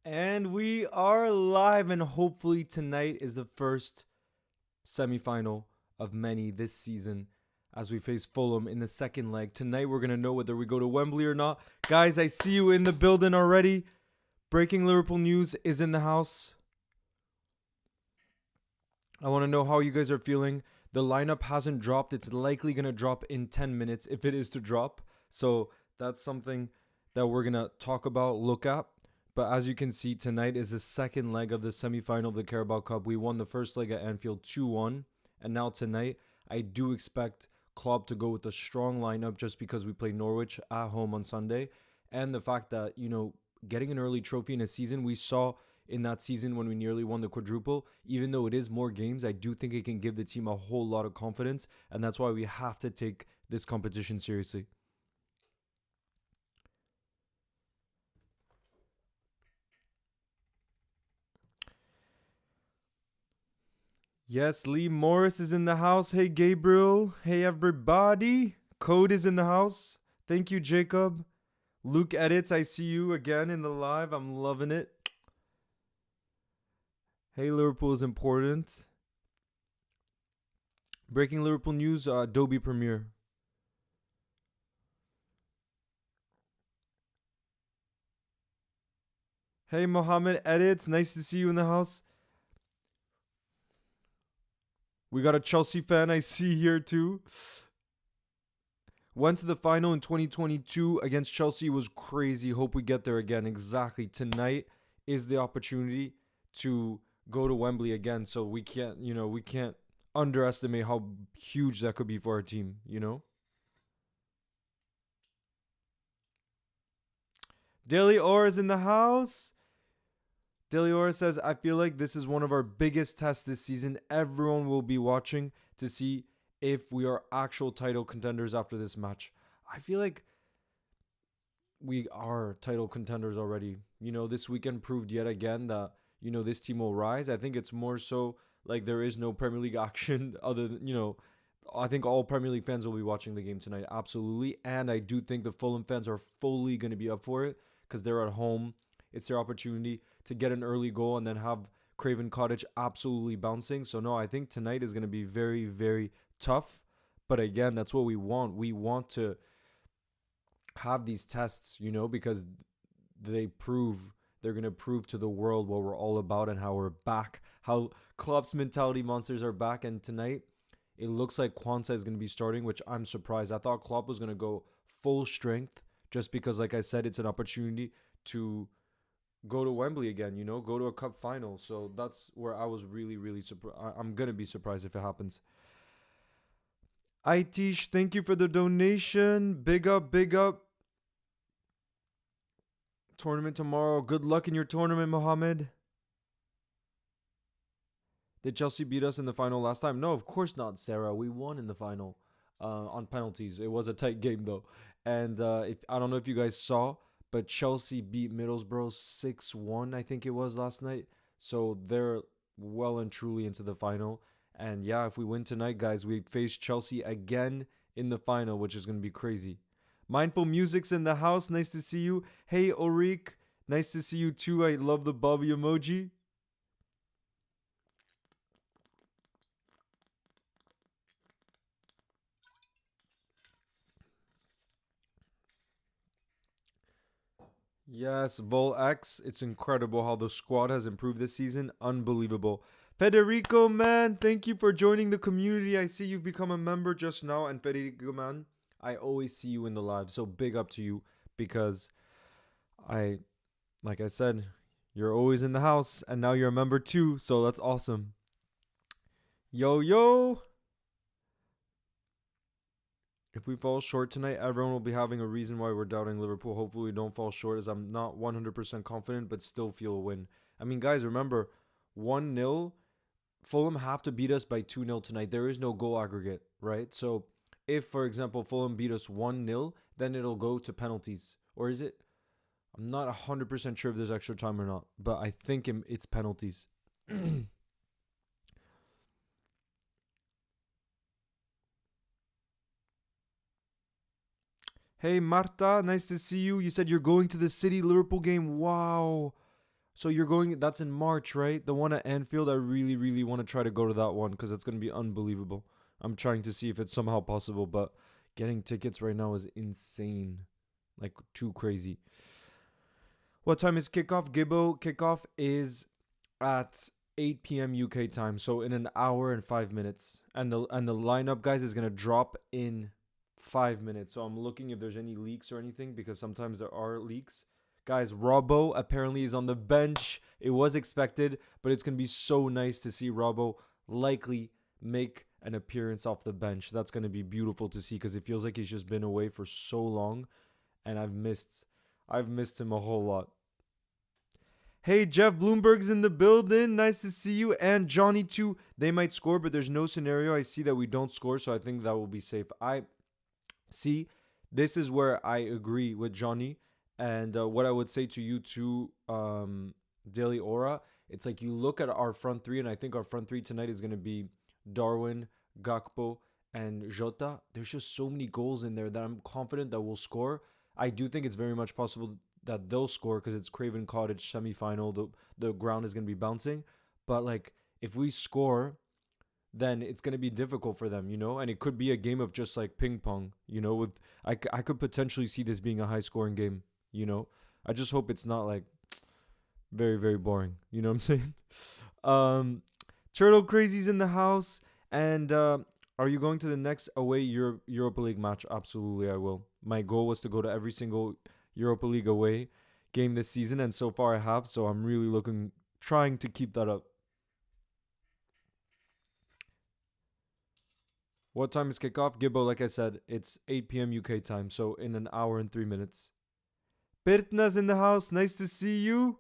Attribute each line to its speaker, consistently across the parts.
Speaker 1: And we are live, and hopefully tonight is the first semifinal of many this season as we face Fulham in the second leg. Tonight we're going to know whether we go to Wembley or not. Guys, I see you in the building already. Breaking Liverpool news is in the house. I want to know how you guys are feeling. The lineup hasn't dropped. It's likely going to drop in 10 minutes if it is to drop. So that's something that we're going to talk about, look at. But as you can see, tonight is the second leg of the semifinal of the Carabao Cup. We won the first leg at Anfield 2-1. And now tonight, I do expect Klopp to go with a strong lineup just because we play Norwich at home on Sunday. And the fact that, getting an early trophy in a season, we saw in that season when we nearly won the quadruple, even though it is more games, I do think it can give the team a whole lot of confidence. And that's why we have to take this competition seriously. Yes, Lee Morris is in the house. Hey, Gabriel. Hey, everybody. Code is in the house. Thank you, Jacob. Luke Edits, I see you again in the live. I'm loving it. Hey, Liverpool is important. Breaking Liverpool news, Adobe Premiere. Hey, Mohammed Edits. Nice to see you in the house. We got a Chelsea fan I see here too. Went to the final in 2022 against Chelsea. It was crazy. Hope we get there again. Exactly. Tonight is the opportunity to go to Wembley again. So we can't underestimate how huge that could be for our team. Daily Or is in the house. Daily Or says, I feel like this is one of our biggest tests this season. Everyone will be watching to see if we are actual title contenders after this match. I feel like we are title contenders already. This weekend proved yet again that, this team will rise. I think it's more so like there is no Premier League action other than, I think all Premier League fans will be watching the game tonight. Absolutely. And I do think the Fulham fans are fully going to be up for it because they're at home. It's their opportunity to get an early goal and then have Craven Cottage absolutely bouncing. So, no, I think tonight is going to be very, very tough. But again, that's what we want. We want to have these tests, because they're going to prove to the world what we're all about and how we're back, how Klopp's mentality monsters are back. And tonight, it looks like Kwanzaa is going to be starting, which I'm surprised. I thought Klopp was going to go full strength just because, like I said, it's an opportunity to go to Wembley again, go to a cup final. So that's where I was really, really surprised. I'm going to be surprised if it happens. Aitish, thank you for the donation. Big up, big up. Tournament tomorrow. Good luck in your tournament, Mohammed. Did Chelsea beat us in the final last time? No, of course not, Sarah. We won in the final on penalties. It was a tight game, though. And I don't know if you guys saw, but Chelsea beat Middlesbrough 6-1, I think it was last night. So they're well and truly into the final. And yeah, if we win tonight, guys, we face Chelsea again in the final, which is going to be crazy. Mindful Music's in the house. Nice to see you. Hey, Orik. Nice to see you too. I love the Bobby emoji. Yes, Vol X. It's incredible how the squad has improved this season. Unbelievable. Federico, man, thank you for joining the community. I see you've become a member just now. And Federico, man, I always see you in the live. So big up to you because like I said, you're always in the house and now you're a member too. So that's awesome. Yo, yo. If we fall short tonight, everyone will be having a reason why we're doubting Liverpool. Hopefully, we don't fall short as I'm not 100% confident, but still feel a win. I mean, guys, remember 1-0. Fulham have to beat us by 2-0 tonight. There is no goal aggregate, right? So if, for example, Fulham beat us 1-0, then it'll go to penalties. Or is it? I'm not 100% sure if there's extra time or not, but I think it's penalties. Hey, Marta, nice to see you. You said you're going to the City Liverpool game. Wow. So you're going, that's in March, right? The one at Anfield, I really, really want to try to go to that one because it's going to be unbelievable. I'm trying to see if it's somehow possible, but getting tickets right now is insane. Like, too crazy. What time is kickoff? Gibbo, kickoff is at 8 p.m. UK time, so in an hour and 5 minutes. And the lineup, guys, is gonna drop in 5 minutes. So I'm looking if there's any leaks or anything because sometimes there are leaks. Guys, Robbo apparently is on the bench. It was expected, but it's gonna be so nice to see Robbo likely make an appearance off the bench. That's gonna be beautiful to see because it feels like he's just been away for so long, and I've missed him a whole lot. Hey, Jeff Bloomberg's in the building. Nice to see you. And Johnny, too. They might score, but there's no scenario I see that we don't score, so I think that will be safe. I see. This is where I agree with Johnny. And what I would say to you, too, Daily Aura, it's like you look at our front three, and I think our front three tonight is going to be Darwin, Gakpo, and Jota. There's just so many goals in there that I'm confident that we'll score. I do think it's very much possible that they'll score because it's Craven Cottage semifinal. The ground is going to be bouncing. But like if we score, then it's going to be difficult for them, and it could be a game of just like ping pong, with I could potentially see this being a high scoring game, I just hope it's not like very, very boring. You know what I'm saying? um, Turtle Crazy's in the house. And are you going to the next away Europa League match? Absolutely, I will. My goal was to go to every single Europa League away game this season, and so far I have. So I'm really trying to keep that up. What time is kickoff? Gibbo, like I said, it's 8 p.m. UK time, so in an hour and 3 minutes. Pirtna's in the house. Nice to see you.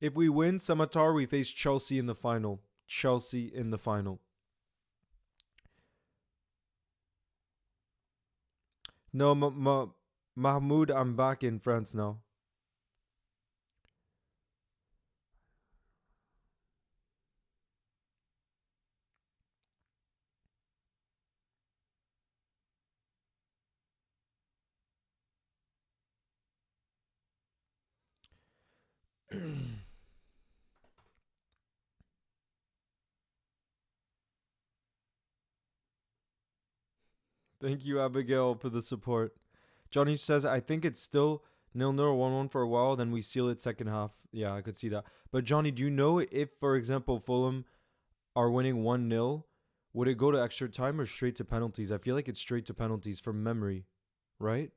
Speaker 1: If we win Samatar, we face Chelsea in the final. Chelsea in the final. No, Mahmoud, I'm back in France now. Thank you, Abigail, for the support. Johnny says, I think it's still 0-0 or 1-1 for a while, then we seal it second half. Yeah, I could see that. But Johnny, do you know if, for example, Fulham are winning 1-0, would it go to extra time or straight to penalties? I feel like it's straight to penalties from memory, right?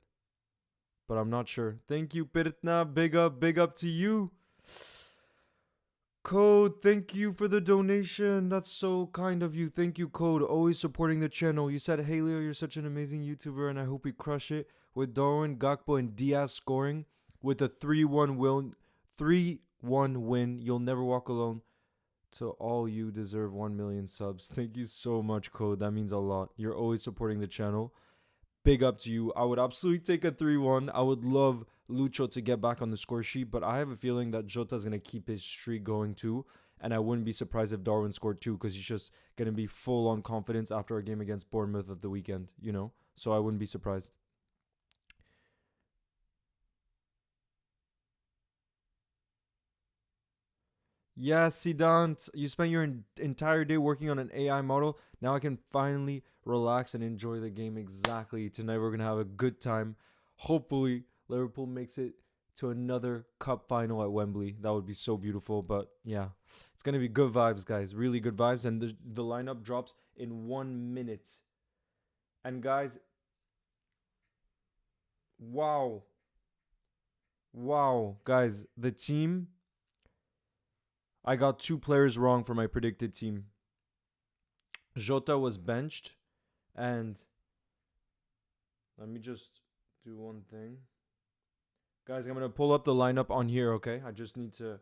Speaker 1: But I'm not sure. Thank you, Pirtna. Big up to you. Code, thank you for the donation. That's so kind of you. Thank you, Code. Always supporting the channel. You said, hey, Leo, you're such an amazing YouTuber, and I hope we crush it with Darwin, Gakpo, and Diaz scoring with a 3-1 win. 3-1 win. You'll never walk alone. To all you deserve 1 million subs. Thank you so much, Code. That means a lot. You're always supporting the channel. Big up to you. I would absolutely take a 3-1. I would love Lucho to get back on the score sheet, but I have a feeling that Jota's going to keep his streak going too. And I wouldn't be surprised if Darwin scored too because he's just going to be full on confidence after a game against Bournemouth at the weekend, So I wouldn't be surprised. Yes, Sidant, you spent your entire day working on an AI model. Now I can finally relax and enjoy the game. Exactly. Tonight we're going to have a good time. Hopefully, Liverpool makes it to another cup final at Wembley. That would be so beautiful. But yeah, it's going to be good vibes, guys. Really good vibes. And the lineup drops in 1 minute. And guys, wow. Wow. Guys, the team, I got 2 players wrong for my predicted team. Jota was benched. And let me just do one thing. Guys, I'm going to pull up the lineup on here, okay? I just need to...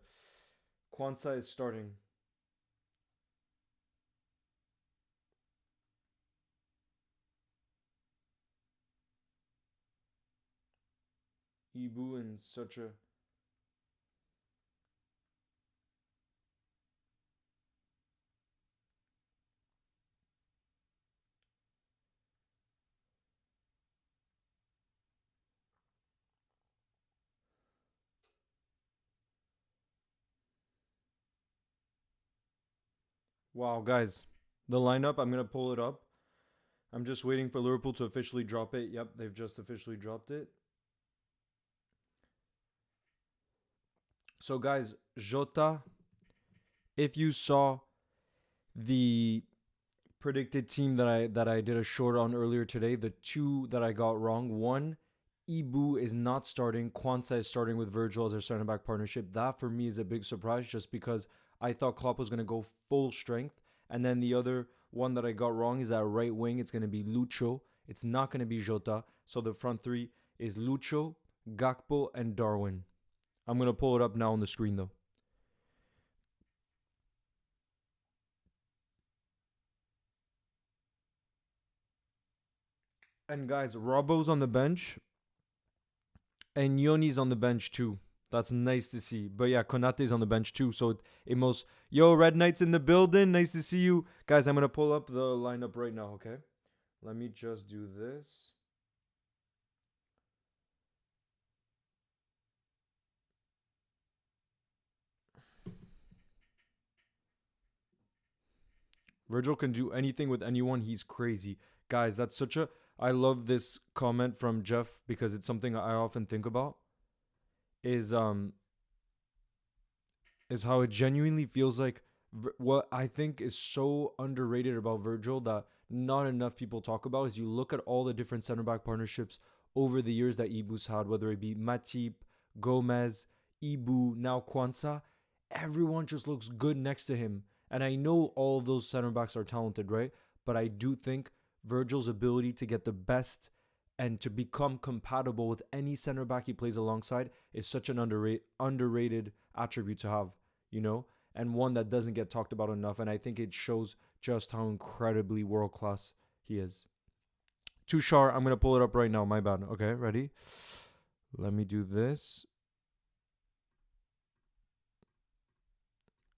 Speaker 1: Kwanzaa is starting. Ibu in such a... Wow, guys. The lineup, I'm going to pull it up. I'm just waiting for Liverpool to officially drop it. Yep, they've just officially dropped it. So, guys, Jota, if you saw the predicted team that I did a short on earlier today, the two that I got wrong. One, Ibu is not starting. Kwanzaa is starting with Virgil as their center back partnership. That for me is a big surprise just because I thought Klopp was going to go full strength. And then the other one that I got wrong is that right wing. It's going to be Lucho. It's not going to be Jota. So the front three is Lucho, Gakpo, and Darwin. I'm going to pull it up now on the screen though. And guys, Robbo's on the bench and Yoni's on the bench too. That's nice to see. But yeah, Konate's on the bench too. So it most yo, Red Knights in the building. Nice to see you. Guys, I'm gonna pull up the lineup right now, okay? Let me just do this. Virgil can do anything with anyone. He's crazy. Guys, that's such a I love this comment from Jeff because it's something I often think about. Is is how it genuinely feels like what I think is so underrated about Virgil that not enough people talk about is you look at all the different center back partnerships over the years that Ibu's had, whether it be Matip, Gomez, Ibu, now Kwanzaa, everyone just looks good next to him. And I know all of those center backs are talented, right? But I do think Virgil's ability to get the best and to become compatible with any center back he plays alongside is such an underrated attribute to have, you know, and one that doesn't get talked about enough. And I think it shows just how incredibly world class he is. Tushar, I'm going to pull it up right now. My bad. Okay, ready? Let me do this.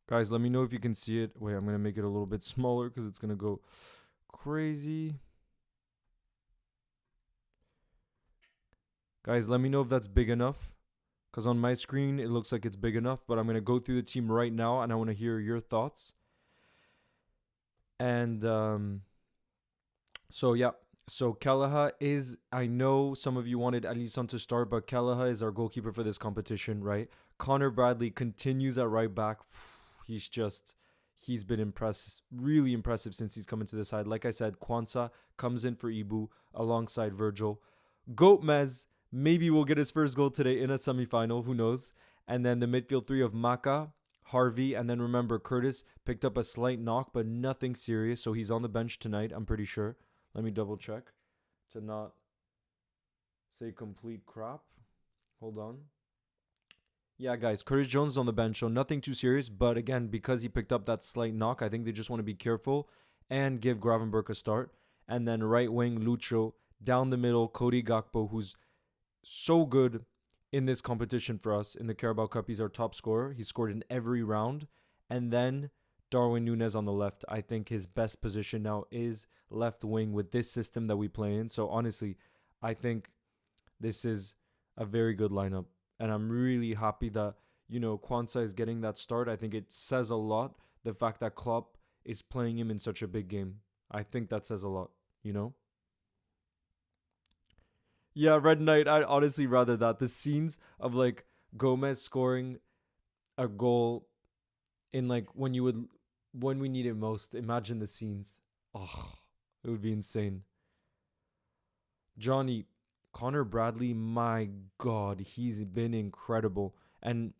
Speaker 1: Guys, let me know if you can see it. Wait, I'm going to make it a little bit smaller because it's going to go crazy. Guys, let me know if that's big enough. Because on my screen, it looks like it's big enough. But I'm going to go through the team right now, and I want to hear your thoughts. And so, yeah. So, Kalaha is... I know some of you wanted Alisson to start, but Kalaha is our goalkeeper for this competition, right? Connor Bradley continues at right back. He's just... He's been impressive, really impressive since he's come into the side. Like I said, Kwanzaa comes in for Ibu alongside Virgil. Gomez... Maybe we'll get his first goal today in a semifinal. Who knows? And then the midfield three of Maka, Harvey, and then remember, Curtis picked up a slight knock, but nothing serious. So he's on the bench tonight, I'm pretty sure. Let me double check to not say complete crap. Hold on. Yeah, guys, Curtis Jones is on the bench, so nothing too serious. But again, because he picked up that slight knock, I think they just want to be careful and give Gravenberch a start. And then right wing, Lucho. Down the middle, Cody Gakpo, who's so good in this competition for us in the Carabao Cup. He's our top scorer. He scored in every round. And then Darwin Núñez on the left. I think his best position now is left wing with this system that we play in. So honestly, I think this is a very good lineup. And I'm really happy that, you know, Kwanzaa is getting that start. I think it says a lot, the fact that Klopp is playing him in such a big game. I think that says a lot, you know? Yeah, Red Knight, I'd honestly rather that. The scenes of like Gomez scoring a goal in like when we need it most. Imagine the scenes. Oh, it would be insane. Johnny, Connor Bradley, my God, he's been incredible. And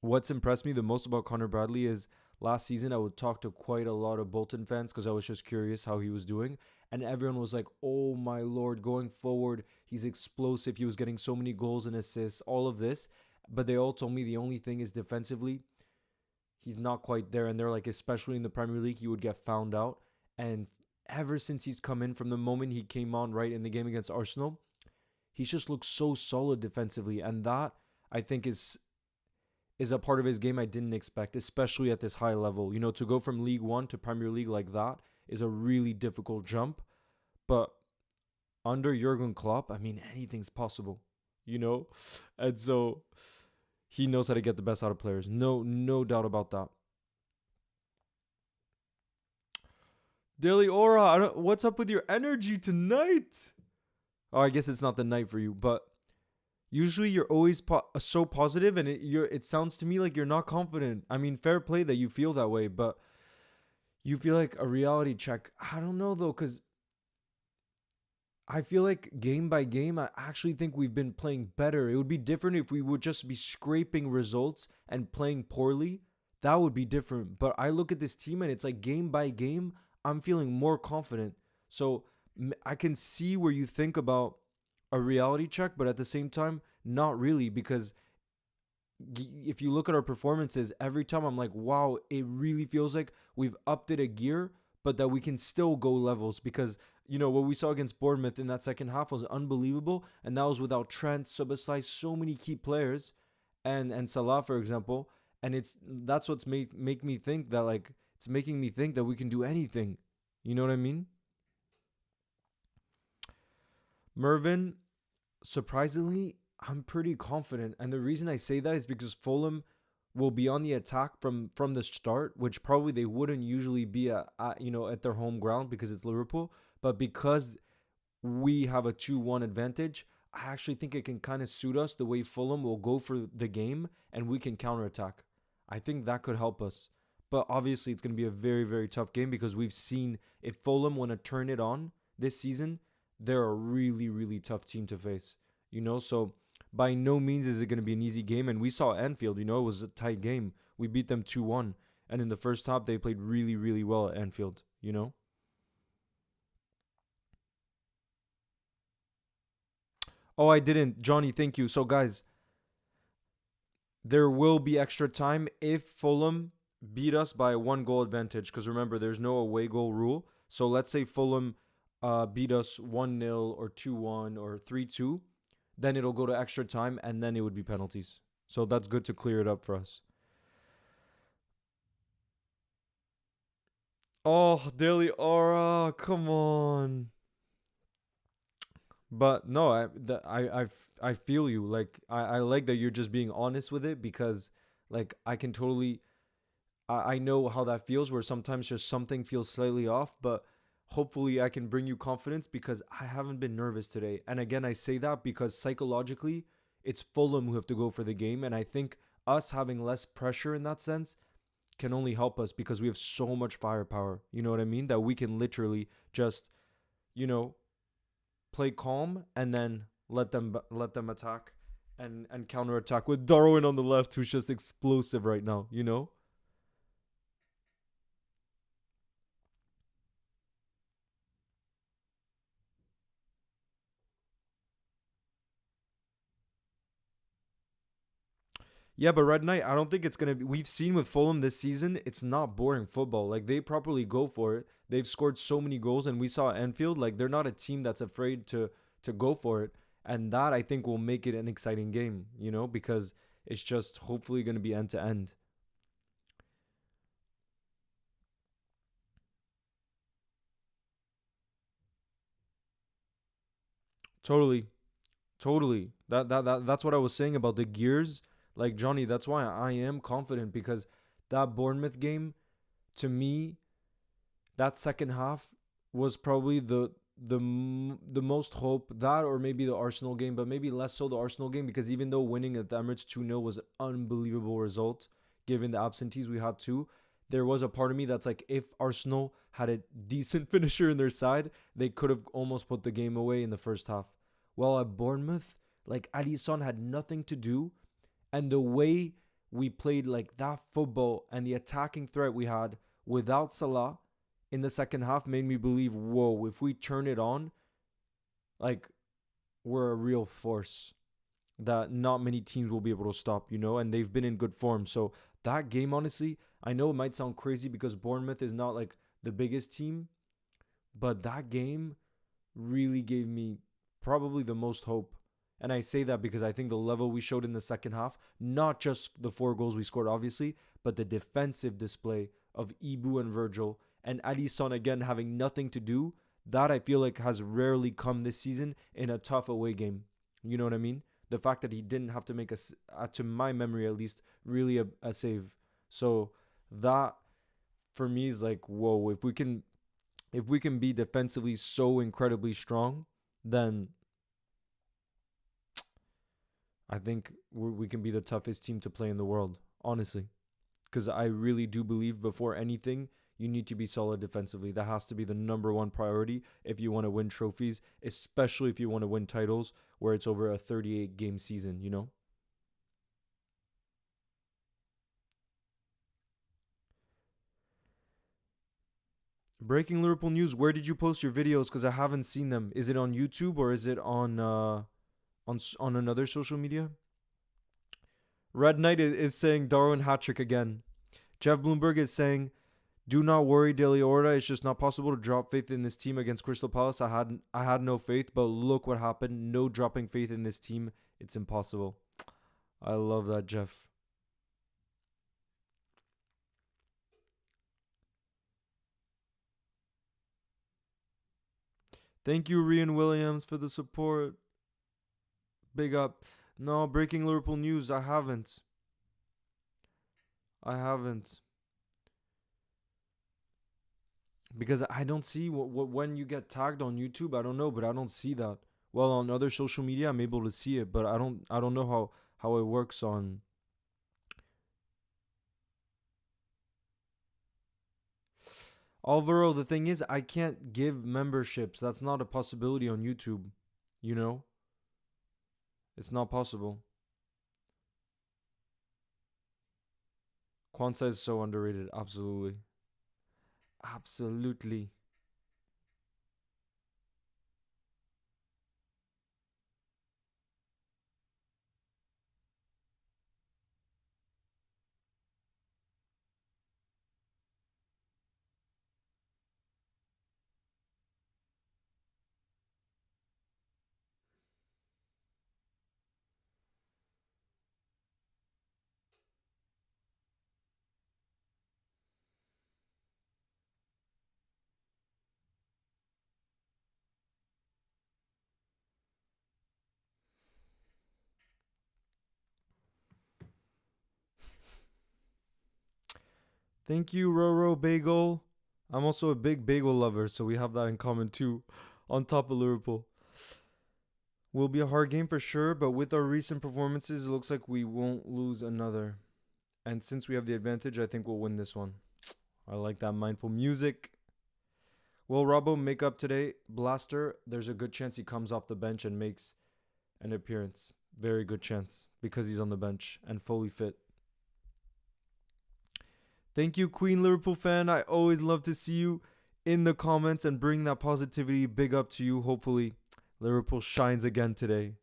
Speaker 1: what's impressed me the most about Connor Bradley is last season I would talk to quite a lot of Bolton fans because I was just curious how he was doing. And everyone was like, oh my Lord, going forward, he's explosive. He was getting so many goals and assists, all of this. But they all told me the only thing is defensively, he's not quite there. And they're like, especially in the Premier League, he would get found out. And ever since he's come in, from the moment he came on right in the game against Arsenal, he's just looked so solid defensively. And that, I think, is a part of his game I didn't expect, especially at this high level. You know, to go from League One to Premier League like that is a really difficult jump. But under Jurgen Klopp, I mean, anything's possible, you know? And so he knows how to get the best out of players. No doubt about that. Daily Aura, what's up with your energy tonight? Oh, I guess it's not the night for you, but usually you're always so positive, and it sounds to me like you're not confident. I mean, fair play that you feel that way, but you feel like a reality check. I don't know though, because I feel like game by game, I actually think we've been playing better. It would be different if we would just be scraping results and playing poorly. That would be different. But I look at this team and it's like game by game, I'm feeling more confident. So I can see where you think about a reality check, but at the same time, not really, because if you look at our performances, every time I'm like, wow, it really feels like we've upped it a gear, but that we can still go levels because, what we saw against Bournemouth in that second half was unbelievable. And that was without Trent, Subasai, so many key players, and Salah, for example. And that's what's make me think that, like, it's making me think that we can do anything. You know what I mean? Mervin, surprisingly, I'm pretty confident, and the reason I say that is because Fulham will be on the attack from the start, which probably they wouldn't usually be at their home ground because it's Liverpool. But because we have a 2-1 advantage, I actually think it can kind of suit us the way Fulham will go for the game and we can counterattack. I think that could help us. But obviously, it's going to be a very, very tough game because we've seen if Fulham want to turn it on this season, they're a really, really tough team to face. So by no means is it going to be an easy game. And we saw Anfield, it was a tight game. We beat them 2-1. And in the first half, they played really, really well at Anfield. Oh, I didn't. Johnny, thank you. So, guys, there will be extra time if Fulham beat us by 1 goal advantage. Because remember, there's no away goal rule. So let's say Fulham beat us 1-0 or 2-1 or 3-2. Then it'll go to extra time and then it would be penalties. So that's good to clear it up for us. Oh, Daily Aura, come on. But no, I feel you. Like I like that you're just being honest with it because like I can totally I know how that feels where sometimes just something feels slightly off, but hopefully I can bring you confidence because I haven't been nervous today. And again, I say that because psychologically it's Fulham who have to go for the game, and I think us having less pressure in that sense can only help us because we have so much firepower. You know what I mean? That we can literally just, you know, play calm and then let them attack and counter attack with Darwin on the left, who's just explosive right now. Yeah, but Red Knight, I don't think it's gonna be. We've seen with Fulham this season, it's not boring football. Like they properly go for it. They've scored so many goals, and we saw Anfield. Like they're not a team that's afraid to go for it, and that I think will make it an exciting game. Because it's just hopefully gonna be end to end. Totally, totally. That's what I was saying about the gears. Like Johnny, that's why I am confident because that Bournemouth game, to me, that second half was probably the most hope, that or maybe the Arsenal game, but maybe less so the Arsenal game because even though winning at the Emirates 2-0 was an unbelievable result given the absentees we had too, there was a part of me that's like if Arsenal had a decent finisher in their side, they could have almost put the game away in the first half. While at Bournemouth, like Alisson had nothing to do, and the way we played like that football and the attacking threat we had without Salah in the second half made me believe, whoa, if we turn it on, like we're a real force that not many teams will be able to stop, and they've been in good form. So that game, honestly, I know it might sound crazy because Bournemouth is not like the biggest team, but that game really gave me probably the most hope. And I say that because I think the level we showed in the second half, not just the 4 goals we scored, obviously, but the defensive display of Ibu and Virgil and Alisson again having nothing to do, that I feel like has rarely come this season in a tough away game. You know what I mean? The fact that he didn't have to make to my memory at least, really a save. So that for me is like, whoa, if we can if we can be defensively so incredibly strong, then I think we can be the toughest team to play in the world, honestly. Because I really do believe before anything, you need to be solid defensively. That has to be the number one priority if you want to win trophies, especially if you want to win titles where it's over a 38 game season, you know? Breaking Liverpool news. Where did you post your videos? Because I haven't seen them. Is it on YouTube or is it on another social media? Red Knight is saying Darwin hat trick again. Jeff Bloomberg is saying, "Do not worry, De Orta. It's just not possible to drop faith in this team against Crystal Palace. I had no faith, but look what happened. No dropping faith in this team. It's impossible." I love that, Jeff. Thank you, Rian Williams, for the support. Big up. No, breaking Liverpool news. I haven't. I haven't. Because I don't see what when you get tagged on YouTube. I don't know, but I don't see that. Well, on other social media, I'm able to see it, but I don't know how it works on. Alvaro, the thing is, I can't give memberships. That's not a possibility on YouTube. You know, it's not possible. Kwanzaa is so underrated. Absolutely, absolutely. Thank you, Roro Bagel. I'm also a big bagel lover, so we have that in common too. On top of Liverpool, will be a hard game for sure, but with our recent performances, it looks like we won't lose another. And since we have the advantage, I think we'll win this one. I like that mindful music. Will Robbo make up today? Blaster, there's a good chance he comes off the bench and makes an appearance. Very good chance because he's on the bench and fully fit. Thank you, Queen Liverpool fan. I always love to see you in the comments and bring that positivity. Big up to you. Hopefully, Liverpool shines again today.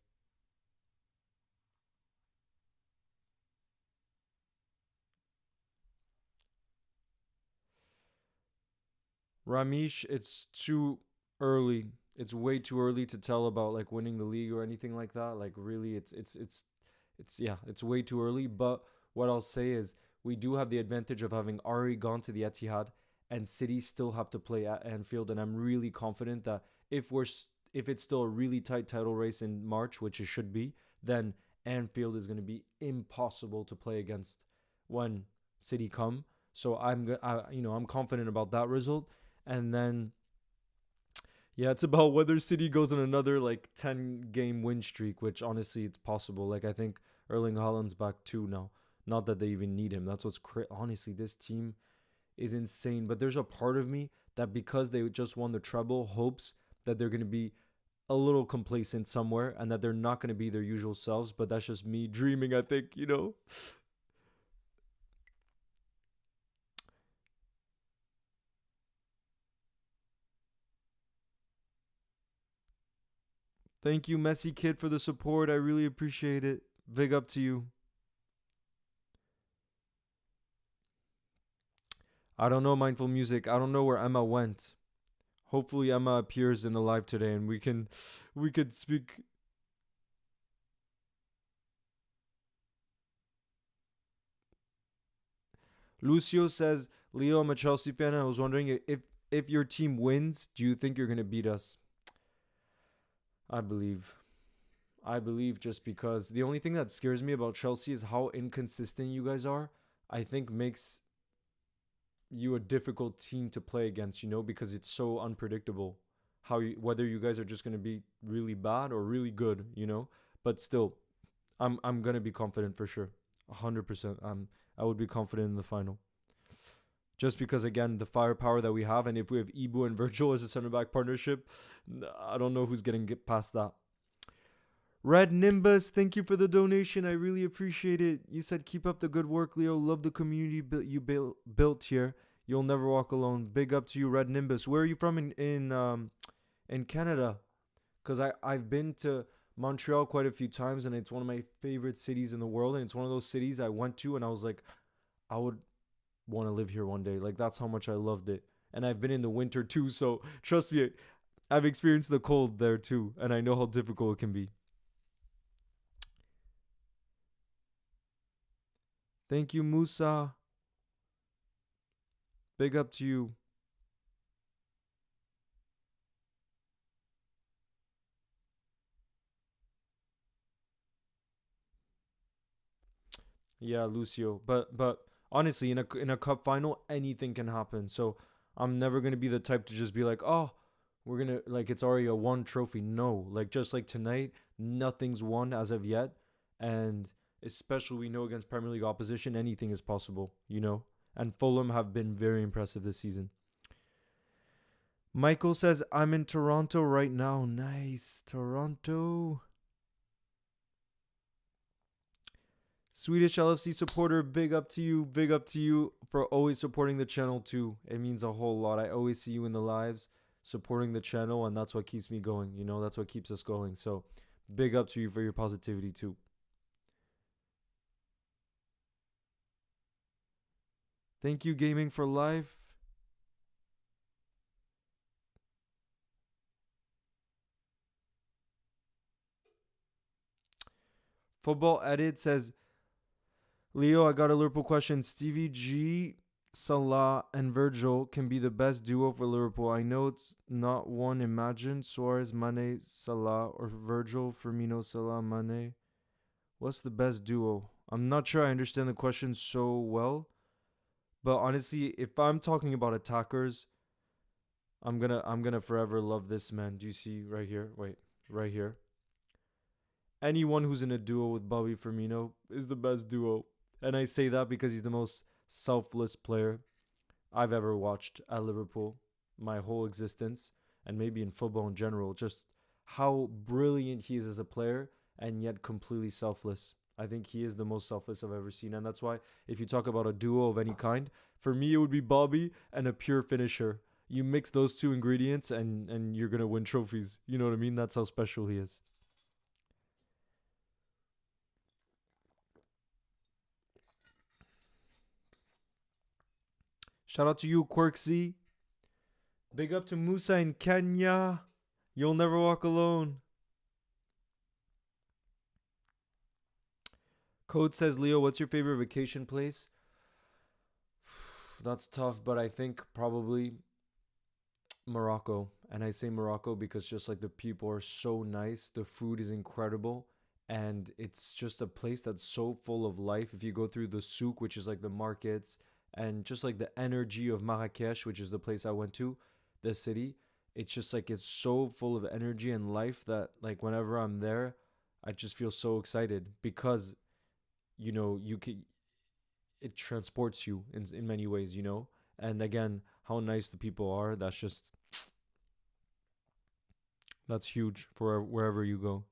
Speaker 1: Ramesh, it's too early. It's way too early to tell about like winning the league or anything like that. Like really, it's yeah, it's way too early. But what I'll say is we do have the advantage of having already gone to the Etihad, and City still have to play at Anfield. And I'm really confident that if it's still a really tight title race in March, which it should be, then Anfield is going to be impossible to play against when City come. So I'm confident about that result. And then yeah, it's about whether City goes on another like 10 game win streak, which honestly it's possible. Like I think Erling Haaland's back too now. Not that they even need him. That's honestly, this team is insane. But there's a part of me that because they just won the treble hopes that they're going to be a little complacent somewhere and that they're not going to be their usual selves. But that's just me dreaming, I think. Thank you, Messi Kid, for the support. I really appreciate it. Big up to you. I don't know, Mindful Music. I don't know where Emma went. Hopefully Emma appears in the live today and we could speak. Lucio says, Leo, I'm a Chelsea fan and I was wondering if your team wins, do you think you're gonna beat us? I believe. I believe just because the only thing that scares me about Chelsea is how inconsistent you guys are. I think makes you a difficult team to play against, because it's so unpredictable whether you guys are just going to be really bad or really good. But still, I'm going to be confident for sure. 100%. I would be confident in the final. Just because, again, the firepower that we have, and if we have Ibu and Virgil as a center back partnership, I don't know who's getting past that. Red Nimbus, thank you for the donation. I really appreciate it. You said, keep up the good work, Leo. Love the community you built here. You'll never walk alone. Big up to you, Red Nimbus. Where are you from in Canada? Because I've been to Montreal quite a few times, and it's one of my favorite cities in the world. And it's one of those cities I went to, and I was like, I would want to live here one day. Like, that's how much I loved it. And I've been in the winter too, so trust me, I've experienced the cold there too, and I know how difficult it can be. Thank you, Musa. Big up to you. Yeah, Lucio. But honestly, in a cup final, anything can happen. So I'm never gonna be the type to just be like, oh, we're gonna like it's already a one trophy. No, like just like tonight, nothing's won as of yet, and especially we know against Premier League opposition, anything is possible. And Fulham have been very impressive this season. Michael says, I'm in Toronto right now. Nice. Toronto. Swedish LFC supporter, big up to you. Big up to you for always supporting the channel too. It means a whole lot. I always see you in the lives supporting the channel, and that's what keeps me going. That's what keeps us going. So big up to you for your positivity too. Thank you, Gaming for Life. Football Edit says, Leo, I got a Liverpool question. Stevie G, Salah, and Virgil can be the best duo for Liverpool. I know it's not one imagined. Suarez, Mane, Salah, or Virgil, Firmino, Salah, Mane. What's the best duo? I'm not sure I understand the question so well. But honestly, if I'm talking about attackers, I'm gonna forever love this man. Do you see right here? Wait, right here. Anyone who's in a duo with Bobby Firmino is the best duo. And I say that because he's the most selfless player I've ever watched at Liverpool my whole existence, and maybe in football in general. Just how brilliant he is as a player, and yet completely selfless. I think he is the most selfless I've ever seen. And that's why if you talk about a duo of any kind, for me it would be Bobby and a pure finisher. You mix those two ingredients and you're going to win trophies. You know what I mean? That's how special he is. Shout out to you, Quirksy. Big up to Musa in Kenya. You'll never walk alone. Code says, Leo, what's your favorite vacation place? That's tough, but I think probably Morocco. And I say Morocco because just like the people are so nice, the food is incredible, and it's just a place that's so full of life. If you go through the souk, which is like the markets, and just like the energy of Marrakesh, which is the place I went to, the city, it's just like it's so full of energy and life that like whenever I'm there, I just feel so excited because you could it transports you in many ways. And again, how nice the people are, that's huge for wherever you go.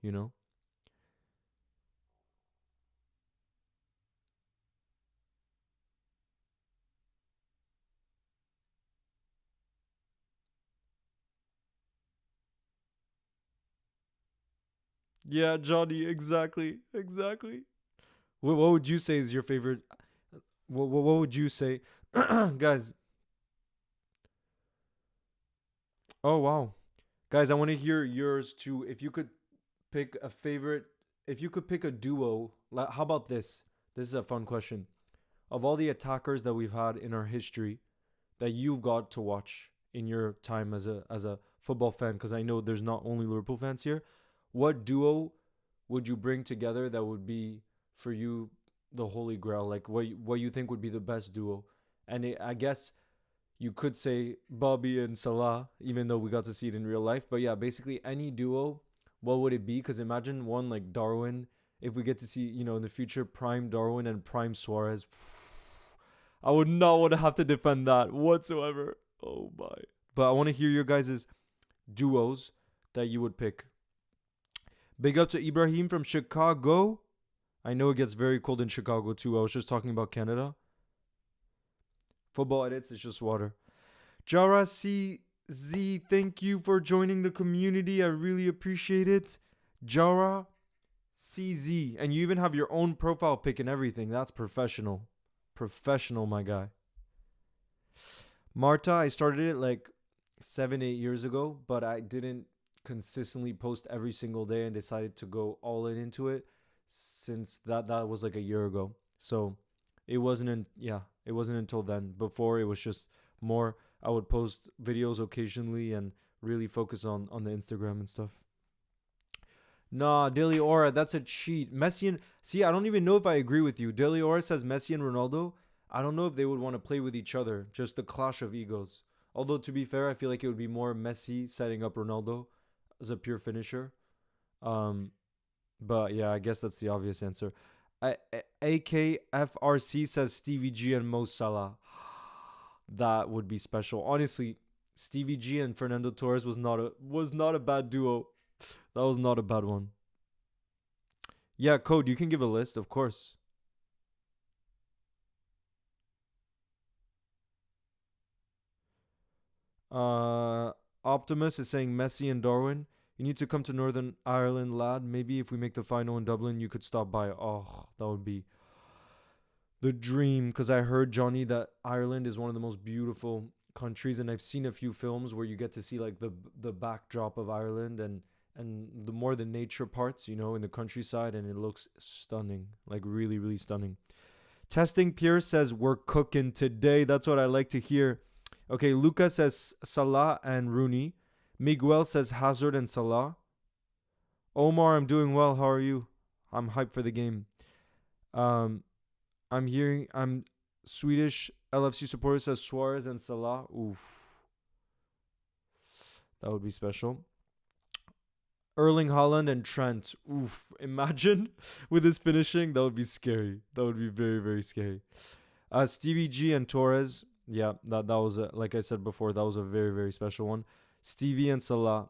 Speaker 1: Yeah, Johnny, exactly. What would you say is your favorite? What would you say, guys? Oh wow, guys, I want to hear yours too. If you could pick a favorite, if you could pick a duo, how about this? This is a fun question. Of all the attackers that we've had in our history, that you've got to watch in your time as a football fan, because I know there's not only Liverpool fans here. What duo would you bring together that would be for you the holy grail? Like what you think would be the best duo? And I guess You could say Bobby and Salah, even though we got to see it in real life. But yeah, basically any duo, what would it be? Because imagine one like Darwin. If we get to see, in the future, prime Darwin and prime Suarez, I would not want to have to defend that whatsoever. Oh my. But I want to hear your guys' duos that you would pick. Big up to Ibrahim from Chicago. I know it gets very cold in Chicago too. I was just talking about Canada. Football edits, it's just water. Jara CZ, thank you for joining the community. I really appreciate it. Jara CZ. And you even have your own profile pic and everything. That's professional. Professional, my guy. Marta, I started it like 7-8 years ago, but I didn't consistently post every single day and decided to go all in into it since that was like a year ago. So it wasn't until then. Before it was just more I would post videos occasionally and really focus on the Instagram and stuff. Nah, Daily Aura, that's a cheat. Messi and see, I don't even know if I agree with you. Daily Aura says Messi and Ronaldo. I don't know if they would want to play with each other. Just the clash of egos. Although to be fair, I feel like it would be more Messi setting up Ronaldo as a pure finisher. But yeah, I guess that's the obvious answer. AKFRC says Stevie G and Mo Salah. That would be special. Honestly, Stevie G and Fernando Torres was not a bad duo. That was not a bad one. Yeah, Code, you can give a list, of course. Optimus is saying Messi and Darwin. You need to come to Northern Ireland, lad. Maybe if we make the final in Dublin, you could stop by. Oh, that would be the dream. Because I heard, Johnny, that Ireland is one of the most beautiful countries, and I've seen a few films where you get to see like the backdrop of Ireland and the more the nature parts, in the countryside, and it looks stunning, like really, really stunning. Testing Pierce says we're cooking today. That's what I like to hear. Okay, Luca says Salah and Rooney. Miguel says Hazard and Salah. Omar, I'm doing well. How are you? I'm hyped for the game. I'm Swedish LFC supporter says Suarez and Salah. Oof. That would be special. Erling Haaland and Trent. Oof. Imagine with his finishing. That would be scary. That would be very, very scary. Stevie G and Torres. Yeah, that was, like I said before, that was a very, very special one. Stevie and Salah.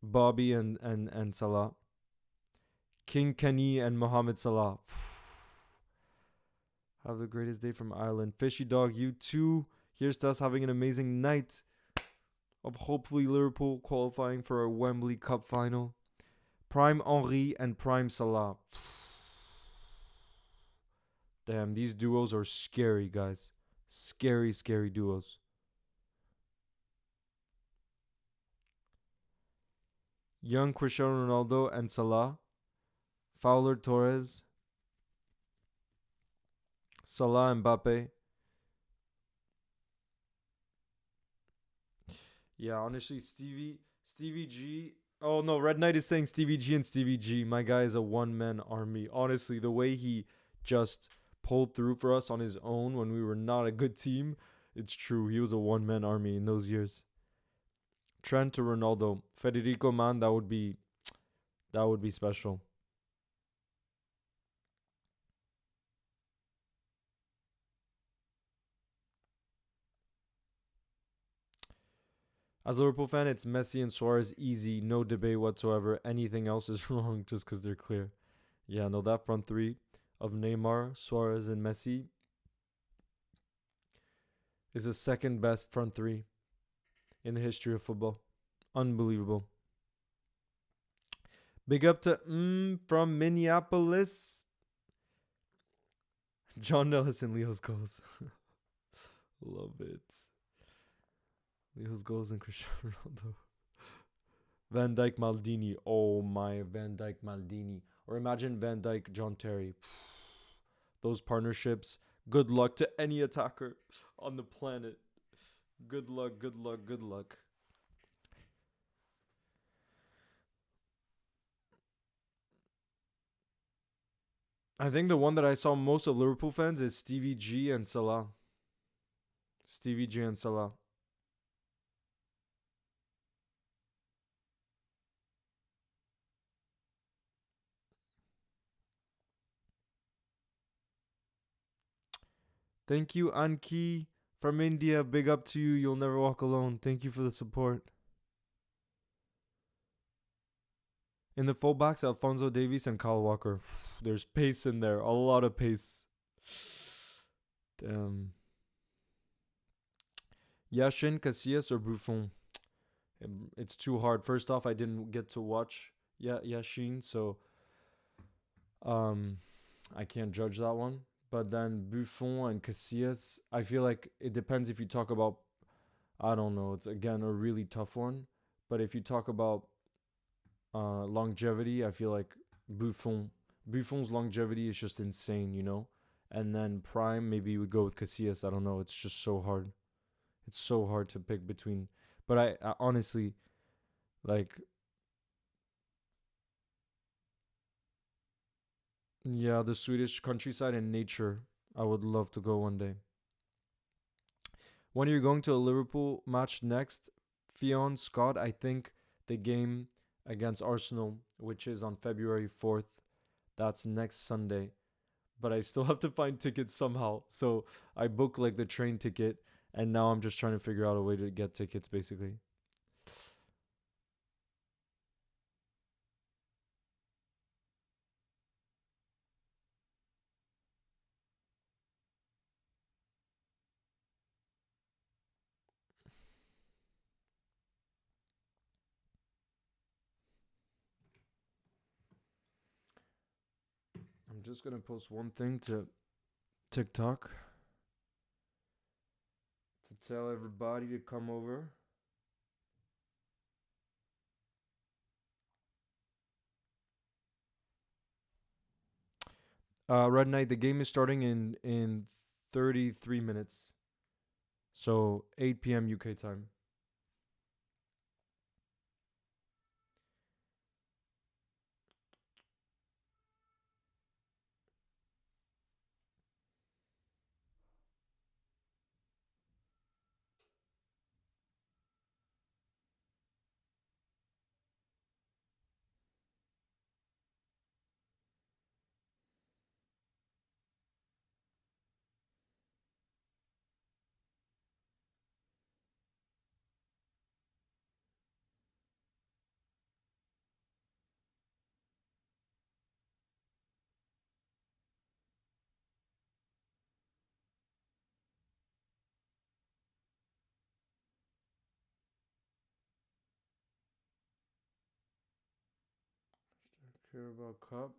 Speaker 1: Bobby and Salah. King Kenny and Mohamed Salah. Have the greatest day from Ireland. Fishy Dog, you too. Here's to us having an amazing night of hopefully Liverpool qualifying for a Wembley Cup final. Prime Henry and Prime Salah. Damn, these duos are scary, guys. Scary, scary duos. Young Cristiano Ronaldo and Salah. Fowler Torres. Salah Mbappe. Yeah, honestly, Stevie G. Oh no, Red Knight is saying Stevie G and Stevie G. My guy is a one-man army. Honestly, the way he just pulled through for us on his own when we were not a good team, it's true. He was a one-man army in those years. Trent to Ronaldo. Federico, man, that would be special. As a Liverpool fan, it's Messi and Suarez easy, no debate whatsoever. Anything else is wrong just because they're clear. Yeah, no, that front three of Neymar, Suarez, and Messi is the second best front three in the history of football. Unbelievable. Big up to from Minneapolis. John Nellis and Leo's goals. Love it. Leo's goals and Cristiano Ronaldo. Van Dijk Maldini. Oh my, Van Dijk Maldini. Or imagine Van Dijk John Terry. Those partnerships. Good luck to any attacker on the planet. Good luck, good luck, good luck. I think the one that I saw most of Liverpool fans is Stevie G and Salah. Stevie J and Salah. Thank you, Anki from India. Big up to you. You'll never walk alone. Thank you for the support. In the fullbacks, Alfonso Davies and Kyle Walker. There's pace in there. A lot of pace. Damn. Yashin, Casillas, or Buffon? It's too hard. First off, I didn't get to watch Yashin, so I can't judge that one. But then Buffon and Casillas, I feel like it depends if you talk about, I don't know, it's again a really tough one. But if you talk about longevity, I feel like Buffon's longevity is just insane, you know? And then prime, maybe you would go with Casillas. I don't know. It's just so hard. It's so hard to pick between. But I honestly, like, yeah, the Swedish countryside and nature. I would love to go one day. When are you going to a Liverpool match next? Fionn, Scott, I think the game against Arsenal, which is on February 4th, that's next Sunday. But I still have to find tickets somehow. So I booked like the train ticket, and now I'm just trying to figure out a way to get tickets basically. I'm just going to post one thing to TikTok to tell everybody to come over. Red Knight, the game is starting in 33 minutes. So 8 p.m. UK time. Carabao Cup.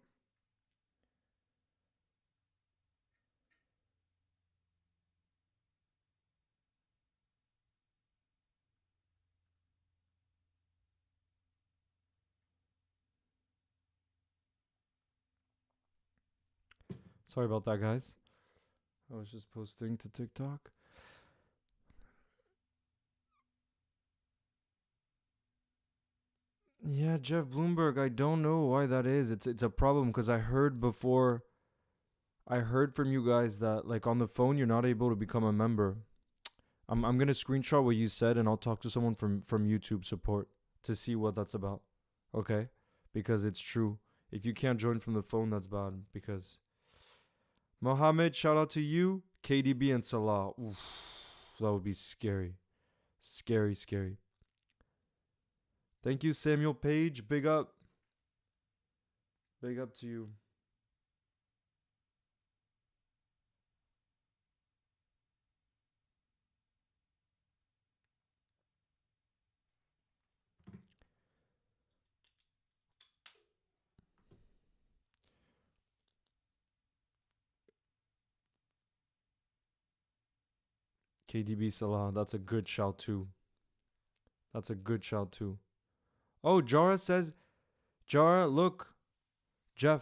Speaker 1: Sorry about that, guys. I was just posting to TikTok. Yeah, Jeff Bloomberg. I don't know why that is. It's a problem because I heard before. I heard from you guys that like on the phone you're not able to become a member. I'm gonna screenshot what you said and I'll talk to someone from YouTube support to see what that's about. Okay, because it's true. If you can't join from the phone, that's bad. Because Mohammed, shout out to you. KDB and Salah. Oof, that would be scary. Scary, scary. Thank you, Samuel Page. Big up. Big up to you. KDB Salah. That's a good shout too. That's a good shout too. Oh, Jara says, Jara, look, Jeff.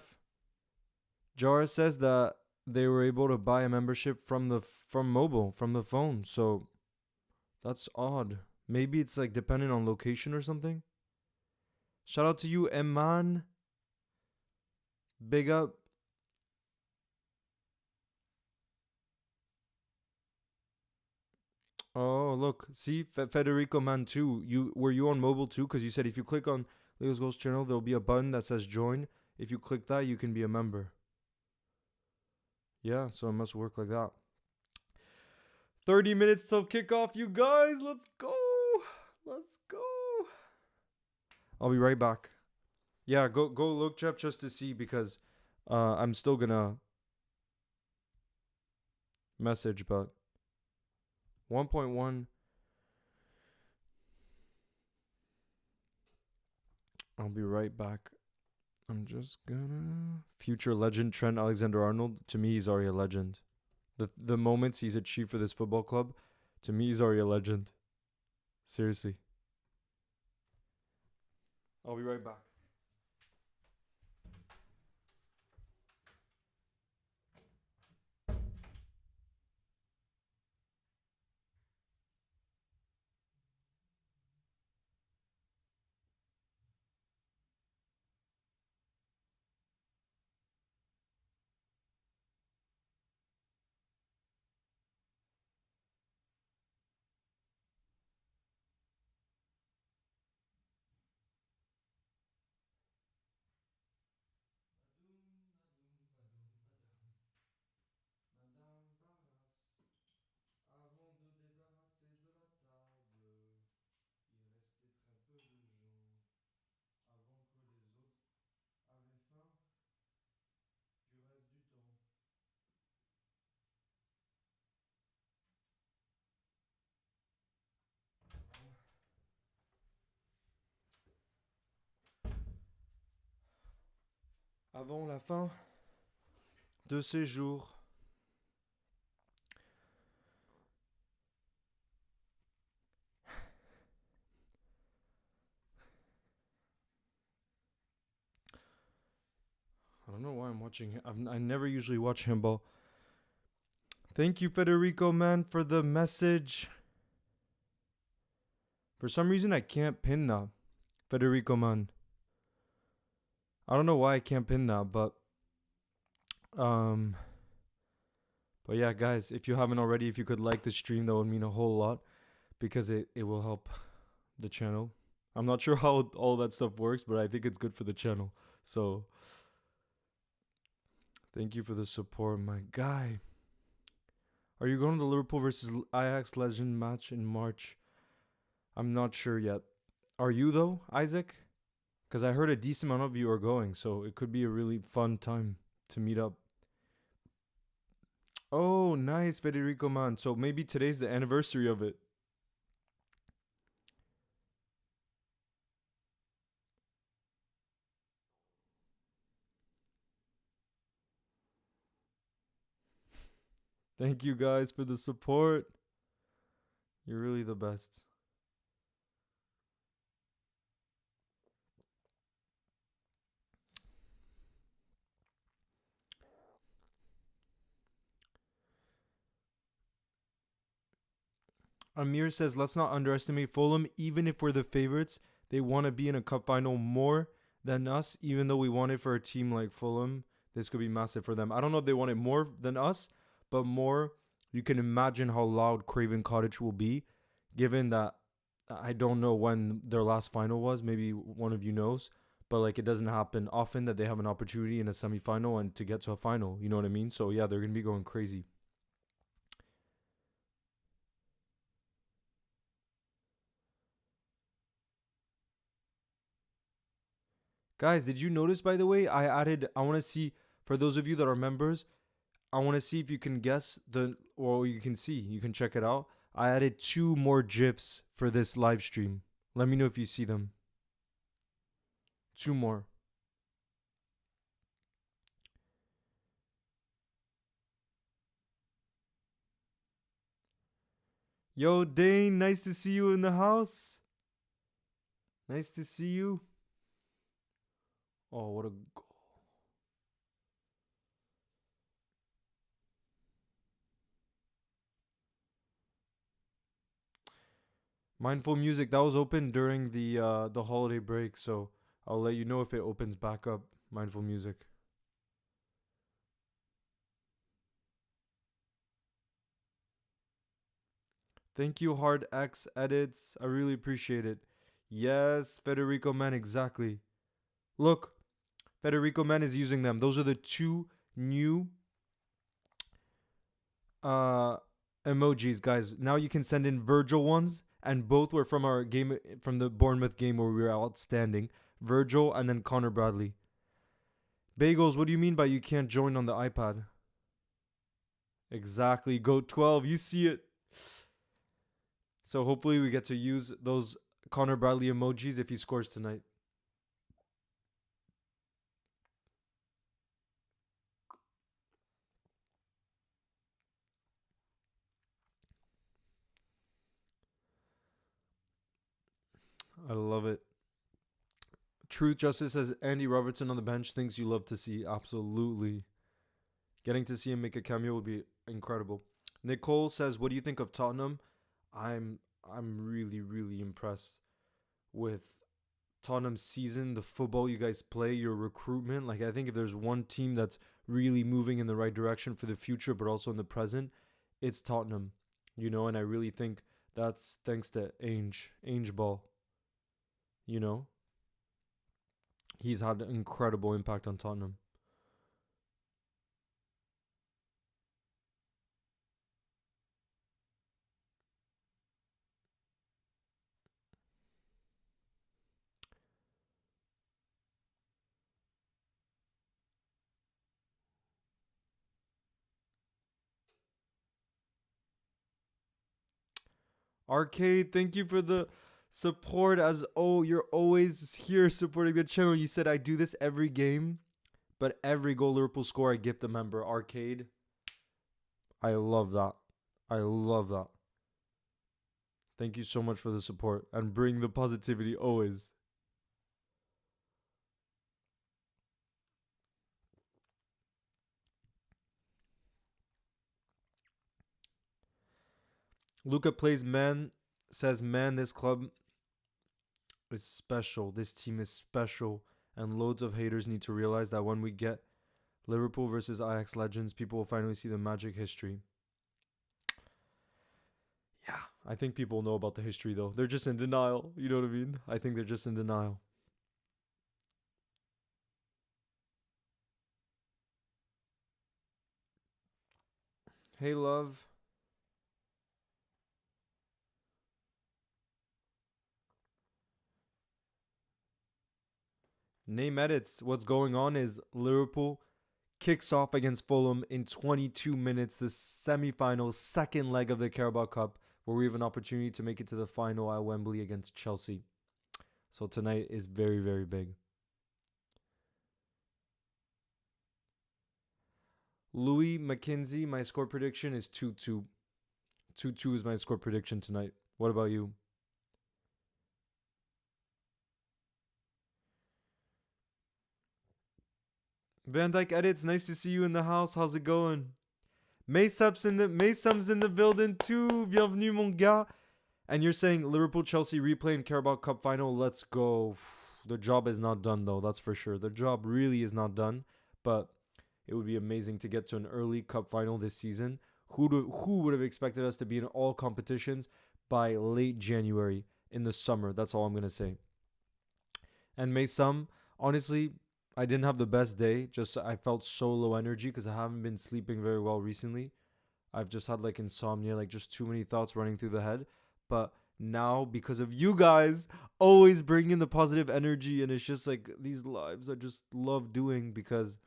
Speaker 1: Jara says that they were able to buy a membership from mobile, from the phone. So that's odd. Maybe it's like depending on location or something. Shout out to you, Eman. Big up. Oh, look. See, Federico Man 2. Were you on mobile too? Because you said if you click on Leo's Goals channel, there'll be a button that says join. If you click that, you can be a member. Yeah, so it must work like that. 30 minutes till kickoff, you guys. Let's go. Let's go. I'll be right back. Yeah, go look, Jeff, just to see because I'm still gonna message, but 1.1. I'll be right back. I'm just gonna future legend Trent Alexander-Arnold. To me, he's already a legend. The moments he's achieved for this football club, to me, he's already a legend. Seriously. I'll be right back. Madame Barras, avant de débarrasser de la table, il restait très peu de gens avant que les autres avaient faim du reste du temps. Avant la fin de ces jours. I don't know why I'm watching him. I never usually watch handball. Thank you, Federico, man, for the message. For some reason, I can't pin that. Federico, man. I don't know why I can't pin that, but yeah, guys, if you haven't already, if you could like the stream, that would mean a whole lot because it will help the channel. I'm not sure how all that stuff works, but I think it's good for the channel. So thank you for the support, my guy. Are you going to the Liverpool versus Ajax Legend match in March? I'm not sure yet. Are you though, Isaac? Because I heard a decent amount of you are going, so it could be a really fun time to meet up. Oh, nice, Federico, man. So maybe today's the anniversary of it. Thank you guys for the support. You're really the best. Amir says, let's not underestimate Fulham. Even if we're the favorites, they want to be in a cup final more than us. Even though we want it for a team like Fulham, this could be massive for them. I don't know if they want it more than us, but more. You can imagine how loud Craven Cottage will be, given that I don't know when their last final was. Maybe one of you knows. But like it doesn't happen often that they have an opportunity in a semifinal and to get to a final. You know what I mean? So yeah, they're going to be going crazy. Guys, did you notice, by the way, I want to see, for those of you that are members, I want to see if you can guess you can see, you can check it out. I added 2 more GIFs for this live stream. Let me know if you see them. 2 more. Yo, Dane, nice to see you in the house. Nice to see you. Oh, what a goal. Mindful Music, that was open during the holiday break, so I'll let you know if it opens back up. Mindful Music. Thank you, Hard X Edits. I really appreciate it. Yes, Federico Man, exactly. Look, Federico Man is using them. Those are the two new uh emojis, guys. Now you can send in Virgil ones, and both were from our game, from the Bournemouth game where we were outstanding. Virgil and then Connor Bradley. Bagels, what do you mean by you can't join on the iPad? Exactly. Go 12. You see it. So hopefully we get to use those Connor Bradley emojis if he scores tonight. I love it. Truth Justice says Andy Robertson on the bench, things you love to see. Absolutely. Getting to see him make a cameo would be incredible. Nicole says, what do you think of Tottenham? I'm really, really impressed with Tottenham's season, the football you guys play, your recruitment. Like, I think if there's one team that's really moving in the right direction for the future, but also in the present, it's Tottenham. You know, and I really think that's thanks to Ainge Ball. You know, he's had an incredible impact on Tottenham. Arcade, thank you for the support. As oh, you're always here supporting the channel. You said I do this every game, but every goal Liverpool score, I gift a member. Arcade, I love that. I love that. Thank you so much for the support and bring the positivity always. Luca plays man, says, man, this club is special. This team is special. And loads of haters need to realize that when we get Liverpool versus Ajax legends, people will finally see the magic history. Yeah, I think people know about the history though. They're just in denial. You know what I mean? I think they're just in denial. Hey, love. Name edits. What's going on is Liverpool kicks off against Fulham in 22 minutes, the semi-final second leg of the Carabao Cup, where we have an opportunity to make it to the final at Wembley against Chelsea. So tonight is very, very big. Louis McKenzie, my score prediction is 2-2. 2-2 is my score prediction tonight. What about you? Van Dyke edits, nice to see you in the house. How's it going? Maysum's in the building too. Bienvenue mon gars. And you're saying Liverpool Chelsea replay in Carabao Cup final. Let's go. The job is not done though, that's for sure. The job really is not done, but it would be amazing to get to an early cup final this season. Who would have expected us to be in all competitions by late January in the summer? That's all I'm going to say. And Maysum, honestly, I didn't have the best day. Just I felt so low energy because I haven't been sleeping very well recently. I've just had like insomnia, like just too many thoughts running through the head. But now, because of you guys always bringing the positive energy, and it's just like these lives I just love doing because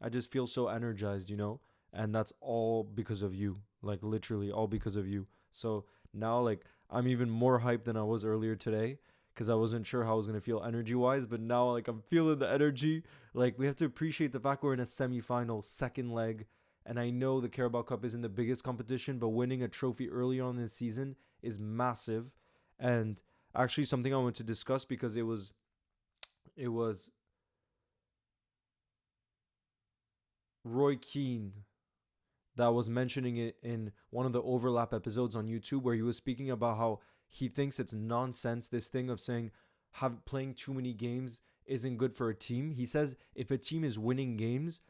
Speaker 1: I just feel so energized, you know? And that's all because of you. Like literally all because of you. So now like I'm even more hyped than I was earlier today because I wasn't sure how I was going to feel energy wise, but now like I'm feeling the energy. Like we have to appreciate the fact we're in a semi-final, second leg, and I know the Carabao Cup isn't the biggest competition, but winning a trophy early on in the season is massive. And actually something I want to discuss because it was Roy Keane that was mentioning it in one of the overlap episodes on YouTube where he was speaking about how he thinks it's nonsense, this thing of saying playing too many games isn't good for a team. He says if a team is winning games,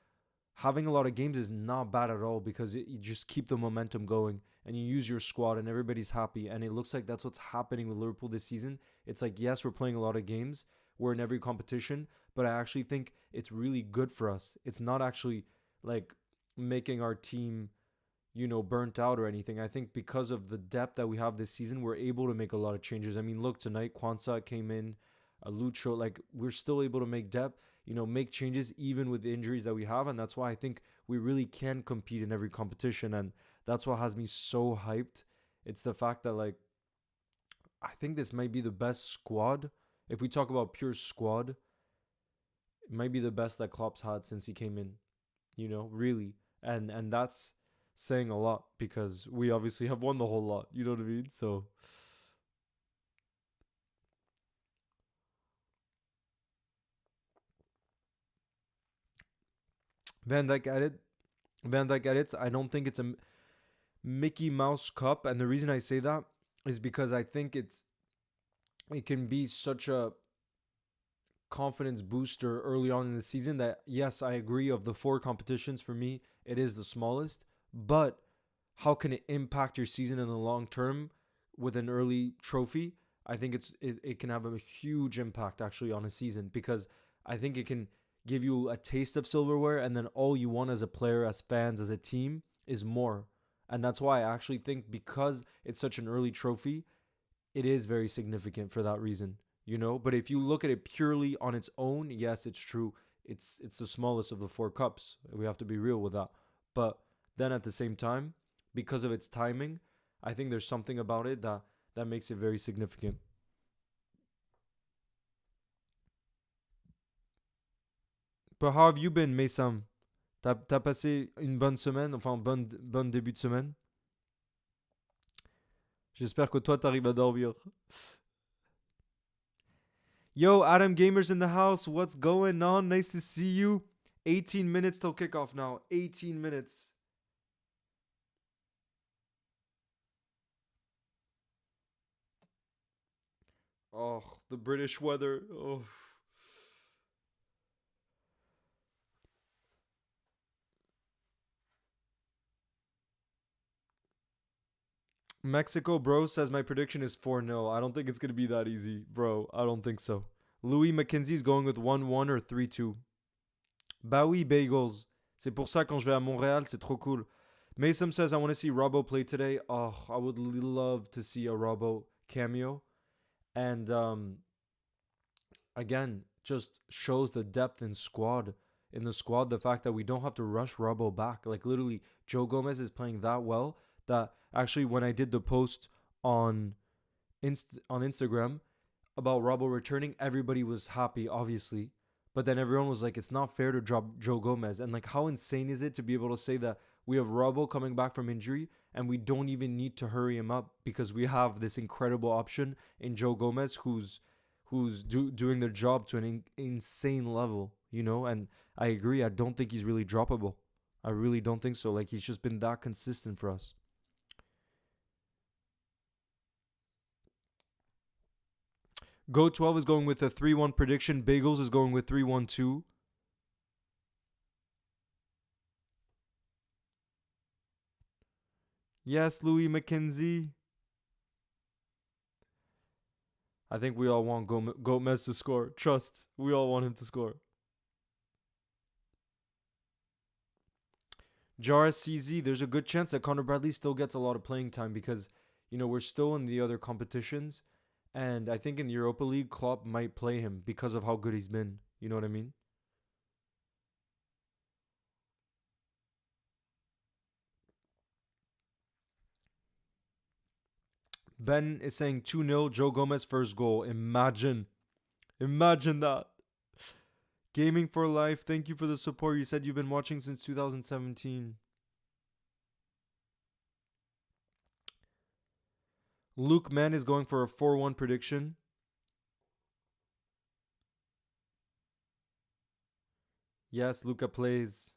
Speaker 1: having a lot of games is not bad at all because you just keep the momentum going and you use your squad and everybody's happy. And it looks like that's what's happening with Liverpool this season. It's like, yes, we're playing a lot of games. We're in every competition, but I actually think it's really good for us. It's not actually like making our team, burnt out or anything. I think because of the depth that we have this season, we're able to make a lot of changes. I mean, look, tonight, Kwanzaa came in, Lucho, like we're still able to make depth, make changes even with the injuries that we have. And that's why I think we really can compete in every competition. And that's what has me so hyped. It's the fact that, like, I think this might be the best squad. If we talk about pure squad, it might be the best that Klopp's had since he came in, really. And that's saying a lot because we obviously have won the whole lot. You know what I mean? So Van Dijk added. Van Dijk edits. I don't think it's a Mickey Mouse Cup, and the reason I say that is because I think it can be such a confidence booster early on in the season that, yes, I agree, of the four competitions, for me it is the smallest, but how can it impact your season in the long term with an early trophy? I think it can have a huge impact actually on a season because I think it can give you a taste of silverware, and then all you want as a player, as fans, as a team is more. And that's why I actually think, because it's such an early trophy, it is very significant for that reason. But if you look at it purely on its own, yes, it's true. It's the smallest of the four cups. We have to be real with that. But then at the same time, because of its timing, I think there's something about it that makes it very significant. But how have you been, Mesam? T'as passé une bonne semaine, enfin bonne début de semaine? J'espère que toi t'arrives à dormir. Yo, Adam Gamers in the house. What's going on? Nice to see you. 18 minutes till kickoff now. 18 minutes. Oh, the British weather. Oh. Mexico Bro says my prediction is 4-0. I don't think it's going to be that easy, bro. I don't think so. Louis McKenzie's going with 1-1 or 3-2. Bah oui, bagels. C'est pour ça quand je vais à Montréal, c'est trop cool. Mason says I want to see Robbo play today. Oh, I would love to see a Robbo cameo. And again, just shows the depth in the squad, the fact that we don't have to rush Robbo back. Like, literally, Joe Gomez is playing that well that actually, when I did the post on on Instagram about Robbo returning, everybody was happy, obviously. But then everyone was like, it's not fair to drop Joe Gomez. And like, how insane is it to be able to say that we have Robbo coming back from injury and we don't even need to hurry him up because we have this incredible option in Joe Gomez who's doing their job to an insane level. And I agree. I don't think he's really droppable. I really don't think so. Like, he's just been that consistent for us. Go 12 is going with a 3-1 prediction. Bagels is going with 3-1-2. Yes, Louis McKenzie. I think we all want Gomez to score. Trust. We all want him to score. Jara CZ, there's a good chance that Connor Bradley still gets a lot of playing time because, we're still in the other competitions. And I think in the Europa League, Klopp might play him because of how good he's been. You know what I mean? Ben is saying 2-0, Joe Gomez first goal. Imagine. Imagine that. Gaming for life. Thank you for the support. You said you've been watching since 2017. Luke Mann is going for a 4-1 prediction. Yes, Luca plays.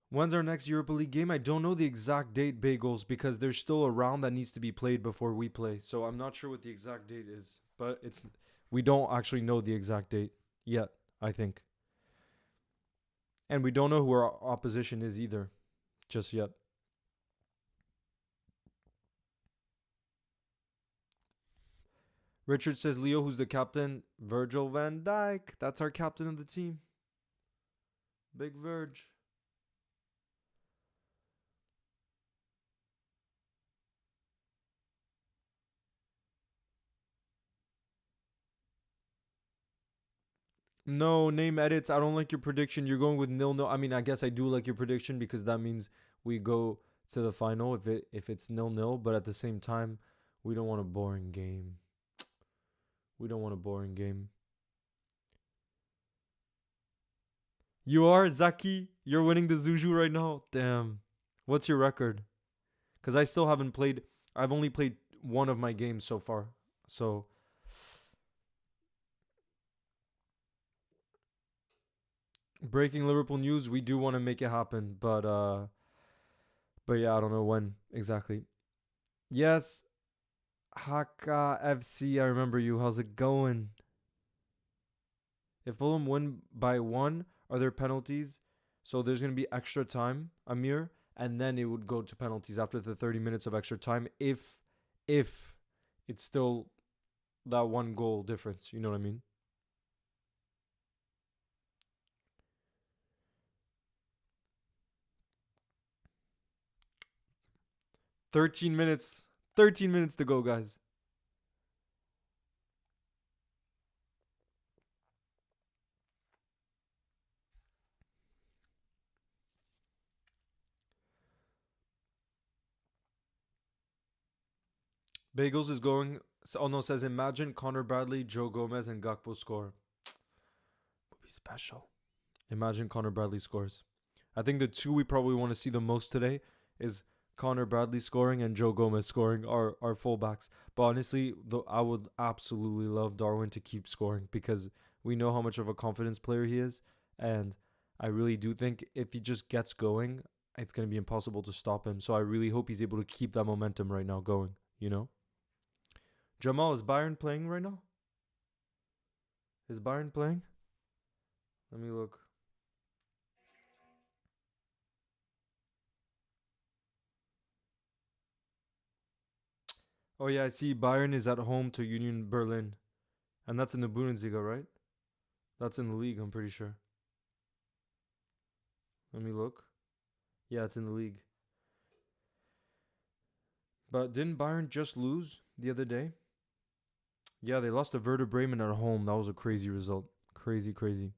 Speaker 1: When's our next Europa League game? I don't know the exact date, Bagels, because there's still a round that needs to be played before we play. So I'm not sure what the exact date is. But we don't actually know the exact date yet, I think. And we don't know who our opposition is either, just yet. Richard says, Leo, who's the captain? Virgil van Dijk. That's our captain of the team. Big Verge. No, name edits. I don't like your prediction. You're going with 0-0. I mean, I guess I do like your prediction because that means we go to the final if it's 0-0. But at the same time, we don't want a boring game. We don't want a boring game. You are, Zaki? You're winning the Zuju right now? Damn. What's your record? Because I still haven't played. I've only played one of my games so far. So... breaking Liverpool news, we do want to make it happen, but yeah, I don't know when exactly. Yes, Haka FC, I remember you. How's it going? If Fulham win by 1, are there penalties? So there's going to be extra time, Amir, and then it would go to penalties after the 30 minutes of extra time if it's still that 1 goal difference, you know what I mean? 13 minutes. 13 minutes to go, guys. Bagels is going. Oh no, says imagine Connor Bradley, Joe Gomez, and Gakpo score. Would be special. Imagine Connor Bradley scores. I think the 2 we probably want to see the most today is Connor Bradley scoring and Joe Gomez scoring, our fullbacks. But honestly, I would absolutely love Darwin to keep scoring because we know how much of a confidence player he is. And I really do think if he just gets going, it's going to be impossible to stop him. So I really hope he's able to keep that momentum right now going, you know? Jamal, is Bayern playing right now? Is Bayern playing? Let me look. Oh yeah, I see Bayern is at home to Union Berlin. And that's in the Bundesliga, right? That's in the league, I'm pretty sure. Let me look. Yeah, it's in the league. But didn't Bayern just lose the other day? Yeah, they lost to Werder Bremen at home. That was a crazy result. Crazy, crazy.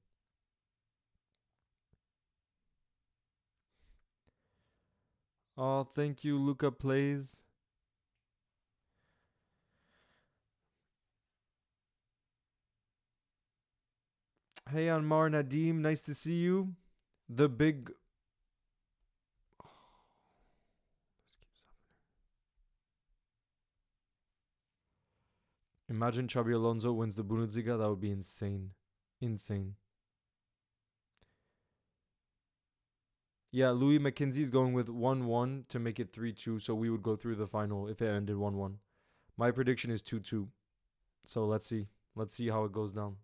Speaker 1: Oh, thank you, Luca Plays. Hey, Anmar Nadim, nice to see you. The big. Imagine Xabi Alonso wins the Bundesliga. That would be insane. Insane. Yeah, Louis McKenzie's going with 1-1 to make it 3-2, so we would go through the final if it ended 1-1. My prediction is 2-2. So let's see. Let's see how it goes down.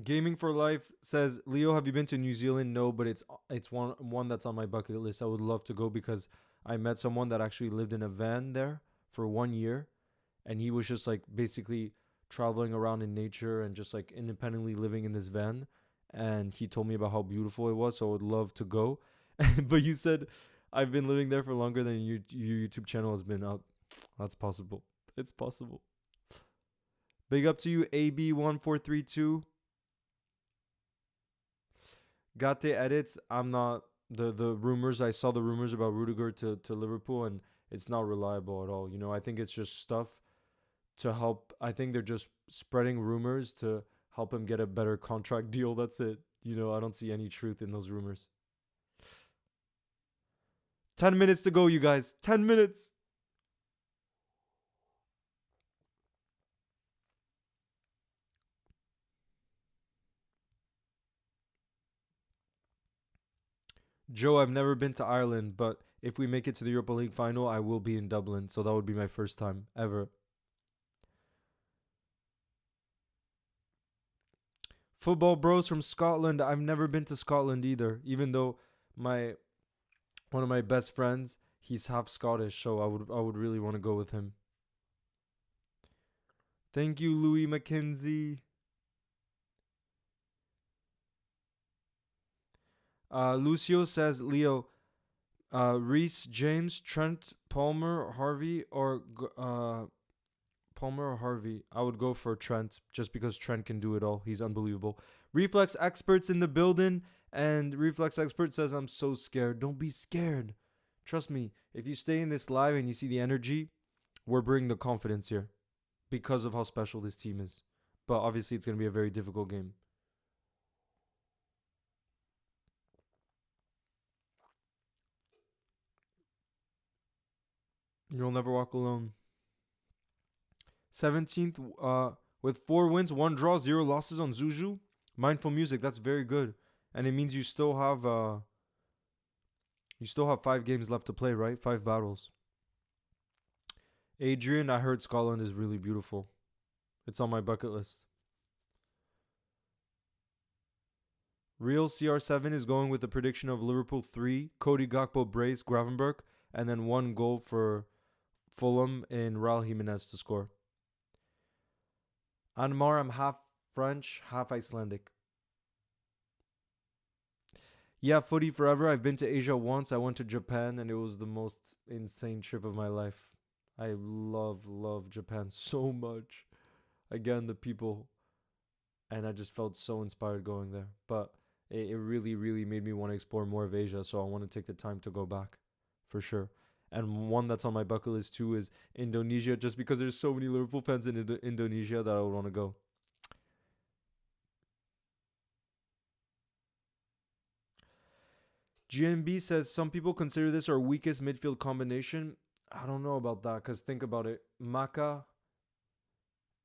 Speaker 1: Gaming for Life says, Leo, have you been to New Zealand? No, but it's one that's on my bucket list. I would love to go because I met someone that actually lived in a van there for 1 year, and he was just like basically traveling around in nature and just like independently living in this van. And he told me about how beautiful it was, so I would love to go. But you said I've been living there for longer than your YouTube channel has been up. That's possible. It's possible. Big up to you, AB1432. Gate edits. I'm not the rumors. I saw the rumors about Rudiger to Liverpool, and it's not reliable at all. You know, I think it's just stuff to help. I think they're just spreading rumors to help him get a better contract deal. That's it. You know, I don't see any truth in those rumors. 10 minutes to go, you guys. 10 minutes. Joe, I've never been to Ireland, but if we make it to the Europa League final, I will be in Dublin. So that would be my first time ever. Football Bros from Scotland. I've never been to Scotland either, even though my one of my best friends, he's half Scottish, so I would really want to go with him. Thank you, Louis McKenzie. Lucio says, Leo, Reese, James, Trent, Palmer or Harvey. I would go for Trent just because Trent can do it all. He's unbelievable. Reflex experts in the building, and Reflex expert says, I'm so scared. Don't be scared. Trust me, if you stay in this live and you see the energy, we're bringing the confidence here because of how special this team is. But obviously, it's going to be a very difficult game. You'll never walk alone. 17th with 4 wins, 1 draw, 0 losses on Zuju. Mindful music, that's very good. And it means you still have 5 games left to play, right? 5 battles. Adrian, I heard Scotland is really beautiful. It's on my bucket list. Real CR7 is going with the prediction of Liverpool 3, Cody Gakpo brace Gravenberg, and then 1 goal for Fulham in Raul Jimenez to score. Anmar, I'm half French, half Icelandic. Yeah, footy forever. I've been to Asia once. I went to Japan, and it was the most insane trip of my life. I love Japan so much. Again, the people, and I just felt so inspired going there. But it really, really made me want to explore more of Asia, so I want to take the time to go back, for sure. And one that's on my bucket list too is Indonesia, just because there's so many Liverpool fans in Indonesia that I would want to go. GMB says some people consider this our weakest midfield combination. I don't know about that because think about it. Maka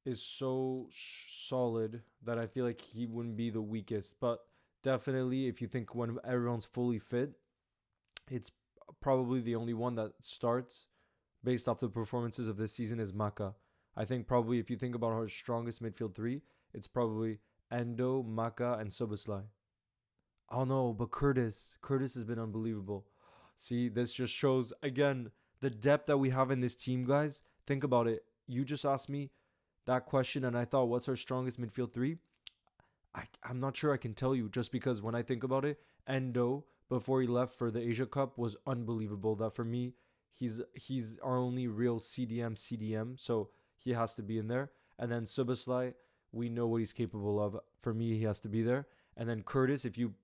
Speaker 1: is so solid that I feel like he wouldn't be the weakest. But definitely, if you think when everyone's fully fit, it's probably the only one that starts based off the performances of this season is Maka. I think probably if you think about our strongest midfield 3, it's probably Endo, Maka, and Soboslai. Oh no, but Curtis has been unbelievable. See, this just shows again the depth that we have in this team, guys. Think about it. You just asked me that question, and I thought, what's our strongest midfield 3? I'm not sure I can tell you just because when I think about it, Endo before he left for the Asia Cup was unbelievable. That for me, he's our only real CDM, so he has to be in there. And then Suboslai, we know what he's capable of. For me, he has to be there. And then Curtis, if you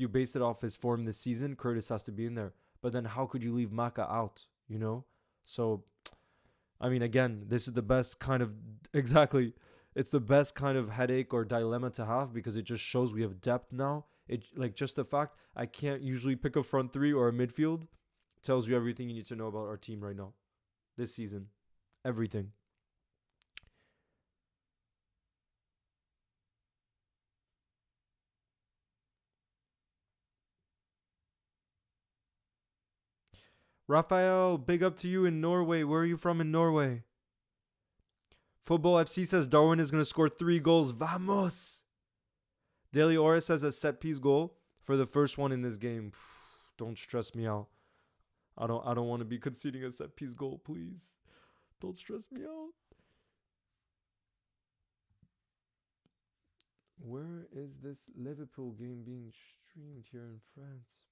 Speaker 1: base it off his form this season, Curtis has to be in there. But then how could you leave Maka out? You know, so I mean, again, this is the best kind of exactly. It's the best kind of headache or dilemma to have because it just shows we have depth now. It like just the fact I can't usually pick a front 3 or a midfield tells you everything you need to know about our team right now, this season, everything. Raphael, big up to you in Norway. Where are you from in Norway? Football FC says Darwin is going to score 3 goals. Vamos! Daily Ora says a set piece goal for the first one in this game. Don't stress me out. I don't want to be conceding a set piece goal, please. Don't stress me out. Where is this Liverpool game being streamed here in France?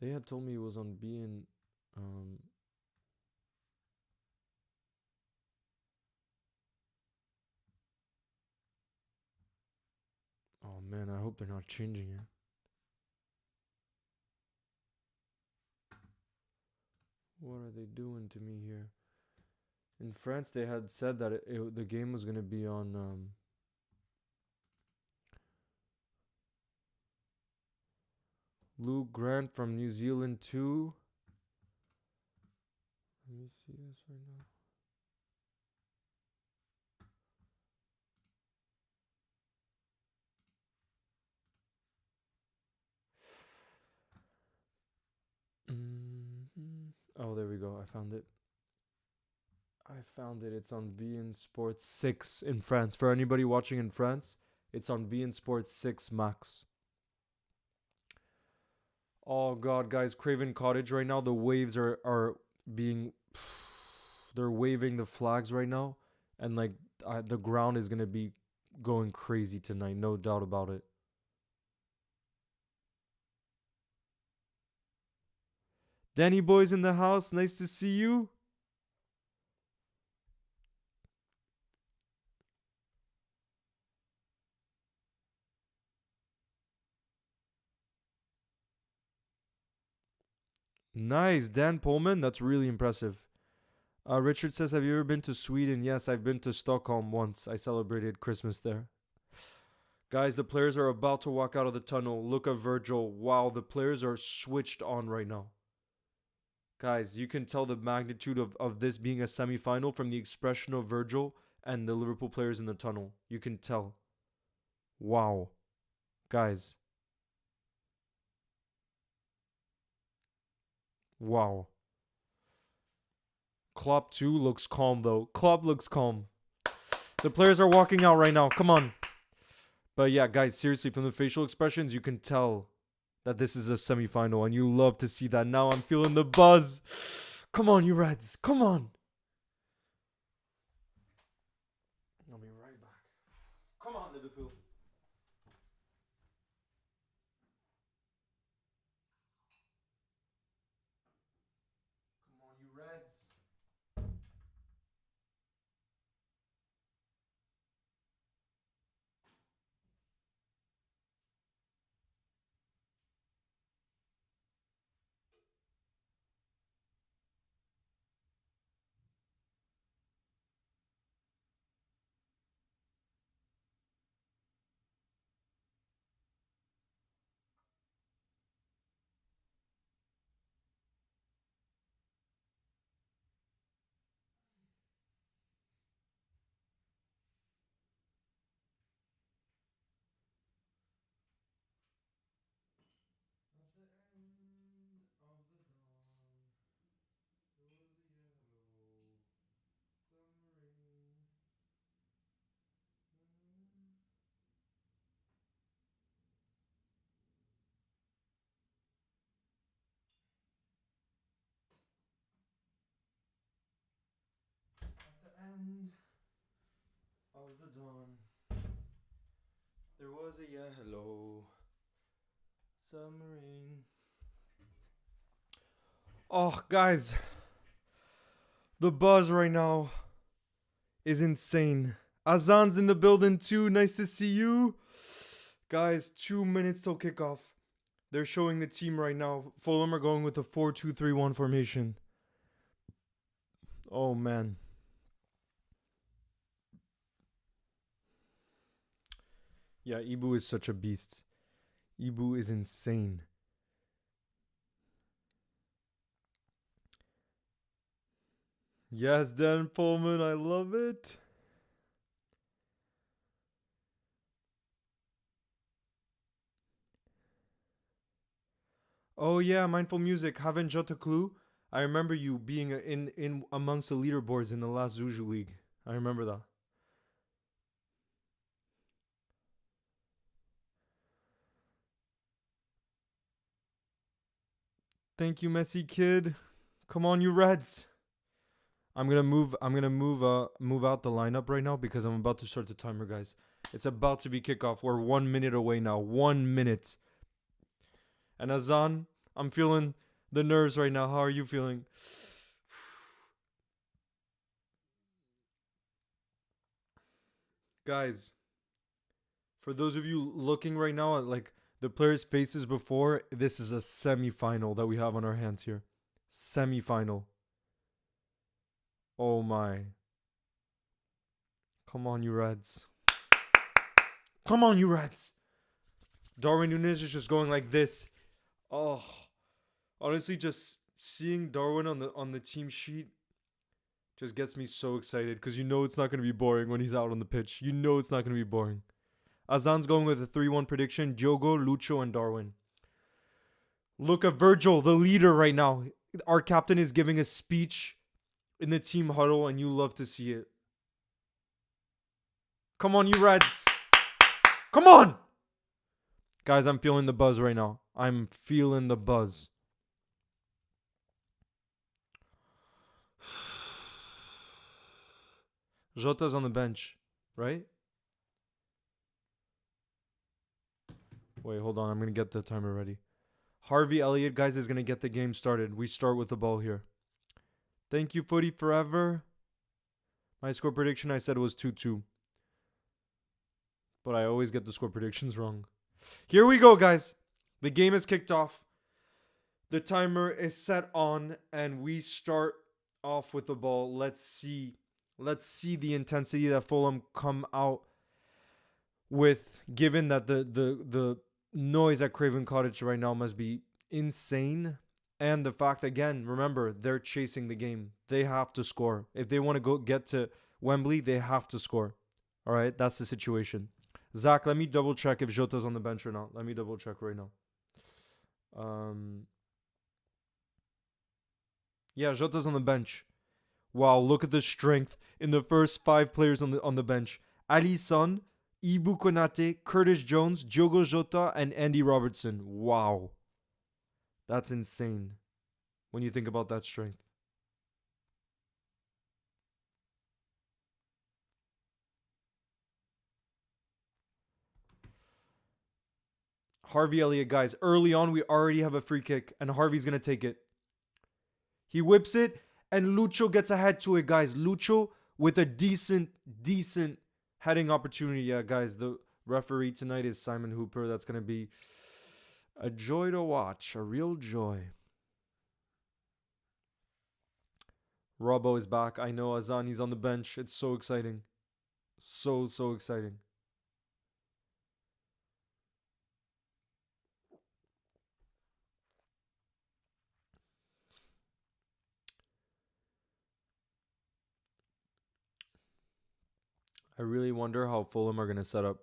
Speaker 1: They had told me it was on being oh man, I hope they're not changing it. What are they doing to me here? In France, they had said that the game was going to be on Lou Grant from New Zealand too. Let me see this right now. Oh, there we go. I found it. I found it. It's on beIN Sports 6 in France. For anybody watching in France, it's on beIN Sports 6 Max. Oh god, guys, Craven Cottage right now. The waves are being, they're waving the flags right now, and like the ground is gonna be going crazy tonight, no doubt about it. Danny boy's in the house. Nice to see you. Nice, Dan Pullman. That's really impressive. Richard says, "Have you ever been to Sweden?" Yes, I've been to Stockholm once. I celebrated Christmas there. Guys, the players are about to walk out of the tunnel. Look at Virgil. Wow, the players are switched on right now. Guys, you can tell the magnitude of this being a semi-final from the expression of Virgil and the Liverpool players in the tunnel. You can tell. Wow. Guys. Wow. Klopp too looks calm though. Klopp looks calm. The players are walking out right now. Come on. But yeah, guys, seriously, from the facial expressions, you can tell that this is a semi-final, and you love to see that. Now I'm feeling the buzz. Come on, you Reds. Come on. I'll be right back. Come on, Liverpool. Come on, you Reds. At the end of the dawn, there was a yellow submarine. At the end of the dawn, there was a yellow submarine. Oh, guys, the buzz right now is insane. Azan's in the building too. Nice to see you. Guys, 2 minutes till kickoff. They're showing the team right now. Fulham are going with a 4-2-3-1 formation. Oh, man. Yeah, Ibu is such a beast. Ibu is insane. Yes, Dan Pullman, I love it. Oh yeah, Mindful Music. Haven't got a clue. I remember you being in amongst the leaderboards in the last Zuju League. I remember that. Thank you, Messi kid. Come on, you Reds. I'm gonna move out the lineup right now because I'm about to start the timer, guys. It's about to be kickoff. We're 1 minute away now. 1 minute. And Azan, I'm feeling the nerves right now. How are you feeling? Guys, for those of you looking right now at like the players' faces before, this is a semi-final that we have on our hands here. Semi-final. Oh my. Come on, you Reds. Come on, you Reds. Darwin Núñez is just going like this. Oh, honestly, just seeing Darwin on the team sheet just gets me so excited because you know it's not going to be boring when he's out on the pitch. You know it's not going to be boring. Azan's going with a 3-1 prediction. Diogo, Lucho, and Darwin. Look at Virgil, the leader right now. Our captain is giving a speech in the team huddle, and you love to see it. Come on, you Reds. Come on! Guys, I'm feeling the buzz right now. I'm feeling the buzz. Jota's on the bench, right? Wait, hold on. I'm going to get the timer ready. Harvey Elliott, guys, is going to get the game started. We start with the ball here. Thank you, Footy Forever. My score prediction, I said, was 2-2. But I always get the score predictions wrong. Here we go, guys. The game is kicked off. The timer is set on, and we start off with the ball. Let's see the intensity that Fulham come out with, given that the noise at Craven Cottage right now must be insane. And the fact, again, remember, they're chasing the game. They have to score. If they want to get to Wembley, they have to score. All right, that's the situation. Zach, let me double check if Jota's on the bench or not. Let me double check right now. Yeah, Jota's on the bench. Wow, look at the strength in the first 5 players on the bench. Alisson, Ibu Konate, Curtis Jones, Diogo Jota, and Andy Robertson. Wow. That's insane when you think about that strength. Harvey Elliott, guys. Early on, we already have a free kick, and Harvey's going to take it. He whips it, and Lucho gets ahead to it, guys. Lucho with a decent heading opportunity. Yeah, guys, the referee tonight is Simon Hooper. That's going to be a joy to watch. A real joy. Robbo is back. I know Azani's on the bench. It's so exciting. So exciting. I really wonder how Fulham are going to set up.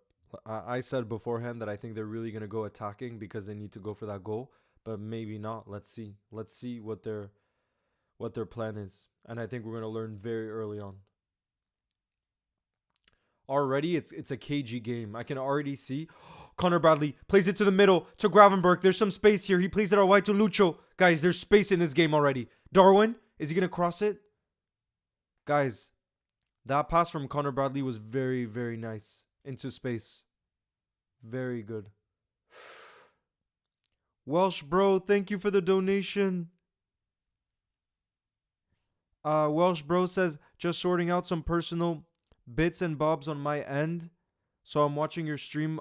Speaker 1: I said beforehand that I think they're really going to go attacking because they need to go for that goal, but maybe not. Let's see. Let's see what their plan is. And I think we're going to learn very early on. Already, it's a cagey game. I can already see Connor Bradley plays it to the middle to Gravenberch. There's some space here. He plays it out wide to Lucho. Guys, there's space in this game already. Darwin, is he going to cross it? Guys, that pass from Connor Bradley was very nice into space. Very good. Welsh bro, thank you for the donation. Welsh bro says, just sorting out some personal bits and bobs on my end. So I'm watching your stream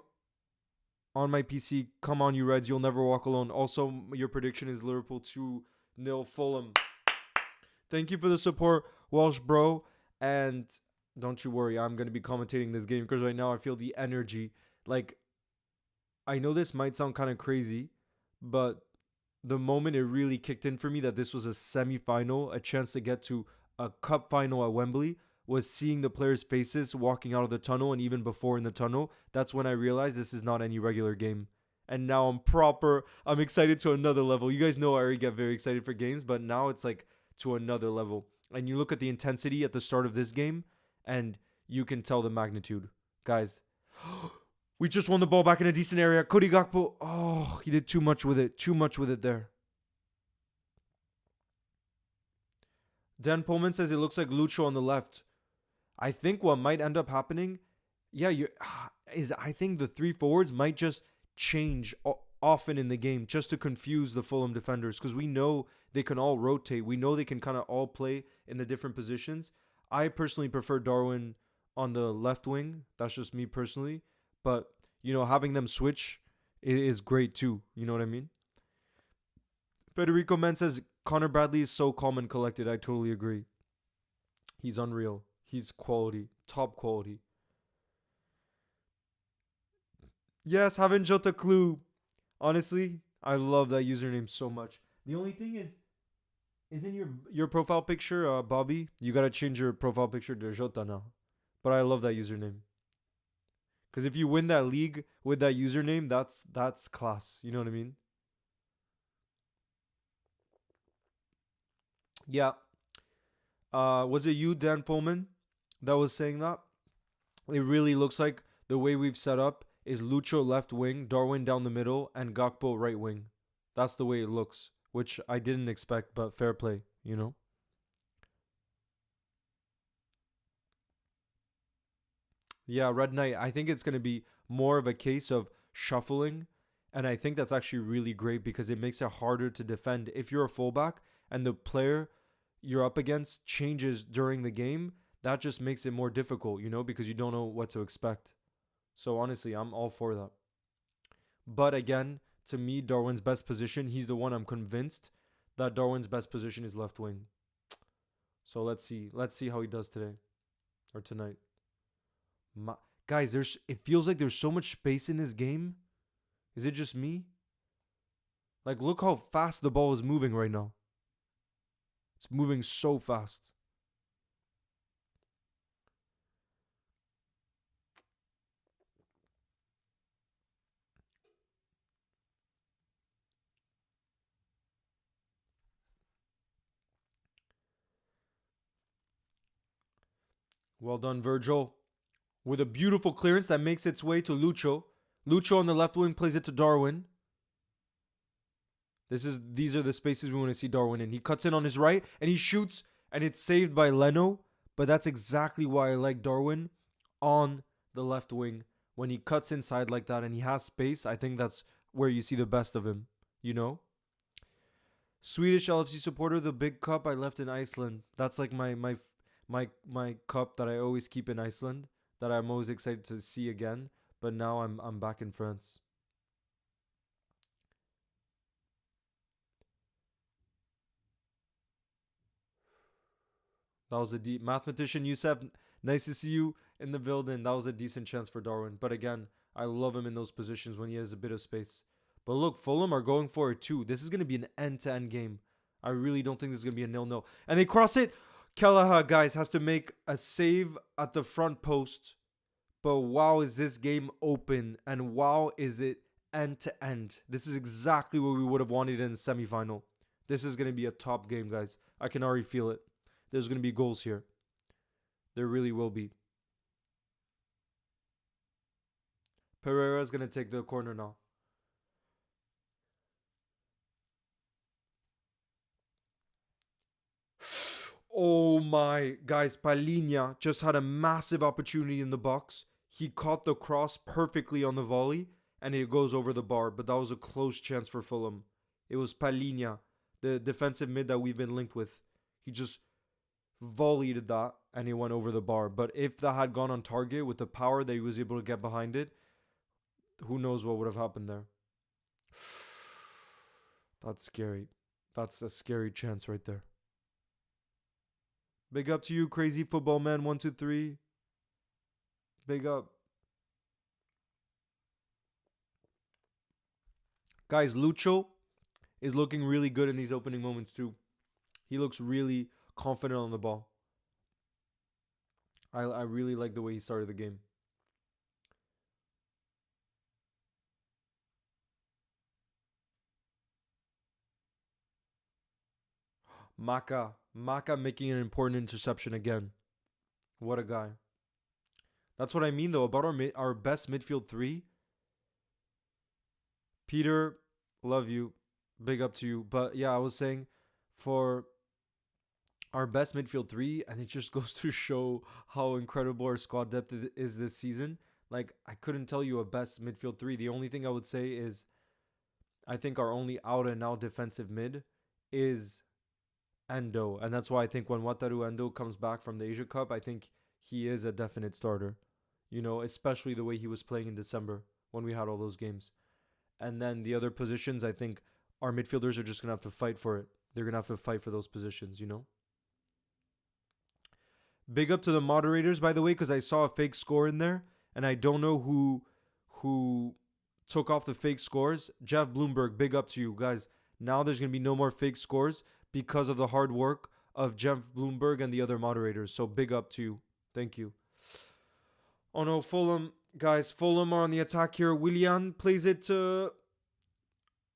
Speaker 1: on my PC. Come on, you Reds, you'll never walk alone. Also, your prediction is Liverpool 2-0 Fulham. Thank you for the support, Welsh bro. And don't you worry, I'm going to be commentating this game because right now I feel the energy. Like, I know this might sound kind of crazy, but the moment it really kicked in for me that this was a semi-final, a chance to get to a cup final at Wembley, was seeing the players' faces walking out of the tunnel, and even before in the tunnel. That's when I realized this is not any regular game. And now I'm excited to another level. You guys know I already get very excited for games, but now it's like to another level. And you look at the intensity at the start of this game, and you can tell the magnitude. Guys, we just won the ball back in a decent area. Cody Gakpo, oh, he did too much with it. Too much with it there. Dan Pullman says it looks like Lucho on the left. I think what might end up happening, I think the 3 forwards might just change often in the game just to confuse the Fulham defenders, because we know they can all rotate. We know they can kind of all play in the different positions. I personally prefer Darwin on the left wing. That's just me personally. But, having them switch is great too. You know what I mean? Federico Men says, Connor Bradley is so calm and collected. I totally agree. He's unreal. He's quality. Top quality. Yes, haven't Jota clue. Honestly, I love that username so much. The only thing is in your profile picture, Bobby, you got to change your profile picture to Jota now. But I love that username. Because if you win that league with that username, that's class. You know what I mean? Yeah. Was it you, Dan Pullman, that was saying that? It really looks like the way we've set up is Lucho left wing, Darwin down the middle, and Gakpo right wing. That's the way it looks, which I didn't expect, but fair play, you know? Yeah, Red Knight, I think it's going to be more of a case of shuffling. And I think that's actually really great because it makes it harder to defend. If you're a fullback and the player you're up against changes during the game, that just makes it more difficult, you know, because you don't know what to expect. So honestly, I'm all for that. But again, to me, Darwin's best position, he's the one I'm convinced that Darwin's best position is left wing. So let's see. Let's see how he does today or tonight. Guys, it feels like there's so much space in this game. Is it just me? Like, look how fast the ball is moving right now. It's moving so fast. Well done, Virgil. With a beautiful clearance that makes its way to Lucho. Lucho on the left wing plays it to Darwin. These are the spaces we want to see Darwin in. He cuts in on his right and he shoots and it's saved by Leno. But that's exactly why I like Darwin on the left wing. When he cuts inside like that and he has space, I think that's where you see the best of him, you know? Swedish LFC supporter, the big cup I left in Iceland. That's like my cup that I always keep in Iceland, that I'm always excited to see again. But now I'm back in France. That was a deep mathematician, Youssef. Nice to see you in the building. That was a decent chance for Darwin. But again, I love him in those positions when he has a bit of space. But look, Fulham are going for it too. This is going to be an end-to-end game. I really don't think this is going to be a 0-0. And they cross it. Kelleher, guys, has to make a save at the front post. But wow, is this game open. And wow, is it end-to-end. This is exactly what we would have wanted in the semifinal. This is going to be a top game, guys. I can already feel it. There's going to be goals here. There really will be. Pereira is going to take the corner now. Oh my, guys, Palinha just had a massive opportunity in the box. He caught the cross perfectly on the volley and it goes over the bar, but that was a close chance for Fulham. It was Palinha, the defensive mid that we've been linked with. He just volleyed that and it went over the bar. But if that had gone on target with the power that he was able to get behind it, who knows what would have happened there. That's scary. That's a scary chance right there. Big up to you, crazy football man 123. Big up. Guys, Lucho is looking really good in these opening moments too. He looks really confident on the ball. I really like the way he started the game. Maka making an important interception again. What a guy. That's what I mean though about our best midfield three. Peter, love you. Big up to you. But yeah, I was saying for our best midfield three, and it just goes to show how incredible our squad depth is this season. Like, I couldn't tell you a best midfield three. The only thing I would say is I think our only out and out defensive mid is Endo. And that's why I think when Wataru Endo comes back from the Asia Cup, I think he is a definite starter. You know, especially the way he was playing in December when we had all those games. And then the other positions, I think our midfielders are just going to have to fight for it. They're going to have to fight for those positions, you know? Big up to the moderators, by the way, because I saw a fake score in there. And I don't know who took off the fake scores. Jeff Bloomberg, big up to you, guys. Now there's going to be no more fake scores because of the hard work of Jeff Bloomberg and the other moderators. So big up to you. Thank you. Oh no, Fulham. Guys, Fulham are on the attack here. Willian plays it to...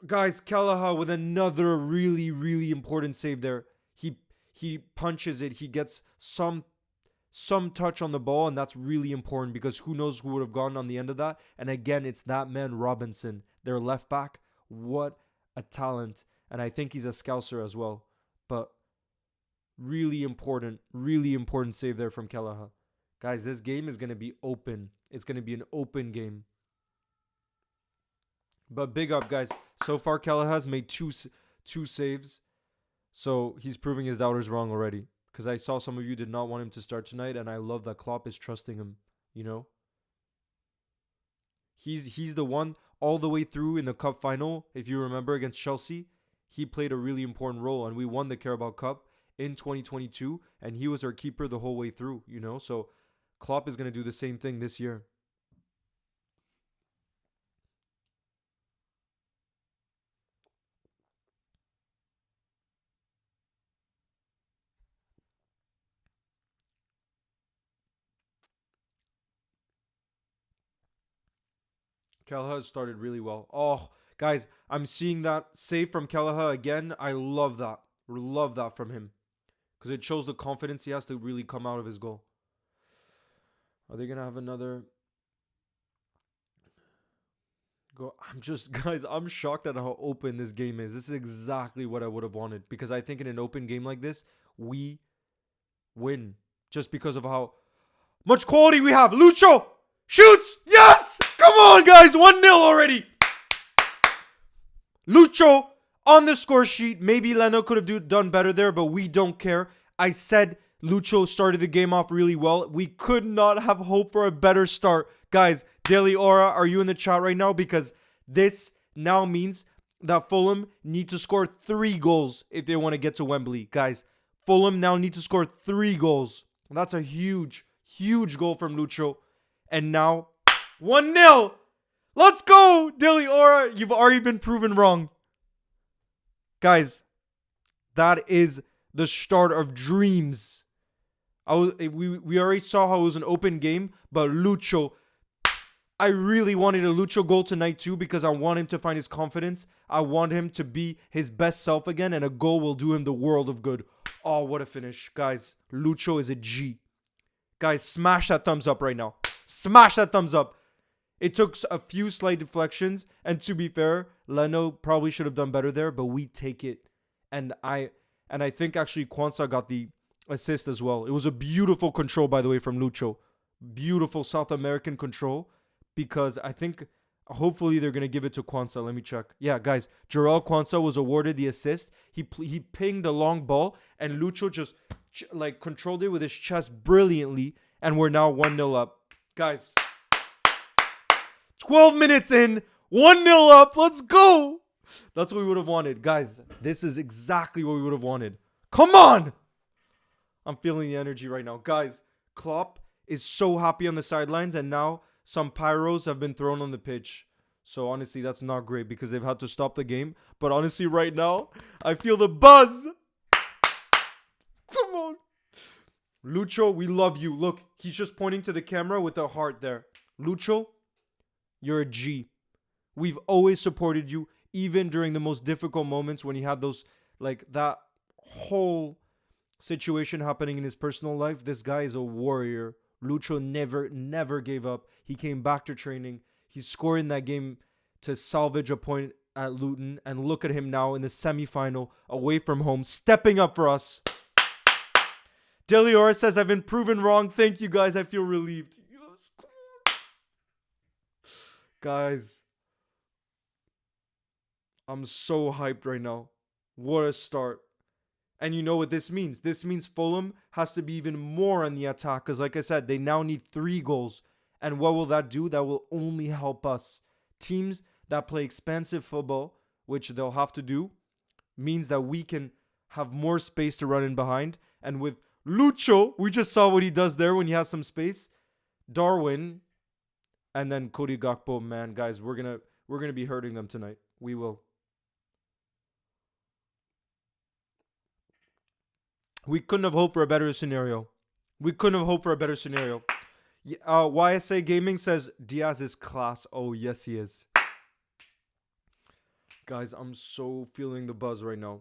Speaker 1: Guys, Kelleher with another really, really important save there. He he punches it, he gets some touch on the ball, and that's really important because who knows who would have gone on the end of that. And again, it's that man Robinson, their left back. What a talent. And I think he's a Scouser as well. But really important save there from Kelleher. Guys, this game is going to be open. It's going to be an open game. But big up, guys. So far, Kelleher has made two saves. So he's proving his doubters wrong already. Because I saw some of you did not want him to start tonight, and I love that Klopp is trusting him, you know? He's the one all the way through in the cup final, if you remember, against Chelsea. He played a really important role, and we won the Carabao Cup in 2022, and he was our keeper the whole way through, you know? So Klopp is going to do the same thing this year. Kelleher started really well. Oh, guys, I'm seeing that save from Kelleher again. I love that. Love that from him. Because it shows the confidence he has to really come out of his goal. Are they going to have another... Guys, I'm shocked at how open this game is. This is exactly what I would have wanted. Because I think in an open game like this, we win. Just because of how much quality we have. Lucho shoots! Yes! Come on, guys. 1-0 already. Lucho on the score sheet. Maybe Leno could have done better there, but we don't care. I said Lucho started the game off really well. We could not have hoped for a better start. Guys, Daily Aura, are you in the chat right now? Because this now means that Fulham need to score 3 goals if they want to get to Wembley. Guys, Fulham now need to score 3 goals. That's a huge goal from Lucho. And now, 1-0. Let's go, Daily Aura. You've already been proven wrong. Guys, that is the start of dreams. We already saw how it was an open game, but Lucho, I really wanted a Lucho goal tonight too because I want him to find his confidence. I want him to be his best self again, and a goal will do him the world of good. Oh, what a finish. Guys, Lucho is a G. Guys, smash that thumbs up right now. Smash that thumbs up. It took a few slight deflections, and to be fair, Leno probably should have done better there, but we take it. And I think actually Kwanzaa got the assist as well. It was a beautiful control, by the way, from Lucho. Beautiful South American control, because I think hopefully they're going to give it to Kwanzaa. Let me check. Yeah, guys, Jarrell Kwanzaa was awarded the assist. He pinged the long ball, and Lucho just controlled it with his chest brilliantly, and we're now 1-0 up. Guys, 12 minutes in, 1-0 up. Let's go. That's what we would have wanted. Guys, this is exactly what we would have wanted. Come on. I'm feeling the energy right now. Guys, Klopp is so happy on the sidelines, and now some pyros have been thrown on the pitch. So honestly, that's not great because they've had to stop the game. But honestly, right now, I feel the buzz. Come on. Lucho, we love you. Look, he's just pointing to the camera with a heart there. Lucho, you're a G. We've always supported you, even during the most difficult moments when he had those, that whole situation happening in his personal life. This guy is a warrior. Lucho never gave up. He came back to training. He scored in that game to salvage a point at Luton. And look at him now in the semi-final, away from home, stepping up for us. Deliora says, I've been proven wrong. Thank you, guys. I feel relieved. Yes. Guys, I'm so hyped right now. What a start. And you know what this means? This means Fulham has to be even more on the attack. Because like I said, they now need 3 goals. And what will that do? That will only help us. Teams that play expansive football, which they'll have to do, means that we can have more space to run in behind. And with Lucho, we just saw what he does there when he has some space. Darwin, and then Cody Gakpo. Man, guys, we're gonna be hurting them tonight. We will. We couldn't have hoped for a better scenario. YSA Gaming says Diaz is class. Oh, yes, he is. Guys, I'm so feeling the buzz right now.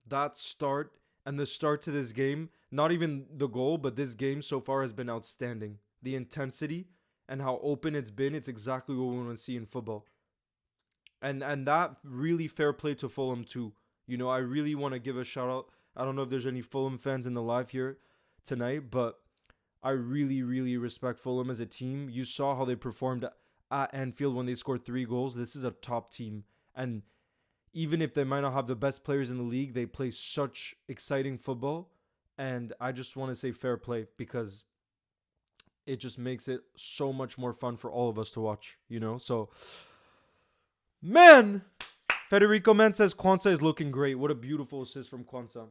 Speaker 1: That start And the start to this game, not even the goal, but this game so far has been outstanding. The intensity and how open it's been, it's exactly what we want to see in football. And that really fair play to Fulham too. I really want to give a shout out. I don't know if there's any Fulham fans in the live here tonight, but I really, really respect Fulham as a team. You saw how they performed at Anfield when they scored 3 goals. This is a top team. And even if they might not have the best players in the league, they play such exciting football. And I just want to say fair play because it just makes it so much more fun for all of us to watch. So, man, Federico Man says Kwanzaa is looking great. What a beautiful assist from Kwanzaa.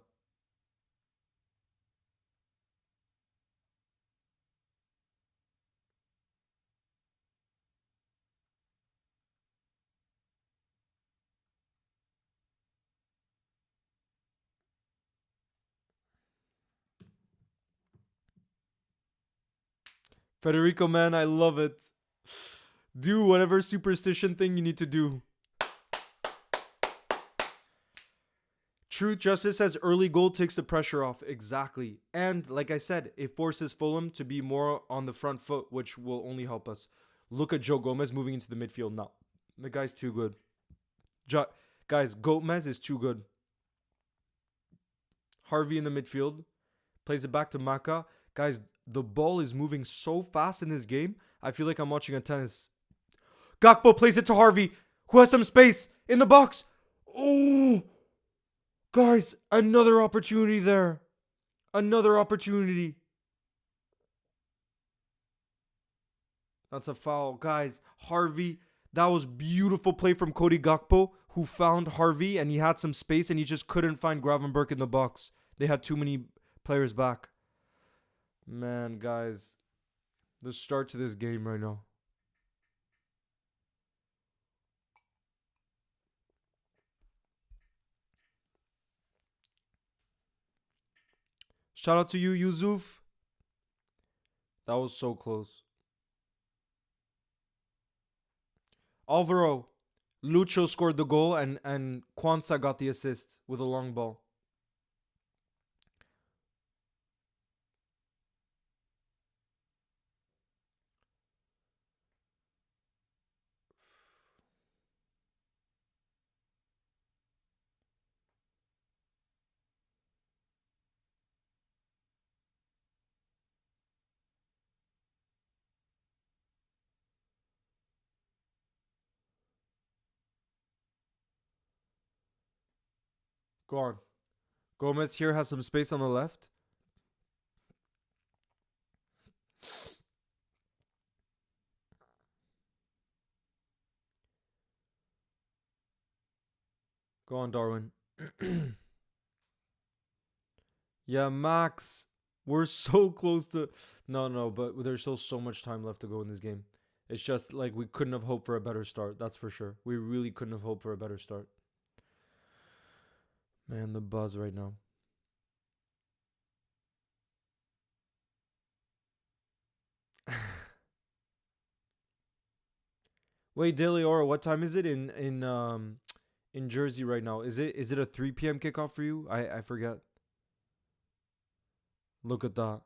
Speaker 1: Federico Man, I love it. Do whatever superstition thing you need to do. Truth Justice says early goal takes the pressure off. Exactly. And like I said, it forces Fulham to be more on the front foot, which will only help us. Look at Joe Gomez moving into the midfield now. The guy's too good. Guys, Gomez is too good. Harvey in the midfield. Plays it back to Maka. Guys, the ball is moving so fast in this game. I feel like I'm watching a tennis. Gakpo plays it to Harvey, who has some space in the box. Oh, guys, another opportunity there. Another opportunity. That's a foul. Guys, Harvey, that was beautiful play from Cody Gakpo, who found Harvey, and he had some space, and he just couldn't find Gravenberch in the box. They had too many players back. Man, guys, the start to this game right now. Shout out to you, Yusuf. That was so close. Alvaro, Lucho scored the goal, and Kwanzaa got the assist with a long ball. Go on. Gomez here has some space on the left. Go on, Darwin. Yeah, Max. We're so close to... No, but there's still so much time left to go in this game. It's just like we couldn't have hoped for a better start. That's for sure. We really couldn't have hoped for a better start. Man, the buzz right now. Wait, Daily Aura, what time is it in Jersey right now? Is it a 3 p.m. kickoff for you? I forget. Look at that.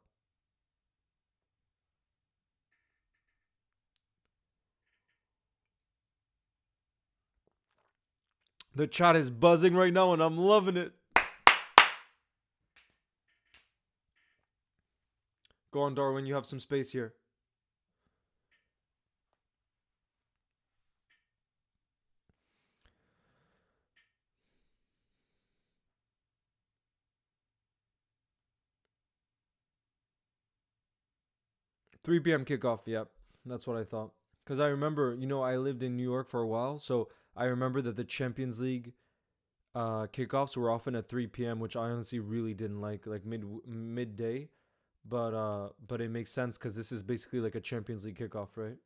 Speaker 1: The chat is buzzing right now and I'm loving it. Go on, Darwin. You have some space here. Three p.m. kickoff. Yep, that's what I thought. Because I remember, I lived in New York for a while, so I remember that the Champions League kickoffs were often at 3 p.m., which I honestly really didn't like midday. But it makes sense because this is basically like a Champions League kickoff, right?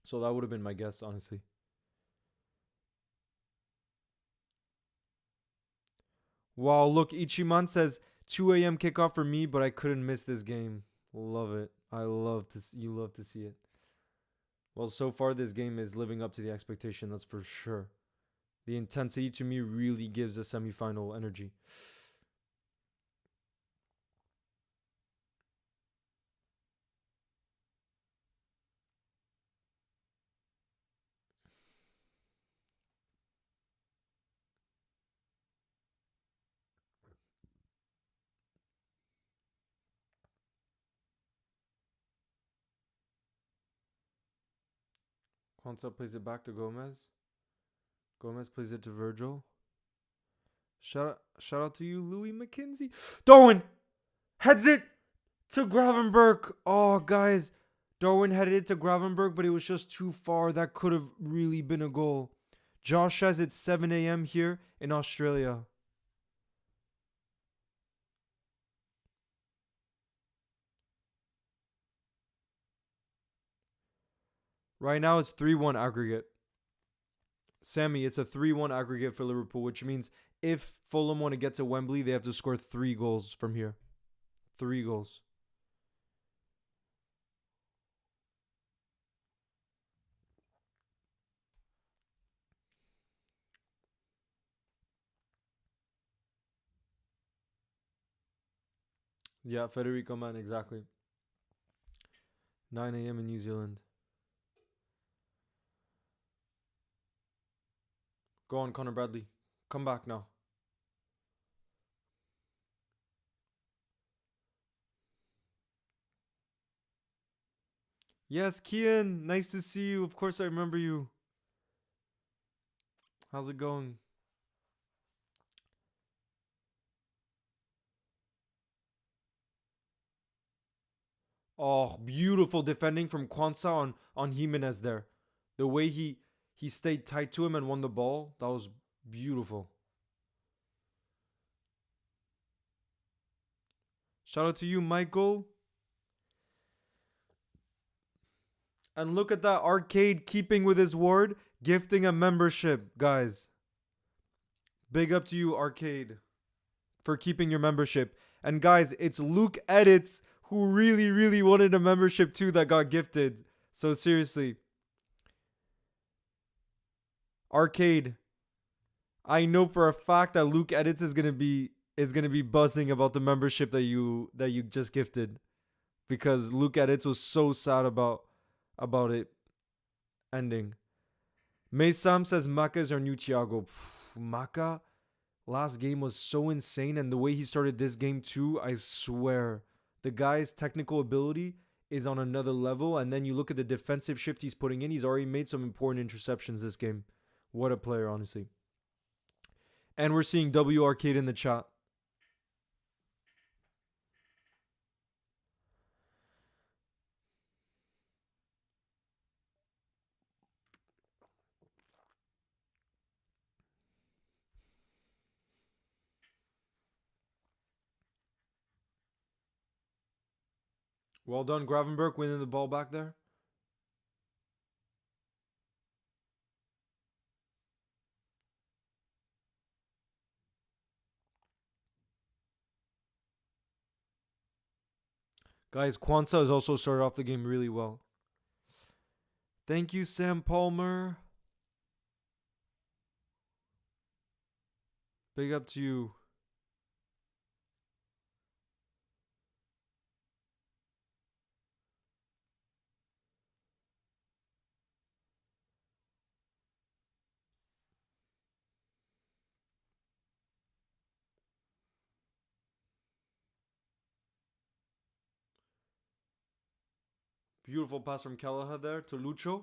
Speaker 1: So that would have been my guess, honestly. Wow, look, Ichiman says 2 a.m. kickoff for me, but I couldn't miss this game. Love it. You love to see it. Well, so far this game is living up to the expectation, that's for sure. The intensity to me really gives a semifinal energy. Quansah plays it back to Gomez. Gomez plays it to Virgil. Shout out to you, Louis McKenzie. Darwin heads it to Gravenberg. Oh, guys. Darwin headed it to Gravenberg, but it was just too far. That could have really been a goal. Josh says it's 7 a.m. here in Australia. Right now it's 3-1 aggregate. Sammy, it's a 3-1 aggregate for Liverpool, which means if Fulham want to get to Wembley, they have to score 3 goals from here. 3 goals. Yeah, Federico, man, exactly. 9 a.m. in New Zealand. Go on, Connor Bradley. Come back now. Yes, Kian. Nice to see you. Of course, I remember you. How's it going? Oh, beautiful defending from Quansah on Jimenez there. The way he stayed tight to him and won the ball, that was beautiful. Shout out to you, Michael. And look at that Arcade keeping with his word, gifting a membership, guys. Big up to you, Arcade, for keeping your membership. And guys, it's Luke Edits who really, really wanted a membership too that got gifted. So seriously. Arcade, I know for a fact that Luke Edits is gonna be buzzing about the membership that you just gifted. Because Luke Edits was so sad about it ending. May Sam says Maka is our new Thiago. Maka last game was so insane, and the way he started this game too, I swear. The guy's technical ability is on another level, and then you look at the defensive shift he's putting in. He's already made some important interceptions this game. What a player, honestly. And we're seeing W Arcade in the chat. Well done, Gravenberg, winning the ball back there. Guys, Quansah has also started off the game really well. Thank you, Sam Palmer. Big up to you. Beautiful pass from Kelleher there to Lucho.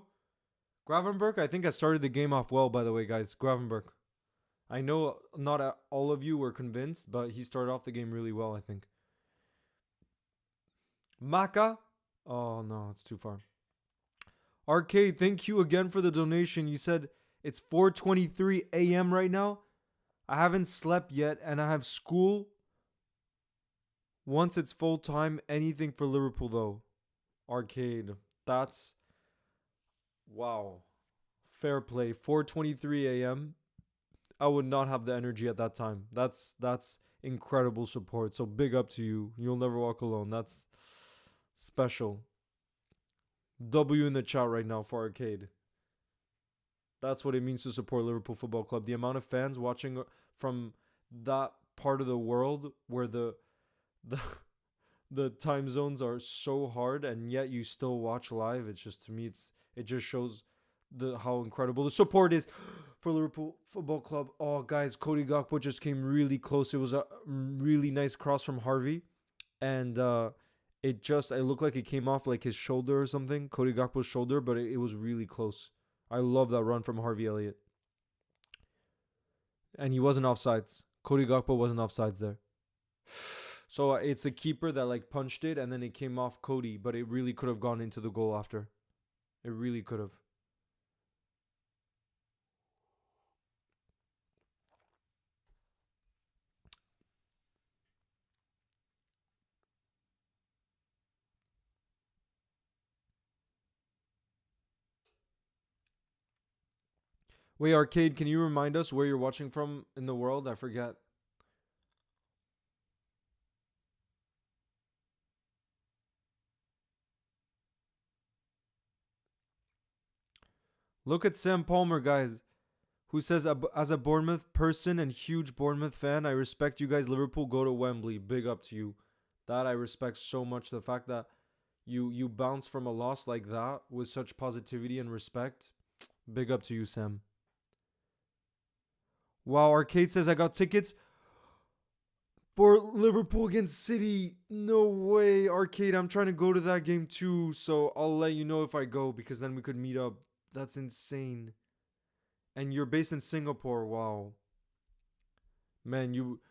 Speaker 1: Gravenberg, I think I started the game off well, by the way, guys. Gravenberg. I know not all of you were convinced, but he started off the game really well, I think. Maka. Oh, no, it's too far. Arcade, thank you again for the donation. You said it's 4:23 a.m. right now. I haven't slept yet, and I have school. Once it's full time, anything for Liverpool, though. Arcade. That's... wow. Fair play. 4:23 a.m. I would not have the energy at that time. That's incredible support. So big up to you. You'll never walk alone. That's special. W in the chat right now for Arcade. That's what it means to support Liverpool Football Club. The amount of fans watching from that part of the world where the time zones are so hard, and yet you still watch live. It's just, to me, it just shows how incredible the support is for Liverpool Football Club. Oh, guys, Cody Gakpo just came really close. It was a really nice cross from Harvey, and it looked like it came off like his shoulder or something, Cody Gakpo's shoulder, but it was really close. I love that run from Harvey Elliott. And he wasn't offsides. Cody Gakpo wasn't offsides there. So it's the keeper that like punched it and then it came off Cody, but it really could have gone into the goal after. It really could have. Wait, Arcade, can you remind us where you're watching from in the world? I forget. Look at Sam Palmer, guys, who says, as a Bournemouth person and huge Bournemouth fan, I respect you guys. Liverpool, go to Wembley. Big up to you. That I respect so much. The fact that you bounce from a loss like that with such positivity and respect. Big up to you, Sam. Wow, Arcade says I got tickets for Liverpool against City. No way, Arcade. I'm trying to go to that game too, so I'll let you know if I go because then we could meet up. That's insane. And you're based in Singapore. Wow. Man, you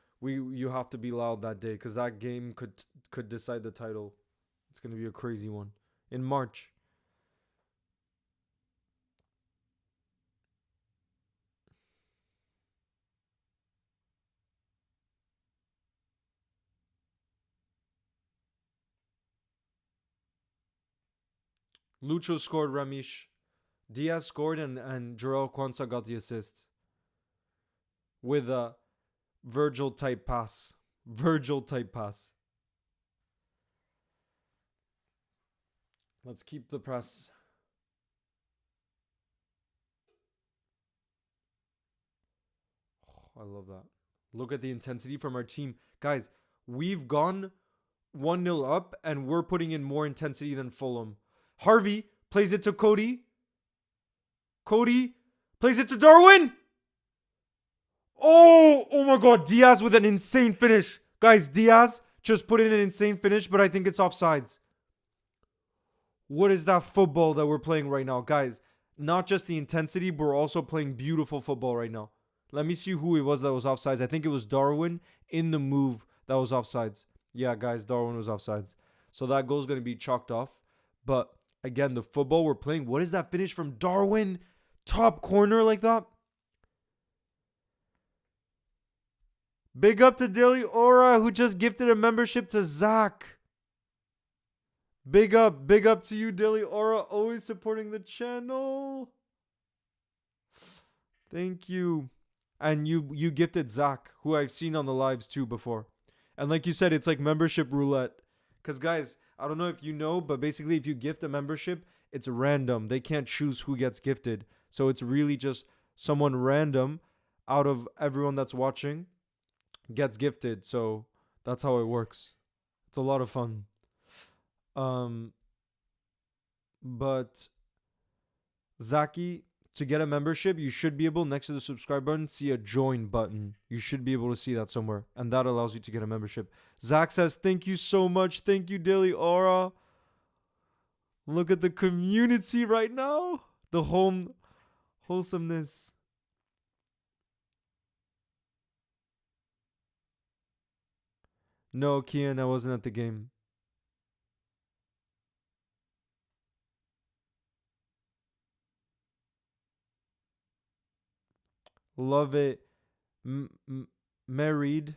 Speaker 1: have to be loud that day because that game could decide the title. It's gonna be a crazy one in March. Lucho scored, Ramesh. Diaz scored and Jarrell Kwanzaa got the assist with a Virgil type pass. Virgil type pass. Let's keep the press. Oh, I love that. Look at the intensity from our team. Guys, we've gone 1-0 up and we're putting in more intensity than Fulham. Harvey plays it to Cody. Cody plays it to Darwin. Oh my God. Diaz with an insane finish. Guys, Diaz just put in an insane finish, but I think it's offsides. What is that football that we're playing right now? Guys, not just the intensity, but we're also playing beautiful football right now. Let me see who it was that was offsides. I think it was Darwin in the move that was offsides. Yeah, guys, Darwin was offsides. So that goal's going to be chalked off. But again, the football we're playing. What is that finish from Darwin? Top corner like that? Big up to Dilly Aura, who just gifted a membership to Zach. Big up to you, Dilly Aura, always supporting the channel. Thank you. And you gifted Zach, who I've seen on the lives too before. And like you said, it's like membership roulette. Because guys, I don't know if you know, but basically if you gift a membership, it's random. They can't choose who gets gifted. So it's really just someone random out of everyone that's watching gets gifted. So that's how it works. It's a lot of fun. But Zaki, to get a membership, you should be able, next to the subscribe button, see a join button. You should be able to see that somewhere. And that allows you to get a membership. Zach says, thank you so much. Thank you, Daily Aura. Look at the community right now. The wholesomeness. No, Kian, I wasn't at the game. Love it. Married.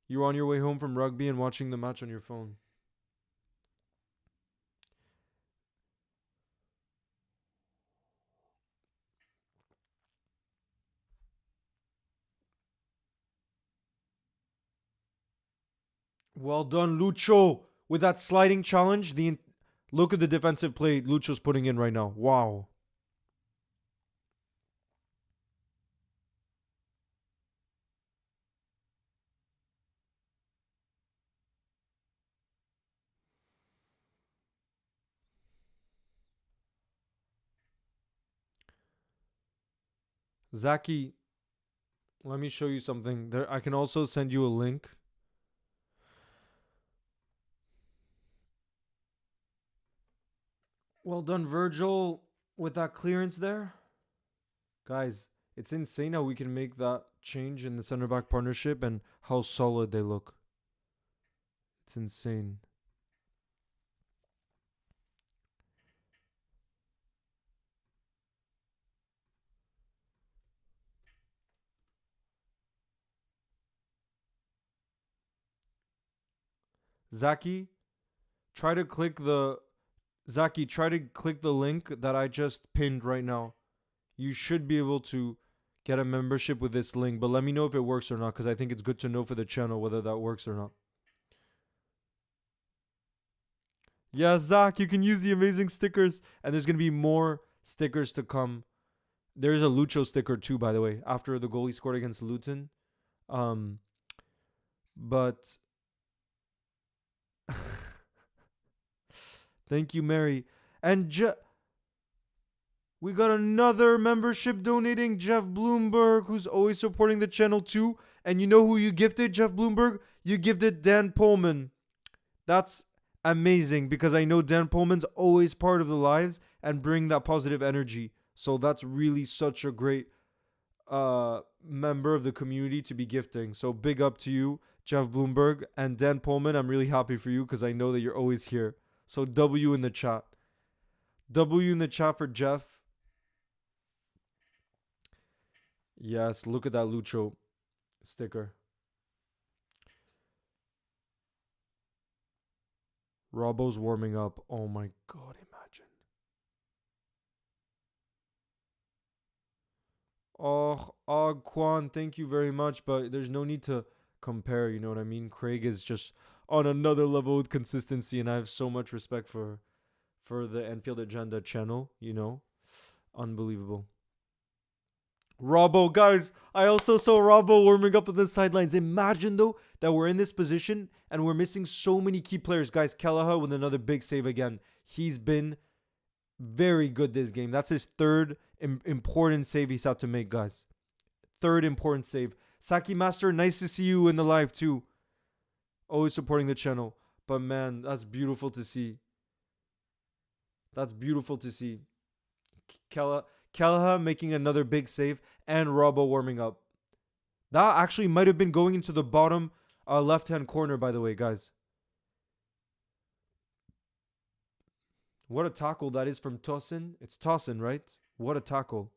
Speaker 1: You're on your way home from rugby and watching the match on your phone. Well done, Lucho. With that sliding challenge, look at the defensive play Lucho's putting in right now. Wow. Zaki, let me show you something. There, I can also send you a link. Well done, Virgil. with that clearance there. Guys, it's insane how we can make that change in the center back partnership and how solid they look. It's insane. Zaki, try to click the link that I just pinned right now. You should be able to get a membership with this link, but let me know if it works or not, because I think it's good to know for the channel whether that works or not. Yeah, Zach, you can use the amazing stickers, and there's gonna be more stickers to come. There's a Lucho sticker too, by the way, after the goal he scored against Luton. Um, but thank you, Mary. And we got another membership donating, Jeff Bloomberg, who's always supporting the channel too. And you know who you gifted, Jeff Bloomberg? You gifted Dan Pullman. That's amazing because I know Dan Pullman's always part of the lives and bring that positive energy. So that's really such a great member of the community to be gifting. So big up to you, Jeff Bloomberg. And Dan Pullman, I'm really happy for you because I know that you're always here. So W in the chat. W in the chat for Jeff. Yes, look at that Lucho sticker. Robbo's warming up. Oh my god, imagine. Oh, Quan, thank you very much, but there's no need to compare, you know what I mean? Craig is just on another level with consistency, and I have so much respect for the Enfield Agenda channel, you know? Unbelievable. Robbo, guys, I also saw Robbo warming up on the sidelines. Imagine, though, that we're in this position and we're missing so many key players. Guys, Kelleher with another big save again. He's been very good this game. That's his third important save he's had to make, guys. Third important save. Saki Master, nice to see you in the live, too. Always supporting the channel. But, man, that's beautiful to see. That's beautiful to see. Kelleher making another big save, and Robbo warming up. That actually might have been going into the bottom left-hand corner, by the way, guys. What a tackle that is from Tosin. It's Tosin, right? What a tackle.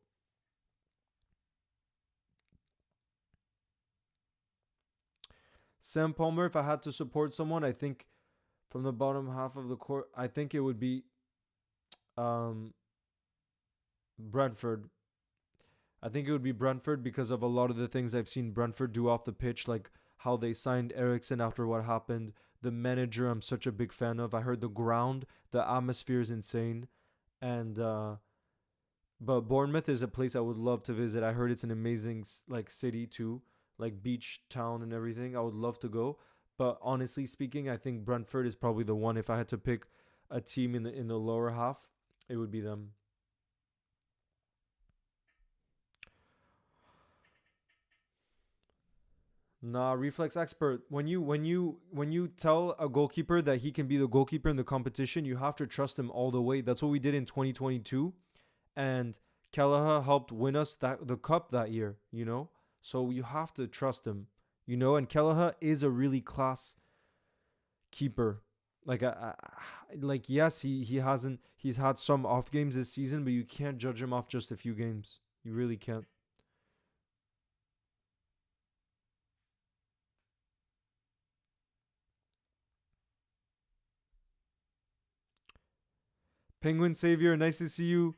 Speaker 1: Sam Palmer, if I had to support someone, I think from the bottom half of the court, I think it would be Brentford. I think it would be Brentford because of a lot of the things I've seen Brentford do off the pitch, like how they signed Eriksson after what happened. The manager, I'm such a big fan of. I heard the ground, the atmosphere is insane. And, but Bournemouth is a place I would love to visit. I heard it's an amazing, like, city too, like beach town and everything. I would love to go. But honestly speaking, I think Brentford is probably the one. If I had to pick a team in the lower half, it would be them. Nah, reflex expert. When you tell a goalkeeper that he can be the goalkeeper in the competition, you have to trust him all the way. That's what we did in 2022, and Kelleher helped win us the cup that year. You know, so you have to trust him. You know, and Kelleher is a really class keeper. Like yes, he's had some off games this season, but you can't judge him off just a few games. You really can't. Penguin Savior, nice to see you.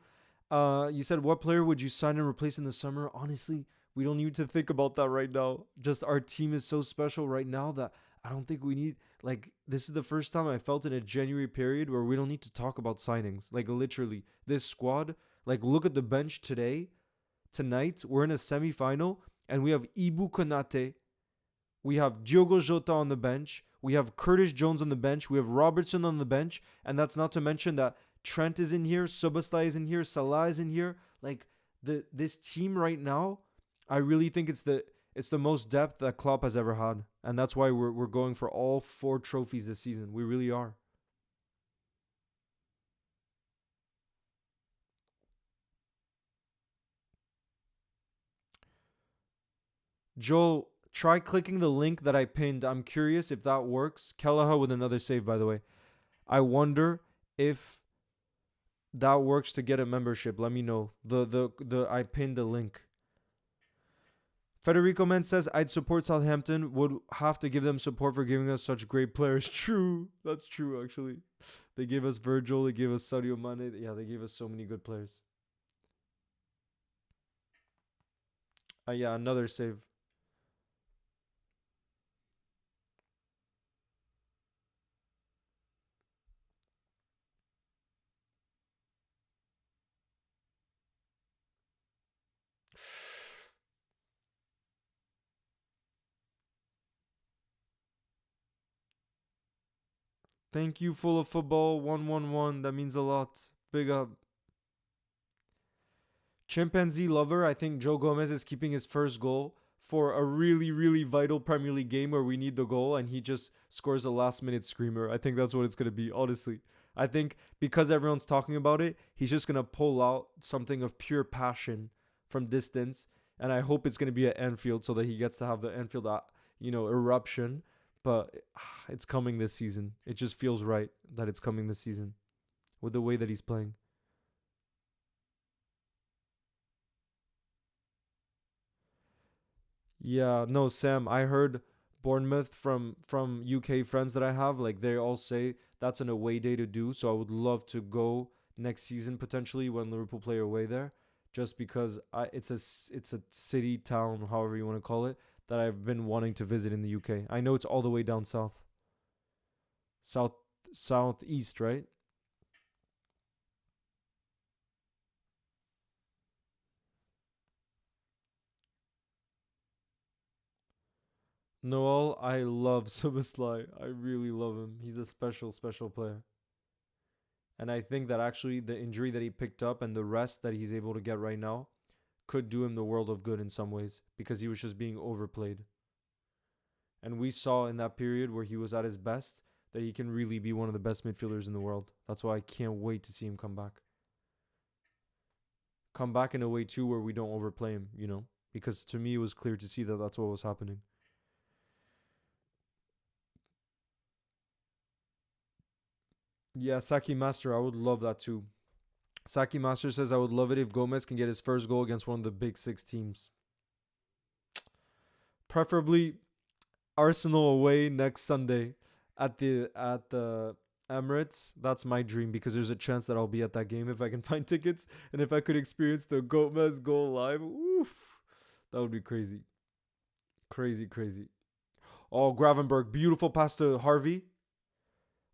Speaker 1: You said what player would you sign and replace in the summer? Honestly, we don't need to think about that right now. Just our team is so special right now that I don't think we need, like, this is the first time I felt in a January period where we don't need to talk about signings. Like, literally, this squad, like, look at the bench tonight, we're in a semifinal and we have Ibu Konate, we have Diogo Jota on the bench, we have Curtis Jones on the bench, we have Robertson on the bench, and that's not to mention that Trent is in here, Subastai is in here, Salah is in here. Like this team right now, I really think it's the most depth that Klopp has ever had, and that's why we're going for all 4 trophies this season. We really are. Joel, try clicking the link that I pinned. I'm curious if that works. Kelleher with another save, by the way. I wonder if that works to get a membership. Let me know. The I pinned the link. Federico Men says, I'd support Southampton. Would have to give them support for giving us such great players. True. That's true, actually. They gave us Virgil. They gave us Sadio Mane. Yeah, they gave us so many good players. Yeah, another save. Thank you, Full of Football 111. That means a lot. Big up. Chimpanzee Lover, I think Joe Gomez is keeping his first goal for a really, really vital Premier League game where we need the goal and he just scores a last minute screamer. I think that's what it's going to be, honestly. I think because everyone's talking about it, he's just going to pull out something of pure passion from distance. And I hope it's going to be at Anfield so that he gets to have the Anfield, eruption. But it's coming this season. It just feels right that it's coming this season with the way that he's playing. Yeah, no, Sam, I heard Bournemouth from UK friends that I have, like they all say that's an away day to do, so I would love to go next season potentially when Liverpool play away there, just because it's a city town, however you want to call it, that I've been wanting to visit in the UK. I know it's all the way down south. South southeast, right? Noel, I love Suboslai. I really love him. He's a special, special player. And I think that actually the injury that he picked up and the rest that he's able to get right now could do him the world of good in some ways because he was just being overplayed. And we saw in that period where he was at his best that he can really be one of the best midfielders in the world. That's why I can't wait to see him come back. Come back in a way too where we don't overplay him, because to me it was clear to see that that's what was happening. Yeah, Saki Master, I would love that too. Saki Master says, I would love it if Gomez can get his first goal against one of the big six teams. Preferably Arsenal away next Sunday at the Emirates. That's my dream because there's a chance that I'll be at that game if I can find tickets and if I could experience the Gomez goal live. Oof, that would be crazy, crazy, crazy. Oh, Gravenberg, beautiful pass to Harvey.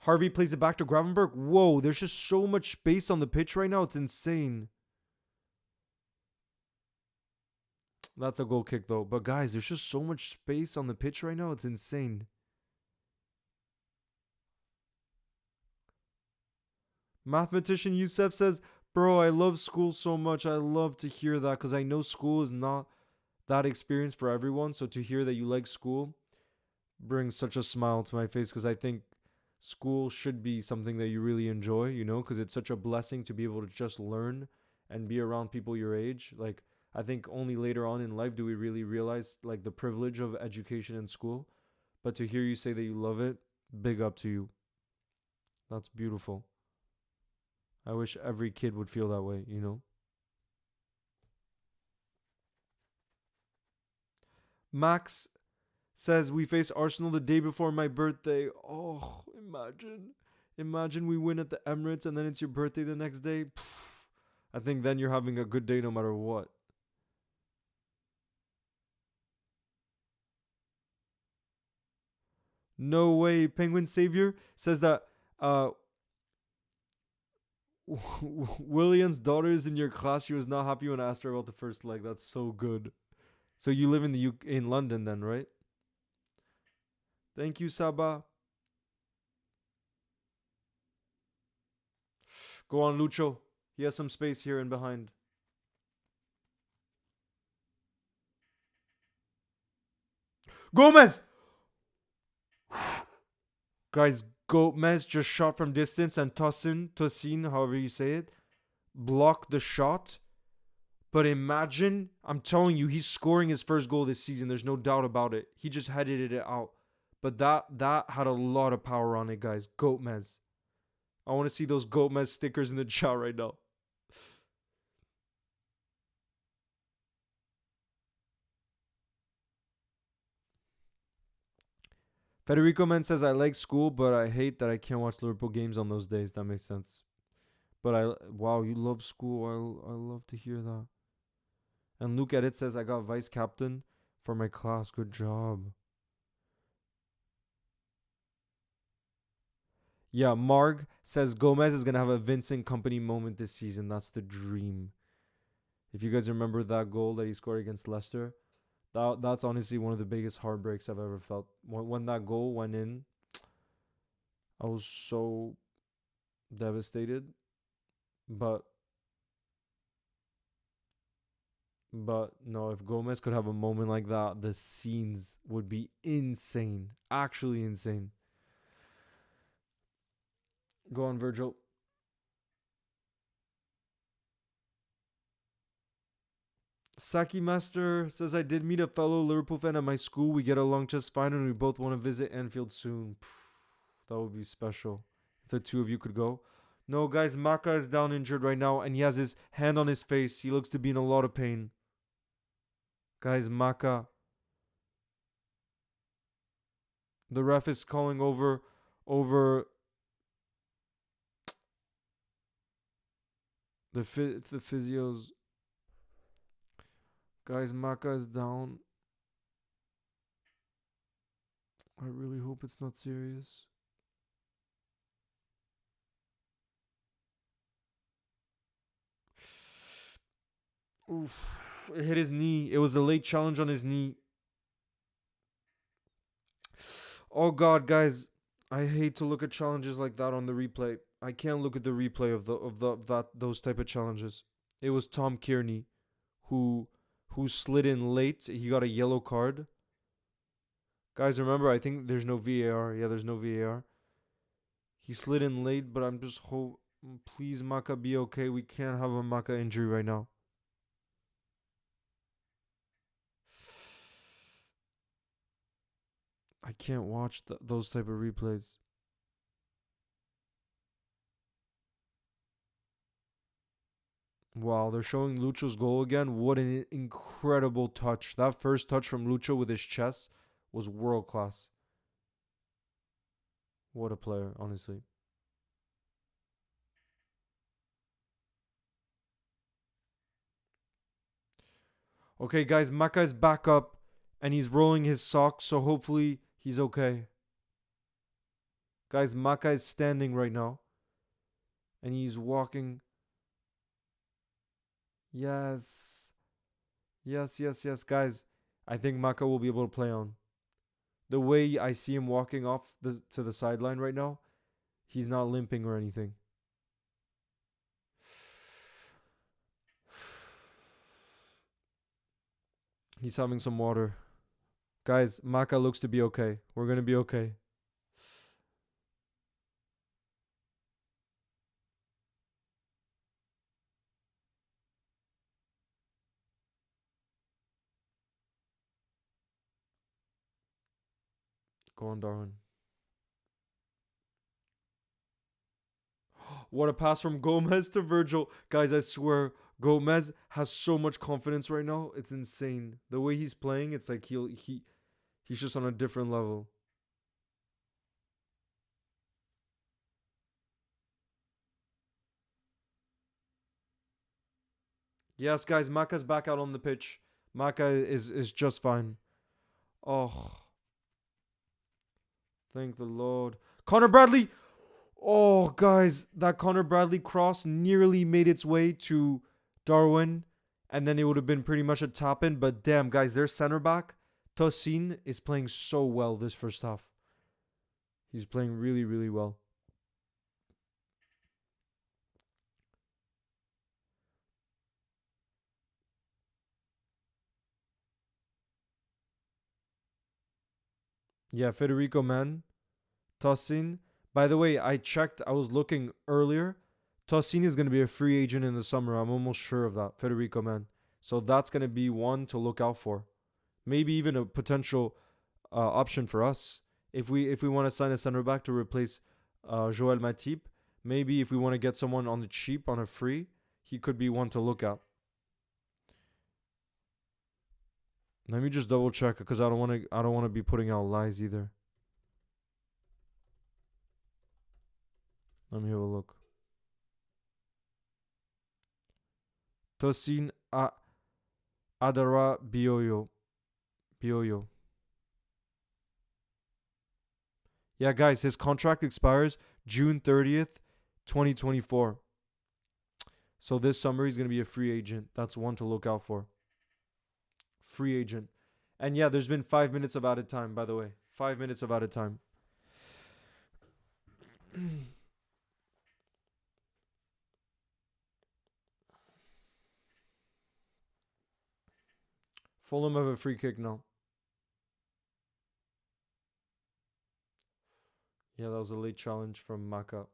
Speaker 1: Harvey plays it back to Gravenberg. Whoa, there's just so much space on the pitch right now. It's insane. That's a goal kick though. But guys, there's just so much space on the pitch right now. It's insane. Mathematician Youssef says, bro, I love school so much. I love to hear that because I know school is not that experience for everyone. So to hear that you like school brings such a smile to my face because I think school should be something that you really enjoy, because it's such a blessing to be able to just learn and be around people your age. Like, I think only later on in life do we really realize like the privilege of education and school. But to hear you say that you love it, big up to you. That's beautiful. I wish every kid would feel that way. Max says we face Arsenal the day before my birthday. Oh, imagine. Imagine we win at the Emirates and then it's your birthday the next day. Pff, I think then you're having a good day no matter what. No way. Penguin Savior says that uh William's daughter is in your class. She was not happy when I asked her about the first leg. That's so good. So you live in in London then, right? Thank you, Saba. Go on, Lucho. He has some space here and behind. Gomez! Guys, Gomez just shot from distance and Tosin, however you say it, blocked the shot. But imagine, I'm telling you, he's scoring his first goal this season. There's no doubt about it. He just headed it out. But that had a lot of power on it, guys. Goatmez. I want to see those Goatmez stickers in the chat right now. Federico Man says, I like school, but I hate that I can't watch Liverpool games on those days. That makes sense. But wow, you love school. I love to hear that. And Luke Edit says, I got vice captain for my class. Good job. Yeah, Marg says Gomez is going to have a Vincent Company moment this season. That's the dream. If you guys remember that goal that he scored against Leicester, that's honestly one of the biggest heartbreaks I've ever felt. When that goal went in, I was so devastated. But no, if Gomez could have a moment like that, the scenes would be insane. Actually insane. Go on, Virgil. Saki Master says, I did meet a fellow Liverpool fan at my school. We get along just fine and we both want to visit Anfield soon. That would be special if the two of you could go. No, guys, Maka is down injured right now and he has his hand on his face. He looks to be in a lot of pain. Guys, Maka. The ref is calling over the physios. Guys, Maka is down. I really hope it's not serious. Oof. It hit his knee. It was a late challenge on his knee. Oh God, guys. I hate to look at challenges like that on the replay. I can't look at the replay of those type of challenges. It was Tom Kearney who slid in late. He got a yellow card. Guys, remember, I think there's no VAR. Yeah, there's no VAR. He slid in late, but I'm just please Maka be okay. We can't have a Maka injury right now. I can't watch those type of replays. Wow, they're showing Lucho's goal again. What an incredible touch. That first touch from Lucho with his chest was world class. What a player, honestly. Okay, guys, Maka is back up and he's rolling his socks, so hopefully he's okay. Guys, Maka is standing right now and he's walking. Yes. Yes, guys. I think Maka will be able to play on. The way I see him walking off to the sideline right now, he's not limping or anything. He's having some water. Guys, Maka looks to be okay. We're going to be okay. Go on, Darwin. What a pass from Gomez to Virgil. Guys, I swear, Gomez has so much confidence right now. It's insane. The way he's playing, it's like he's just on a different level. Yes, guys, Maka's back out on the pitch. Maka is just fine. Oh. Thank the Lord. Connor Bradley. Oh, guys, that Connor Bradley cross nearly made its way to Darwin, and then it would have been pretty much a tap in. But damn, guys, their center back, Tosin, is playing so well this first half. He's playing really, really well. Yeah, Federico Man. Tosin. By the way, I checked. I was looking earlier. Tosin is going to be a free agent in the summer. I'm almost sure of that. Federico Man. So that's going to be one to look out for. Maybe even a potential option for us if we want to sign a center back to replace Joel Matip. Maybe if we want to get someone on the cheap on a free, he could be one to look at. Let me just double check because I don't want to be putting out lies either. Let me have a look. Tosin Adara Bioyo. Yeah, guys, his contract expires June 30th, 2024. So this summer he's going to be a free agent. That's one to look out for. Free agent. And yeah, there's been 5 minutes of added time, by the way. 5 minutes of added time. Fulham have a free kick now. Yeah, that was a late challenge from Maka.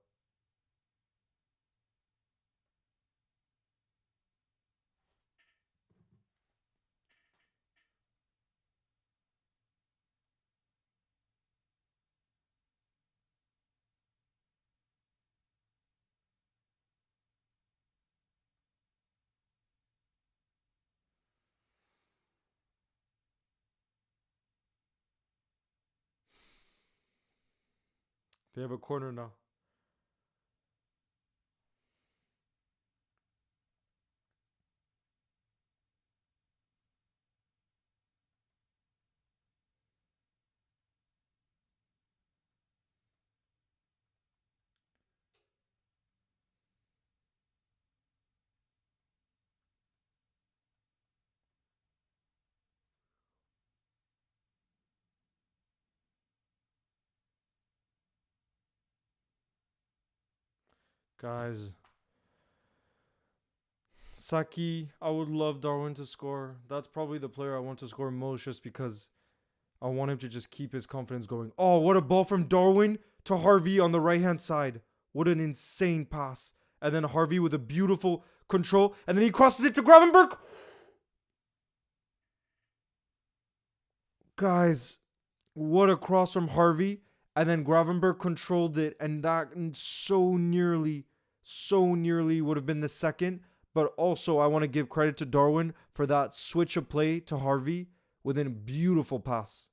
Speaker 1: They have a corner now. Guys, Saki, I would love Darwin to score. That's probably the player I want to score most just because I want him to just keep his confidence going. Oh, what a ball from Darwin to Harvey on the right-hand side. What an insane pass. And then Harvey with a beautiful control. And then he crosses it to Gravenberch. Guys, what a cross from Harvey. And then Gravenberch controlled it. And that so nearly would have been the second. But also, I want to give credit to Darwin for that switch of play to Harvey within a beautiful pass.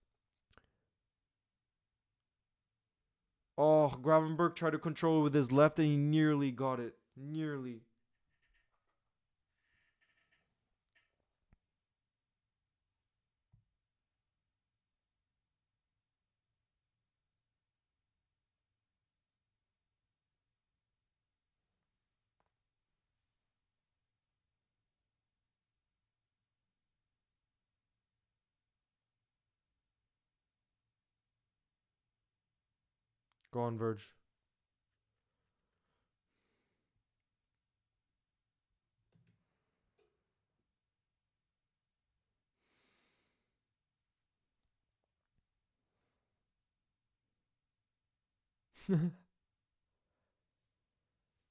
Speaker 1: Oh, Gravenberch tried to control it with his left and he nearly got it. Nearly. Go on, Verge.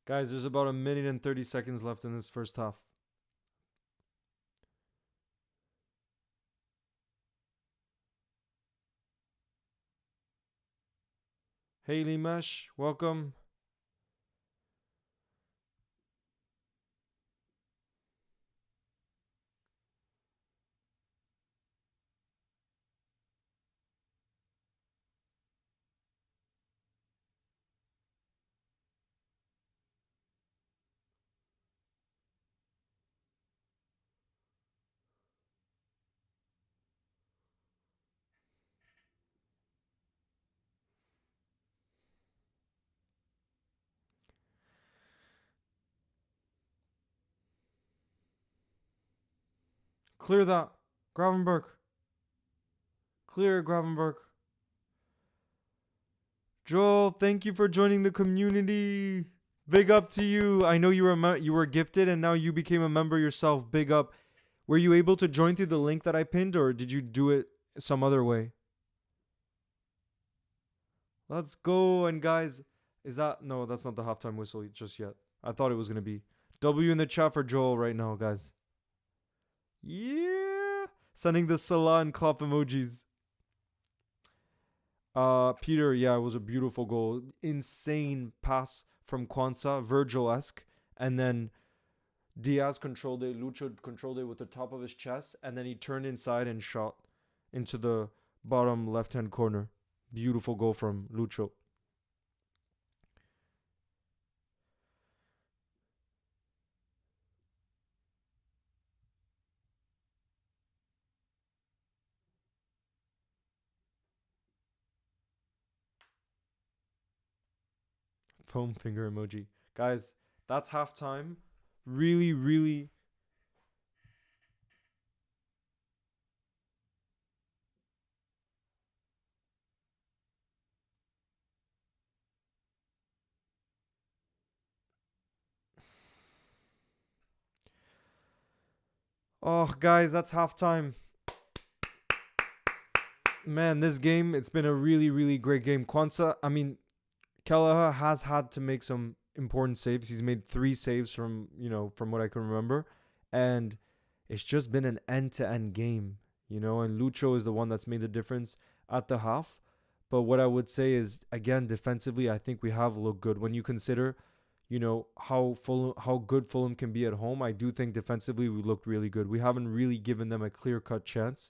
Speaker 1: Guys, there's about 1 minute and 30 seconds left in this first half. Hey, Limesh, welcome. Clear that. Gravenberch. Clear, Gravenberch. Joel, thank you for joining the community. Big up to you. I know you were gifted and now you became a member yourself. Big up. Were you able to join through the link that I pinned or did you do it some other way? Let's go. And guys, no, that's not the halftime whistle just yet. I thought it was going to be. W in the chat for Joel right now, guys. Yeah. Sending the Salah and Klopp emojis. Peter, yeah, it was a beautiful goal. Insane pass from Kwanzaa, Virgil-esque. And then Diaz controlled it. Lucho controlled it with the top of his chest. And then he turned inside and shot into the bottom left-hand corner. Beautiful goal from Lucho. Foam finger emoji. Guys, that's halftime. Really, really. Oh, guys, that's halftime. Man, this game, it's been a really, really great game. Kelleher has had to make some important saves. He's made 3 saves from what I can remember. And it's just been an end-to-end game, and Lucho is the one that's made the difference at the half. But what I would say is, again, defensively, I think we have looked good. When you consider, how good Fulham can be at home, I do think defensively we looked really good. We haven't really given them a clear-cut chance.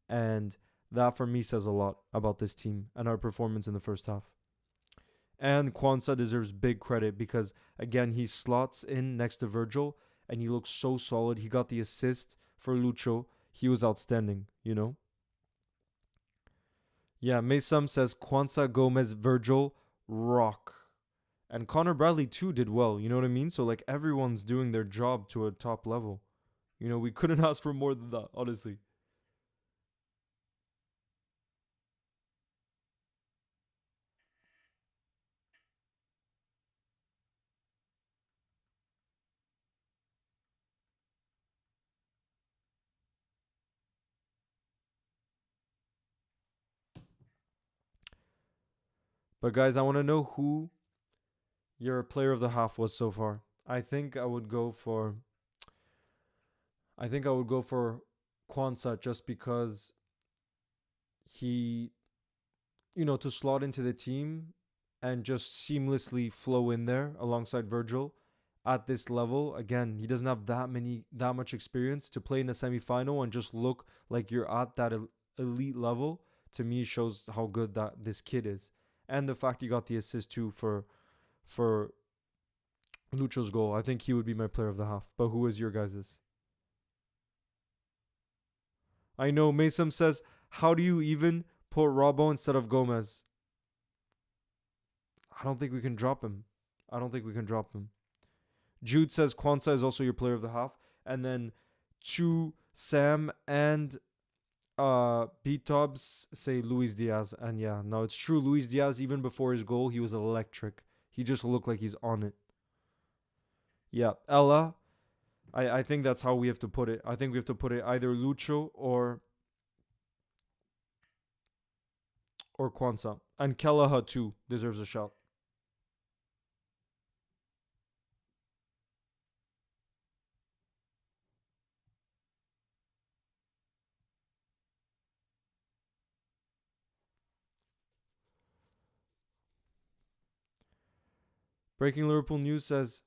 Speaker 1: And that, for me, says a lot about this team and our performance in the first half. And Kwanzaa deserves big credit because, again, he slots in next to Virgil and he looks so solid. He got the assist for Lucho. He was outstanding. Yeah, Maysam says Kwanzaa, Gomez, Virgil, rock. And Connor Bradley, too, did well. You know what I mean? So, everyone's doing their job to a top level. We couldn't ask for more than that, honestly. But, guys, I want to know who your player of the half was so far. I think I would go for Kwanzaa just because he, to slot into the team and just seamlessly flow in there alongside Virgil at this level. Again, he doesn't have that much experience to play in a semifinal and just look like you're at that elite level. To me, shows how good that this kid is, and the fact he got the assist too for Lucho's goal. I think he would be my player of the half. But who is your guys's? I know Mason says, how do you even put Robbo instead of Gomez? I don't think we can drop him. Jude says Kwanzaa is also your player of the half. And then Chu, Sam, and B-Tobs say Luis Diaz. And yeah, no, it's true. Luis Diaz, even before his goal, he was electric. He just looked like he's on it. Yeah, Ella, I think that's how we have to put it. I think we have to put it either Lucho or Kwanzaa. And Kelleher too deserves a shout. Breaking Liverpool news says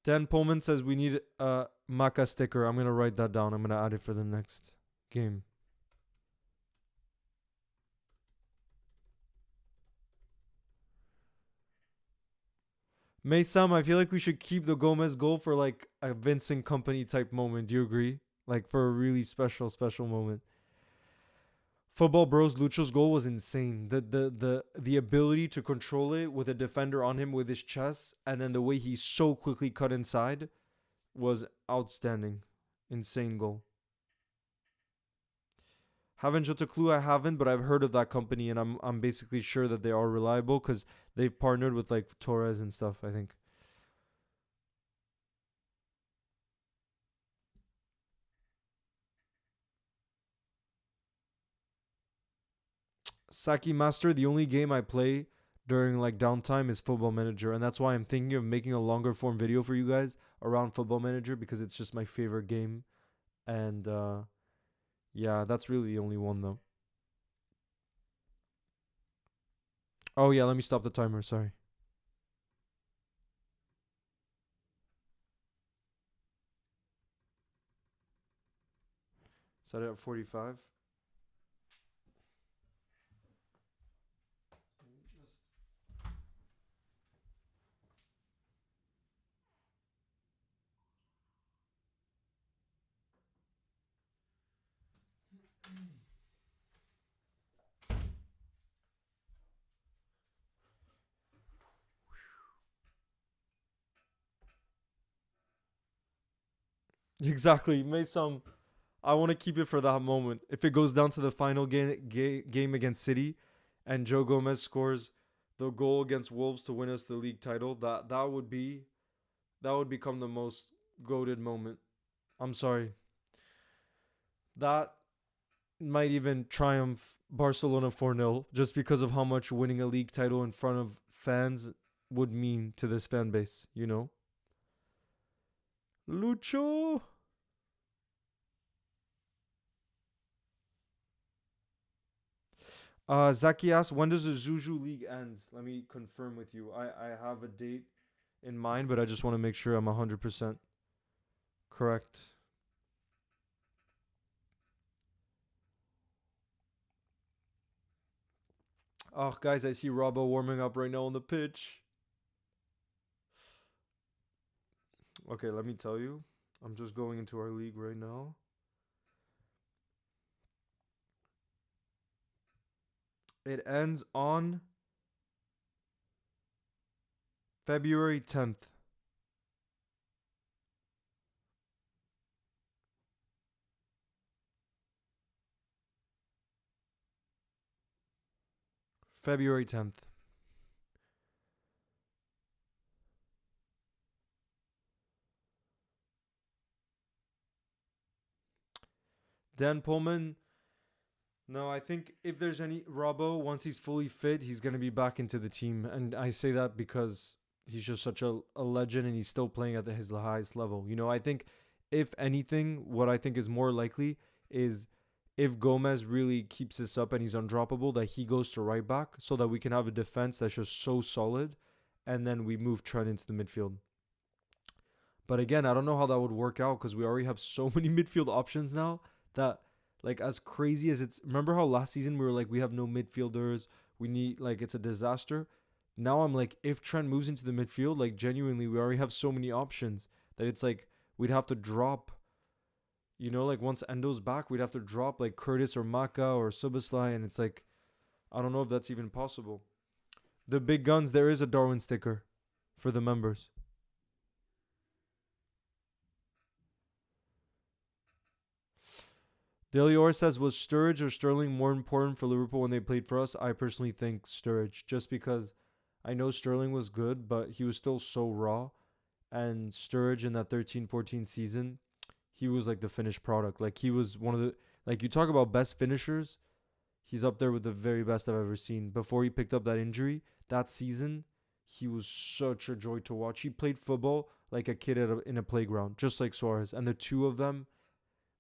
Speaker 1: Dan Pullman says we need a Maka sticker. I'm gonna write that down. I'm gonna add it for the next game. Maysam, I feel like we should keep the Gomez goal for a Vincent Company type moment. Do you agree? For a really special moment. Football Bros Lucho's goal was insane. The ability to control it with a defender on him with his chest, and then the way he so quickly cut inside was outstanding. Insane goal. Haven't got a clue. I haven't, but I've heard of that company, and I'm basically sure that they are reliable because they've partnered with Torres and stuff, I think. Saki Master, the only game I play during downtime is Football Manager, and that's why I'm thinking of making a longer form video for you guys around Football Manager because it's just my favorite game And yeah, that's really the only one though. Oh yeah, let me stop the timer. Sorry. Set it at 45. Exactly. Mason, I want to keep it for that moment. If it goes down to the final game against City, and Joe Gomez scores the goal against Wolves to win us the league title, that would become the most goated moment. I'm sorry. That might even triumph Barcelona 4-0 just because of how much winning a league title in front of fans would mean to this fan base, you know? Lucho. Zaki asks, when does the Zuzu League end? Let me confirm with you. I have a date in mind, but I just want to make sure I'm 100% correct. Oh, guys, I see Robbo warming up right now on the pitch. Okay, let me tell you. I'm just going into our league right now. It ends on February 10th. February 10th. Dan Pullman. No, I think if there's any Robbo, once he's fully fit, he's gonna be back into the team, and I say that because he's just such a legend, and he's still playing at his highest level. You know, I think if anything, what I think is more likely is if Gomez really keeps this up and he's undroppable, that he goes to right back, so that we can have a defense that's just so solid, and then we move Trent into the midfield. But again, I don't know how that would work out because we already have so many midfield options now that, like, as crazy as it's. Remember how last season we were like, we have no midfielders. We need, like, it's a disaster. Now I'm like, if Trent moves into the midfield, like, genuinely, we already have so many options that it's like we'd have to drop. You know, like, once Endo's back, we'd have to drop like Curtis or Maka or Suboslai, and it's like, I don't know if that's even possible. The big guns, there is a Darwin sticker for the members. Delior says, was Sturridge or Sterling more important for Liverpool when they played for us? I personally think Sturridge, just because I know Sterling was good, but he was still so raw. And Sturridge in that 13-14 season, he was like the finished product. Like, he was one of the, like, you talk about best finishers, he's up there with the very best I've ever seen. Before he picked up that injury, that season, he was such a joy to watch. He played football like a kid in a playground, just like Suarez. And the two of them,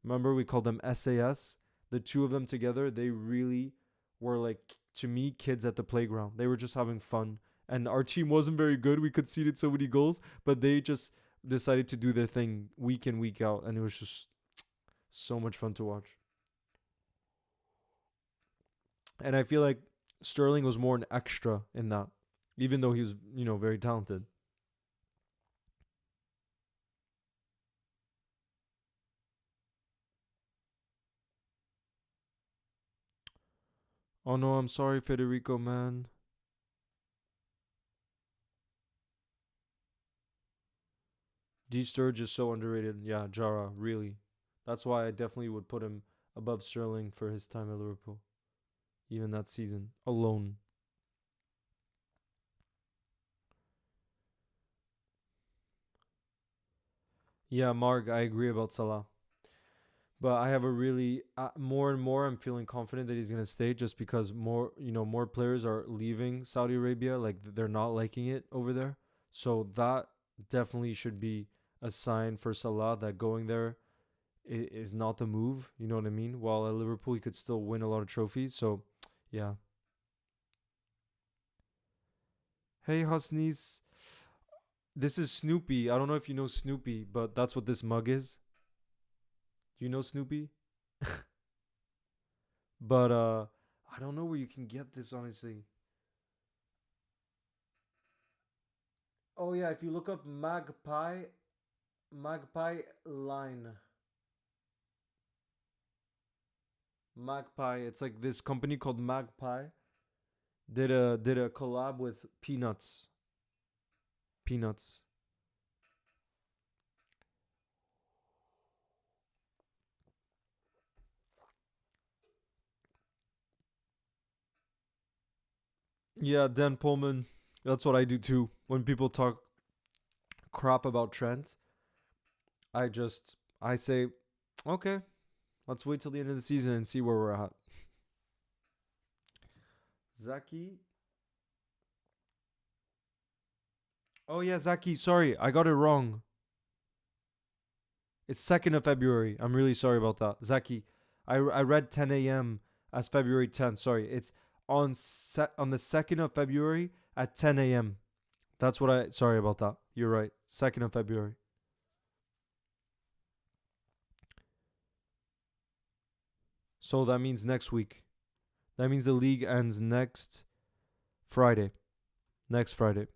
Speaker 1: remember, we called them SAS. The two of them together, they really were like, to me, kids at the playground. They were just having fun. And our team wasn't very good. We conceded so many goals, but they just decided to do their thing week in, week out. And it was just so much fun to watch. And I feel like Sterling was more an extra in that, even though he was, very talented. Oh no, I'm sorry, Federico, man. D Sturge is so underrated. Yeah, Jara, really. That's why I definitely would put him above Sterling for his time at Liverpool, even that season alone. Yeah, Mark, I agree about Salah. But I have a really more and more I'm feeling confident that he's going to stay just because more players are leaving Saudi Arabia, like they're not liking it over there. So that definitely should be a sign for Salah that going there is not the move. You know what I mean? While at Liverpool, he could still win a lot of trophies. So, yeah. Hey, Husnies. This is Snoopy. I don't know if you know Snoopy, but that's what this mug is. Do you know Snoopy? But I don't know where you can get this, honestly. Oh yeah, if you look up Magpie line. Magpie. It's like this company called Magpie did a collab with Peanuts. Peanuts. Yeah, Dan Pullman. That's what I do too. When people talk crap about Trent, I say, okay, let's wait till the end of the season and see where we're at. Zaki. Oh yeah, Zaki. Sorry, I got it wrong. It's 2nd of February. I'm really sorry about that, Zaki. I read 10 a.m. as February 10th. Sorry, it's on the 2nd of February at 10 a.m. That's what I. Sorry about that. You're right. 2nd of February. So that means next week. That means the league ends next Friday. Next Friday.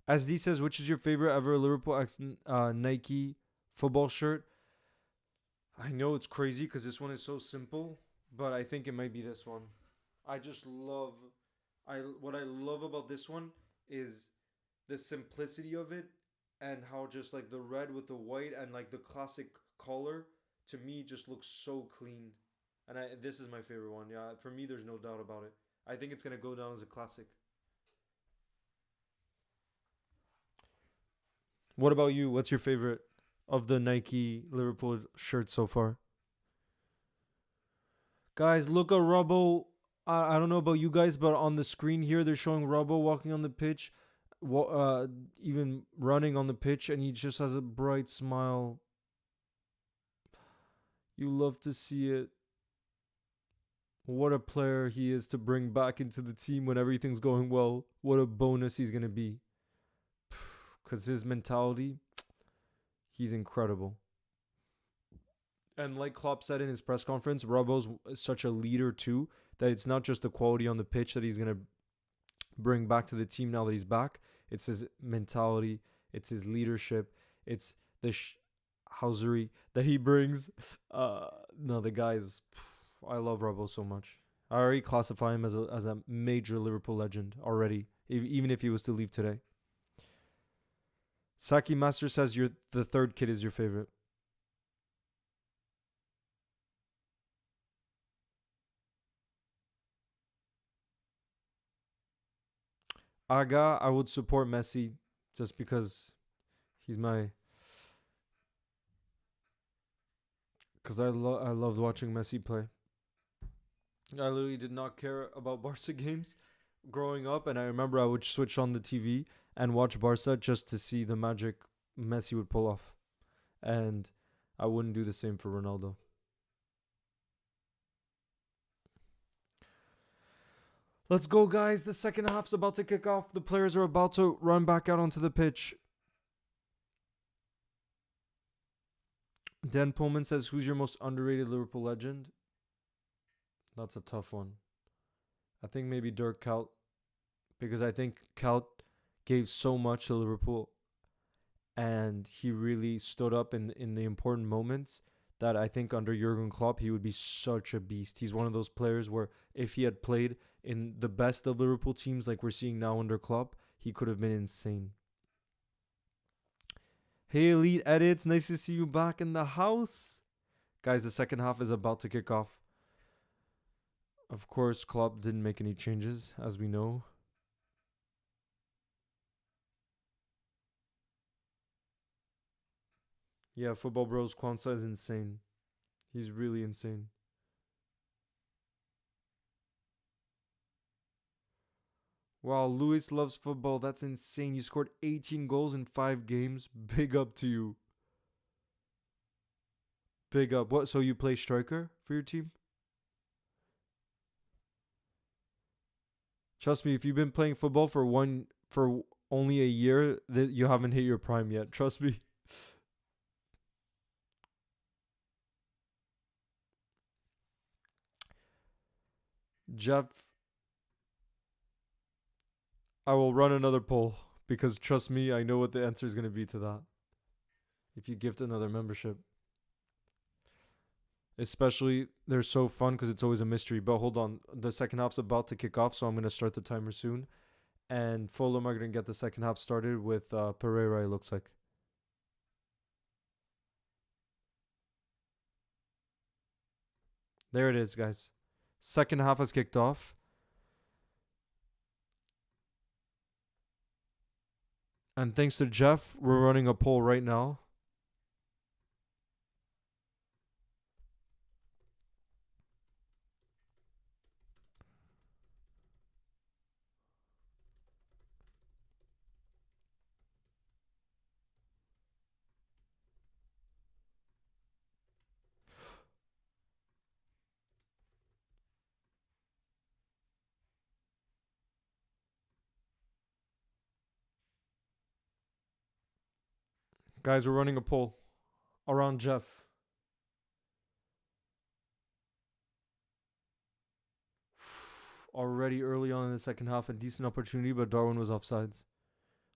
Speaker 1: SD says, which is your favorite ever Liverpool X Nike football shirt? I know it's crazy because this one is so simple, but I think it might be this one. I just love, what I love about this one is the simplicity of it and how just like the red with the white and like the classic color to me just looks so clean. And this is my favorite one. Yeah, for me, there's no doubt about it. I think it's gonna go down as a classic. What about you? What's your favorite of the Nike Liverpool shirts so far? Guys, look at Robbo. I don't know about you guys, but on the screen here, they're showing Robbo walking on the pitch, even running on the pitch, and he just has a bright smile. You love to see it. What a player he is to bring back into the team when everything's going well. What a bonus he's going to be. Because his mentality, he's incredible. And like Klopp said in his press conference, Robbo's such a leader too that it's not just the quality on the pitch that he's going to bring back to the team now that he's back. It's his mentality, it's his leadership, it's the housery that he brings. No, the guy's. I love Robbo so much. I already classify him as a major Liverpool legend already, even if he was to leave today. Saki Master says the third kid is your favorite. Aga, I would support Messi just because he's my. Because I loved watching Messi play. I literally did not care about Barca games growing up, and I remember I would switch on the TV and watch Barca just to see the magic Messi would pull off. And I wouldn't do the same for Ronaldo. Let's go, guys. The second half's about to kick off. The players are about to run back out onto the pitch. Dan Pullman says, who's your most underrated Liverpool legend? That's a tough one. I think maybe Dirk Kuyt, because I think Kuyt gave so much to Liverpool and he really stood up in the important moments that I think under Jurgen Klopp he would be such a beast. He's one of those players where if he had played in the best of Liverpool teams like we're seeing now under Klopp, he could have been insane. Hey Elite Edits, nice to see you back in the house. Guys, the second half is about to kick off. Of course, Klopp didn't make any changes, as we know. Yeah, Football Bros Kwanzaa is insane. He's really insane. Wow, Luis loves football. That's insane. You scored 18 goals in 5 games. Big up to you. Big up. What? So you play striker for your team? Trust me, if you've been playing football for only a year, that you haven't hit your prime yet. Trust me. Jeff, I will run another poll because trust me, I know what the answer is going to be to that. If you gift another membership. Especially, they're so fun because it's always a mystery. But hold on, the second half's about to kick off, so I'm going to start the timer soon. And Fulham are going to get the second half started with Pereira, it looks like. There it is, guys. Second half has kicked off. And thanks to Jeff, we're running a poll right now. Guys, we're running a poll around Jeff. Already early on in the second half, a decent opportunity, but Darwin was offsides.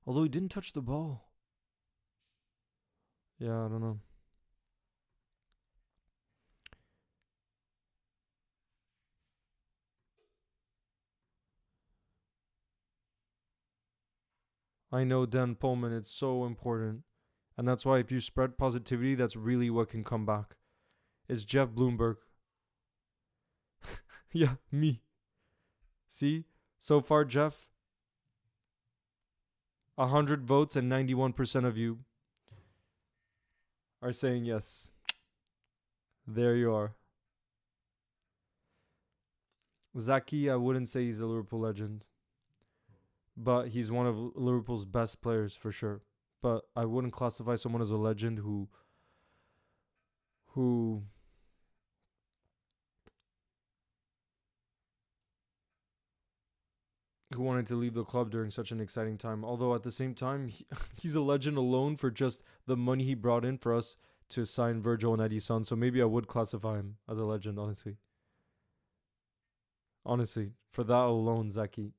Speaker 1: Although he didn't touch the ball. Yeah, I don't know. I know, Dan Pullman, it's so important. And that's why if you spread positivity, that's really what can come back. It's Jeff Bloomberg. Yeah, me. See? So far, Jeff, 100 votes and 91% of you are saying yes. There you are. Zaki, I wouldn't say he's a Liverpool legend. But he's one of Liverpool's best players for sure. But I wouldn't classify someone as a legend who wanted to leave the club during such an exciting time. Although at the same time, he's a legend alone for just the money he brought in for us to sign Virgil and Edison. So maybe I would classify him as a legend, honestly. Honestly, for that alone, Zaki.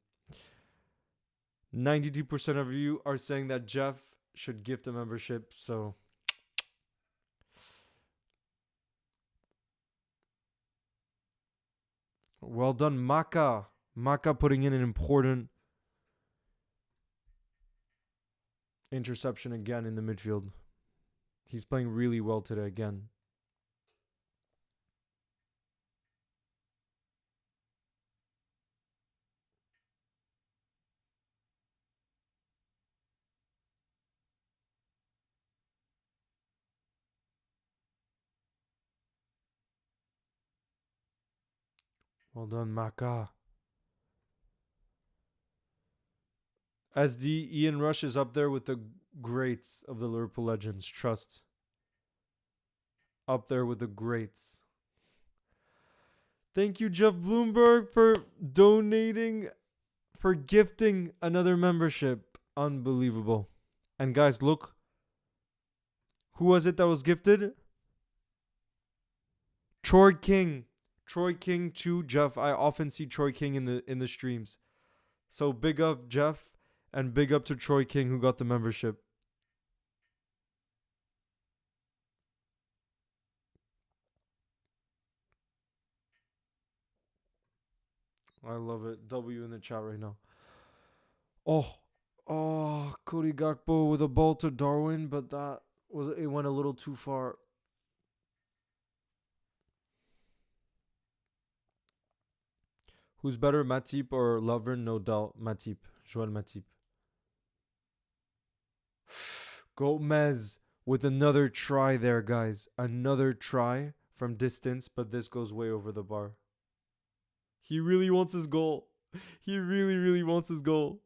Speaker 1: 92% of you are saying that Jeff should gift a membership, so well done, Maka. Maka putting in an important interception again in the midfield. He's playing really well today again. Well done, Maka. SD, Ian Rush is up there with the greats of the Liverpool legends. Trust. Up there with the greats. Thank you, Jeff Bloomberg, for donating, for gifting another membership. Unbelievable. And guys, look. Who was it that was gifted? Troy King. Troy King to Jeff. I often see Troy King in the streams. So big up Jeff and big up to Troy King who got the membership. I love it. W in the chat right now. Oh, Cody Gakpo with a ball to Darwin, but it went a little too far. Who's better, Matip or Lovren? No doubt, Matip. Joel Matip. Gomez with another try there, guys. Another try from distance, but this goes way over the bar. He really wants his goal. He really, really wants his goal.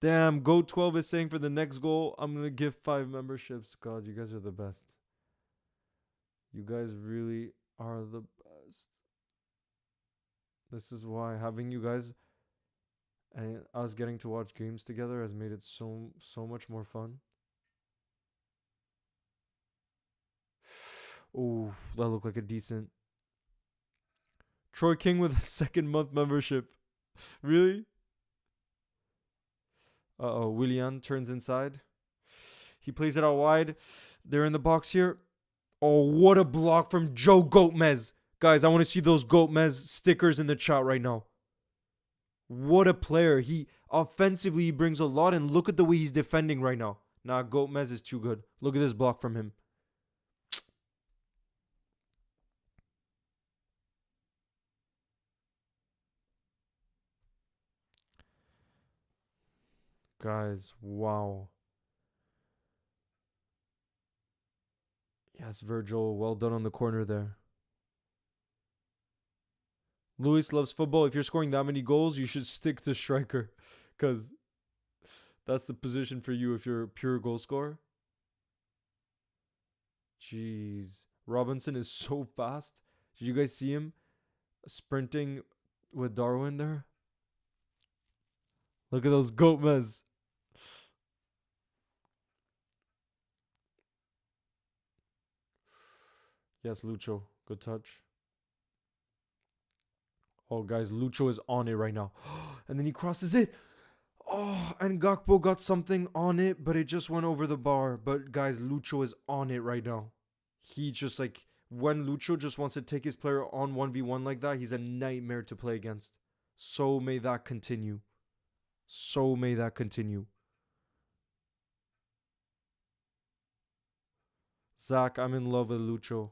Speaker 1: Damn, Goat 12 is saying for the next goal, I'm going to give 5 memberships. God, you guys are the best. You guys really are the best. This is why having you guys and us getting to watch games together has made it so much more fun. Oh, that looked like a decent. Troy King with a second month membership. Really? Uh-oh, Willian turns inside. He plays it out wide. They're in the box here. Oh, what a block from Joe Gomez. Guys, I want to see those Gomez stickers in the chat right now. What a player. He offensively he brings a lot, and look at the way he's defending right now. Nah, Gomez is too good. Look at this block from him. Guys, wow. Yes, Virgil, well done on the corner there. Luis loves football. If you're scoring that many goals, you should stick to striker, because that's the position for you if you're a pure goal scorer. Jeez. Robinson is so fast. Did you guys see him sprinting with Darwin there? Look at those Gomez. Yes, Lucho. Good touch. Oh, guys, Lucho is on it right now. And then he crosses it. Oh, and Gakpo got something on it, but it just went over the bar. But, guys, Lucho is on it right now. He just, like, when Lucho just wants to take his player on 1v1 like that, he's a nightmare to play against. So may that continue. So may that continue. Zach, I'm in love with Lucho.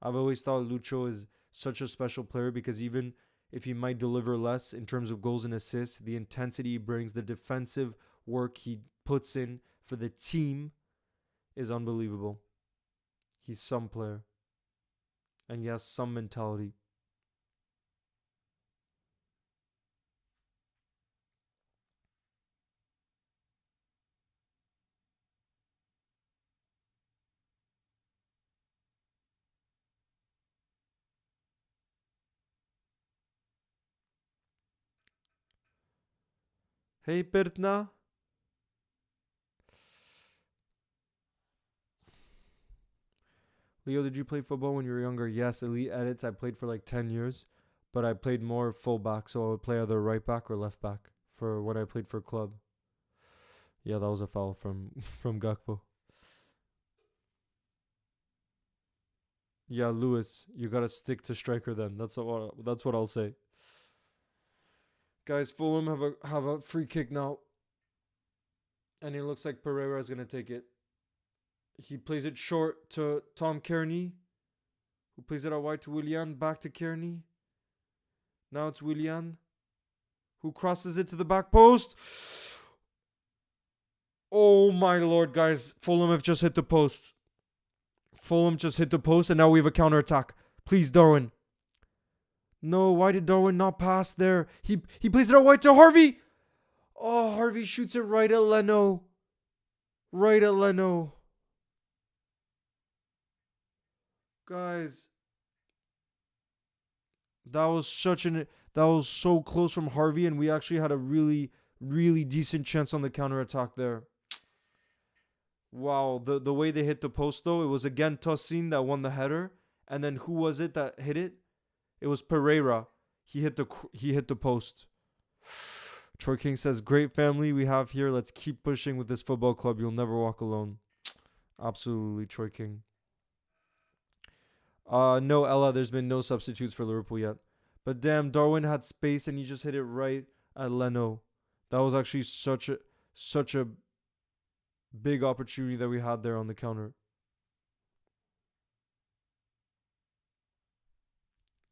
Speaker 1: I've always thought Lucho is such a special player because even if he might deliver less in terms of goals and assists, the intensity he brings, the defensive work he puts in for the team is unbelievable. He's some player. And he has some mentality. Hey, Pertna. Leo, did you play football when you were younger? Yes, Elite Edits. I played for like 10 years, but I played more fullback, so I would play either right back or left back for when I played for club. Yeah, that was a foul from from Gakpo. Yeah, Lewis, you gotta stick to striker then. That's what I'll say. Guys, Fulham have a free kick now, and it looks like Pereira is gonna take it. He plays it short to Tom Kearney, who plays it out wide to Willian. Back to Kearney. Now it's Willian, who crosses it to the back post. Oh my lord, guys! Fulham have just hit the post. Fulham just hit the post, and now we have a counter attack. Please, Darwin. No, why did Darwin not pass there? He plays it out wide to Harvey. Oh, Harvey shoots it right at Leno. Right at Leno. Guys, that was so close from Harvey, and we actually had a really, really decent chance on the counter attack there. Wow, the way they hit the post though, it was again Tosin that won the header, and then who was it that hit it? It was Pereira. He hit the post. Troy King says, "Great family we have here. Let's keep pushing with this football club. You'll never walk alone." Absolutely, Troy King. No, Ella. There's been no substitutes for Liverpool yet. But damn, Darwin had space and he just hit it right at Leno. That was actually such a big opportunity that we had there on the counter.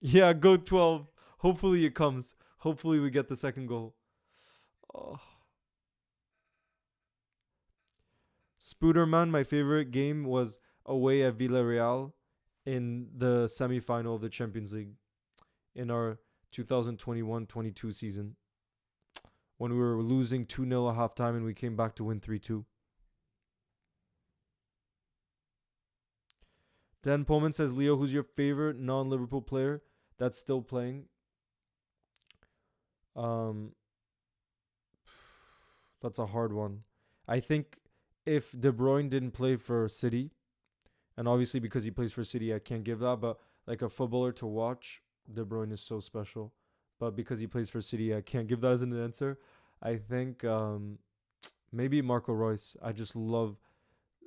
Speaker 1: Yeah, go 12. Hopefully it comes. Hopefully we get the second goal. Oh. Spooderman, my favorite game was away at Villarreal in the semi-final of the Champions League in our 2021-22 season when we were losing 2-0 at halftime and we came back to win 3-2. Dan Pullman says, Leo, who's your favorite non-Liverpool player that's still playing? That's a hard one. I think if De Bruyne didn't play for City, and obviously because he plays for City, I can't give that, but like a footballer to watch, De Bruyne is so special. But because he plays for City, I can't give that as an answer. I think maybe Marco Reus. I just love,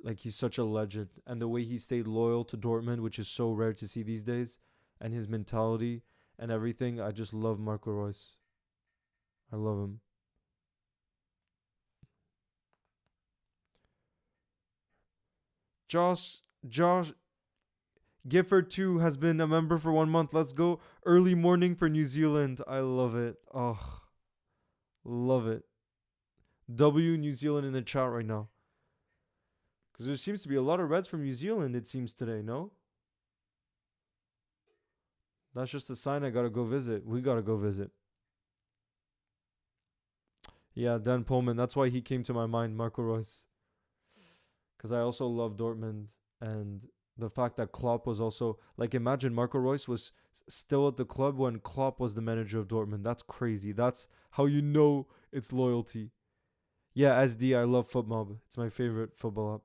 Speaker 1: like, he's such a legend. And the way he stayed loyal to Dortmund, which is so rare to see these days, and his mentality and everything, I just love Marco Reus. I love him. Josh Gifford 2 has been a member for 1 month. Let's go. Early morning for New Zealand. I love it. Oh, love it. W New Zealand in the chat right now. Because there seems to be a lot of Reds from New Zealand, it seems, today, no? That's just a sign I gotta go visit. We gotta go visit. Yeah, Dan Pullman. That's why he came to my mind, Marco Reus. Because I also love Dortmund. And the fact that Klopp was also... Like, imagine Marco Reus was still at the club when Klopp was the manager of Dortmund. That's crazy. That's how you know it's loyalty. Yeah, SD, I love FootMob. It's my favorite football app.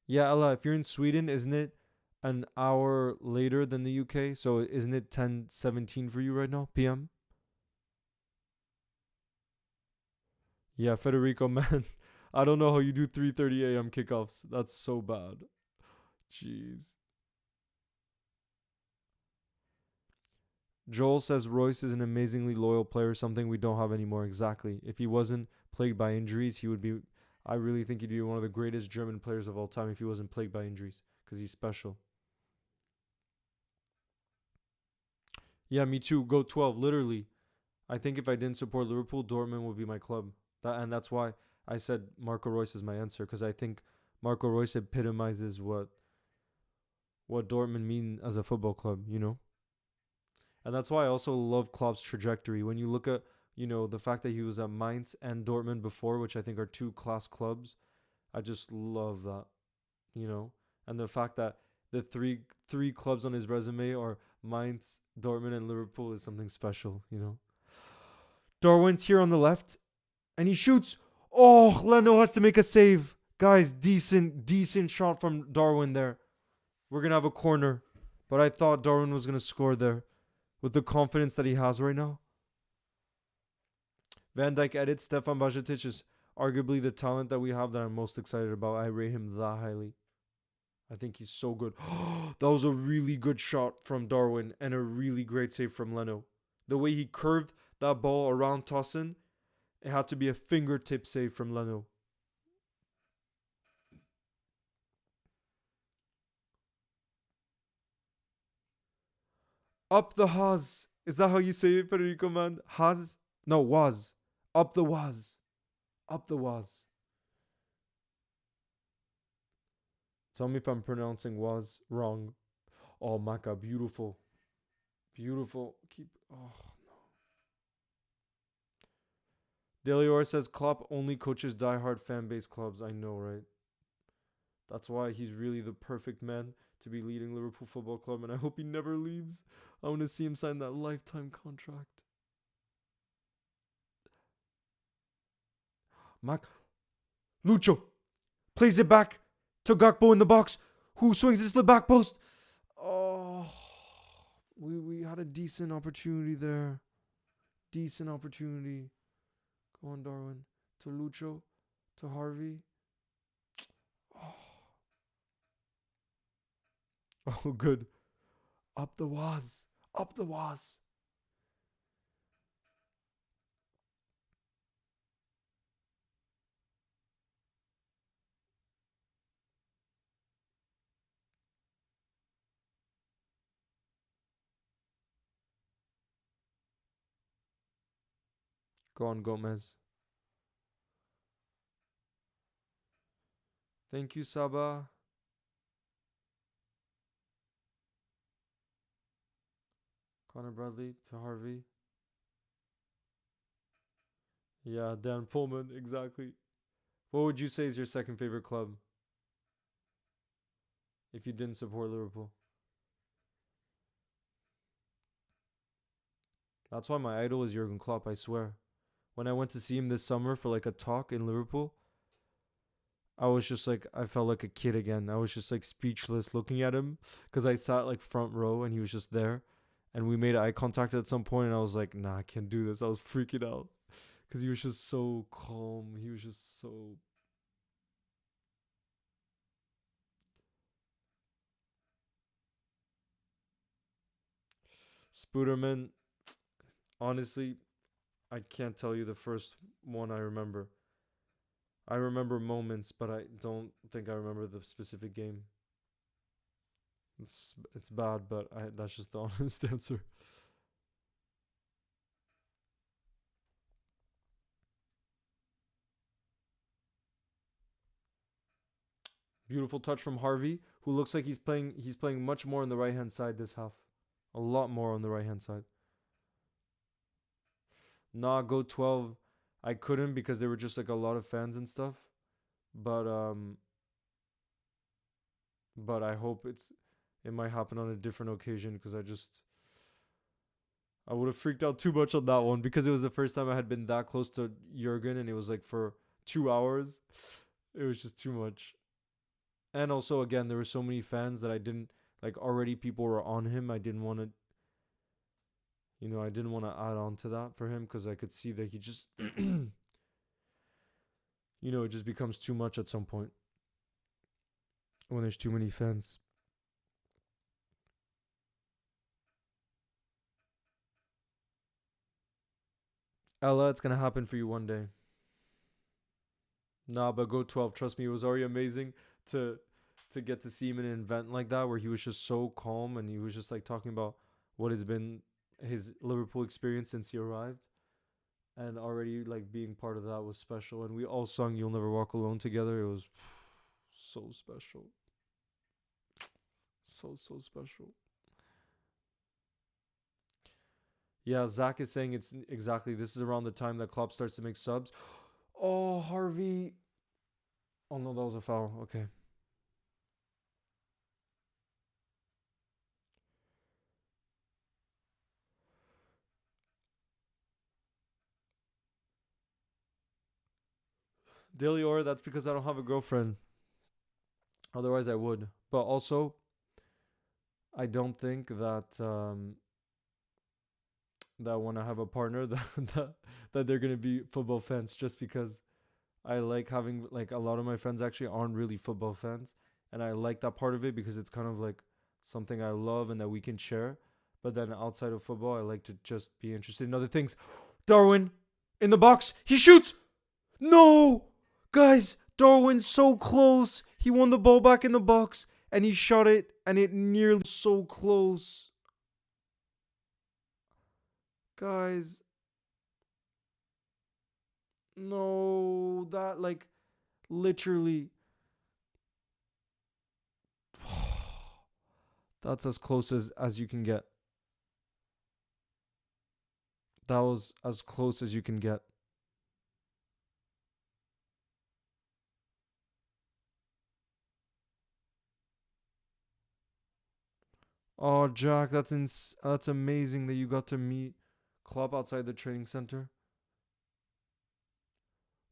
Speaker 1: Yeah, Ella, if you're in Sweden, isn't it an hour later than the UK? So isn't it 10:17 for you right now, PM? Yeah, Federico, man. I don't know how you do 3:30 a.m. kickoffs. That's so bad. Jeez. Joel says Royce is an amazingly loyal player, something we don't have anymore. Exactly. If he wasn't plagued by injuries, he would be... I really think he'd be one of the greatest German players of all time if he wasn't plagued by injuries, because he's special. Yeah, me too. Go 12, literally. I think if I didn't support Liverpool, Dortmund would be my club. And that's why I said Marco Reus is my answer, because I think Marco Reus epitomizes what Dortmund mean as a football club, you know? And that's why I also love Klopp's trajectory. When you look at, the fact that he was at Mainz and Dortmund before, which I think are two class clubs, I just love that, you know? And the fact that the three clubs on his resume are Mainz, Dortmund, and Liverpool is something special, you know? Darwin's here on the left, and he shoots. Oh, Leno has to make a save. Guys, decent shot from Darwin there. We're going to have a corner, but I thought Darwin was going to score there with the confidence that he has right now. Van Dijk edits. Stefan Bajcetic is arguably the talent that we have that I'm most excited about. I rate him that highly. I think he's so good. That was a really good shot from Darwin and a really great save from Leno. The way he curved that ball around Tosin, it had to be a fingertip save from Leno. Up the Haas. Is that how you say it, Federico, man? Haas? No, was. Up the was. Up the was. Tell me if I'm pronouncing was wrong. Oh, Maka, beautiful. Beautiful. Oh, no. Delior says Klopp only coaches diehard fan base clubs. I know, right? That's why he's really the perfect man to be leading Liverpool Football Club, and I hope he never leaves. I want to see him sign that lifetime contract. Lucho plays it back to Gakpo in the box, who swings it to the back post. Oh, we had a decent opportunity there. Decent opportunity. Go on, Darwin. To Lucho. To Harvey. Oh, good. Up the was. Up the was. Go on, Gomez. Thank you, Saba. Connor Bradley to Harvey. Yeah, Dan Pullman, exactly. What would you say is your second favorite club if you didn't support Liverpool? That's why my idol is Jurgen Klopp, I swear. When I went to see him this summer for like a talk in Liverpool, I was just like, I felt like a kid again. I was just like speechless looking at him because I sat like front row and he was just there. And we made eye contact at some point and I was like, nah, I can't do this. I was freaking out because he was just so calm. He was just so. Spooderman, honestly, I can't tell you the first one I remember. I remember moments, but I don't think I remember the specific game. It's bad, but that's just the honest answer. Beautiful touch from Harvey, who looks like he's playing much more on the right hand side this half. A lot more on the right hand side. Nah, go 12. I couldn't because there were just like a lot of fans and stuff. But I hope it might happen on a different occasion because I would have freaked out too much on that one because it was the first time I had been that close to Jurgen and it was like for 2 hours. It was just too much. And also, again, there were so many fans that I didn't like. Already, people were on him. I didn't want to, I didn't want to add on to that for him because I could see that he just, it just becomes too much at some point when there's too many fans. Ella, it's gonna happen for you one day. Nah, but go 12. Trust me, it was already amazing to get to see him in an event like that where he was just so calm and he was just like talking about what has been his Liverpool experience since he arrived. And already like being part of that was special. And we all sung "You'll Never Walk Alone" together. It was so special, so special. Yeah, Zach is saying it's exactly. This is around the time that Klopp starts to make subs. Oh, Harvey. Oh no, that was a foul. Okay. Daily Or, that's because I don't have a girlfriend. Otherwise, I would. But also, I don't think that when I have a partner that they're gonna be football fans just because I like having like a lot of my friends actually aren't really football fans and I like that part of it because it's kind of like something I love and that we can share. But then outside of football, I like to just be interested in other things. Darwin in the box, he shoots. No, guys, Darwin's so close. He won the ball back in the box and he shot it and it nearly so close. Guys, no, that like literally that's as close as you can get. That was as close as you can get. Oh, Jack, that's amazing that you got to meet Klopp outside the training center.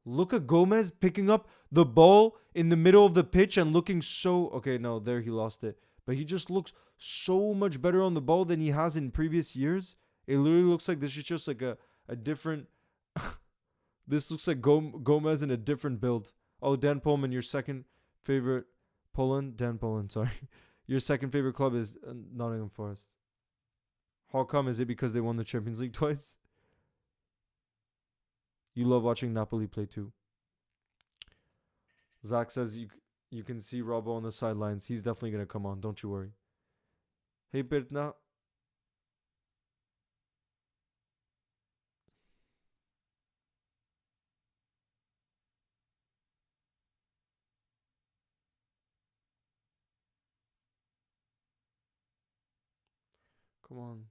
Speaker 1: Look at Gomez picking up the ball in the middle of the pitch and looking so okay. No, there he lost it, but he just looks so much better on the ball than he has in previous years. It literally looks like this is just like a different. This looks like Gomez in a different build. Oh, Dan Pullman, your second favorite Poland. Dan Poland, sorry. Your second favorite club is Nottingham Forest. How come? Is it because they won the Champions League twice? You love watching Napoli play too. Zach says you can see Robbo on the sidelines. He's definitely gonna come on. Don't you worry. Hey Birna. Come on.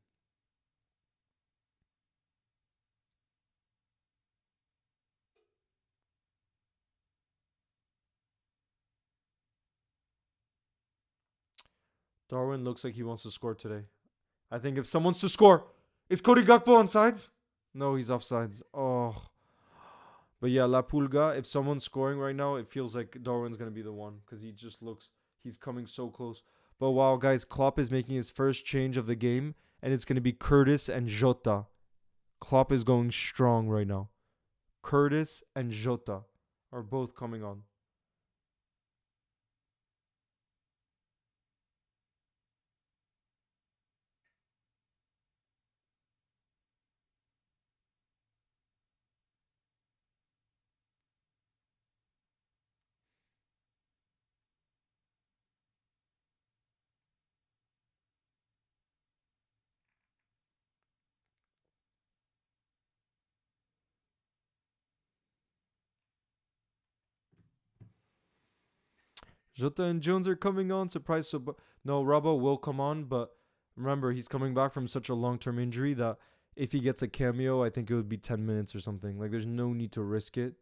Speaker 1: Darwin looks like he wants to score today. I think if someone's to score, is Cody Gakpo on sides? No, he's offsides. Oh. But yeah, La Pulga, if someone's scoring right now, it feels like Darwin's going to be the one because he just looks, he's coming so close. But wow, guys, Klopp is making his first change of the game, and it's going to be Curtis and Jota. Klopp is going strong right now. Curtis and Jota are both coming on. Jota and Jones are coming on. Surprise. So, no, Robbo will come on, but remember, he's coming back from such a long-term injury that if he gets a cameo, I think it would be 10 minutes or something. Like, there's no need to risk it,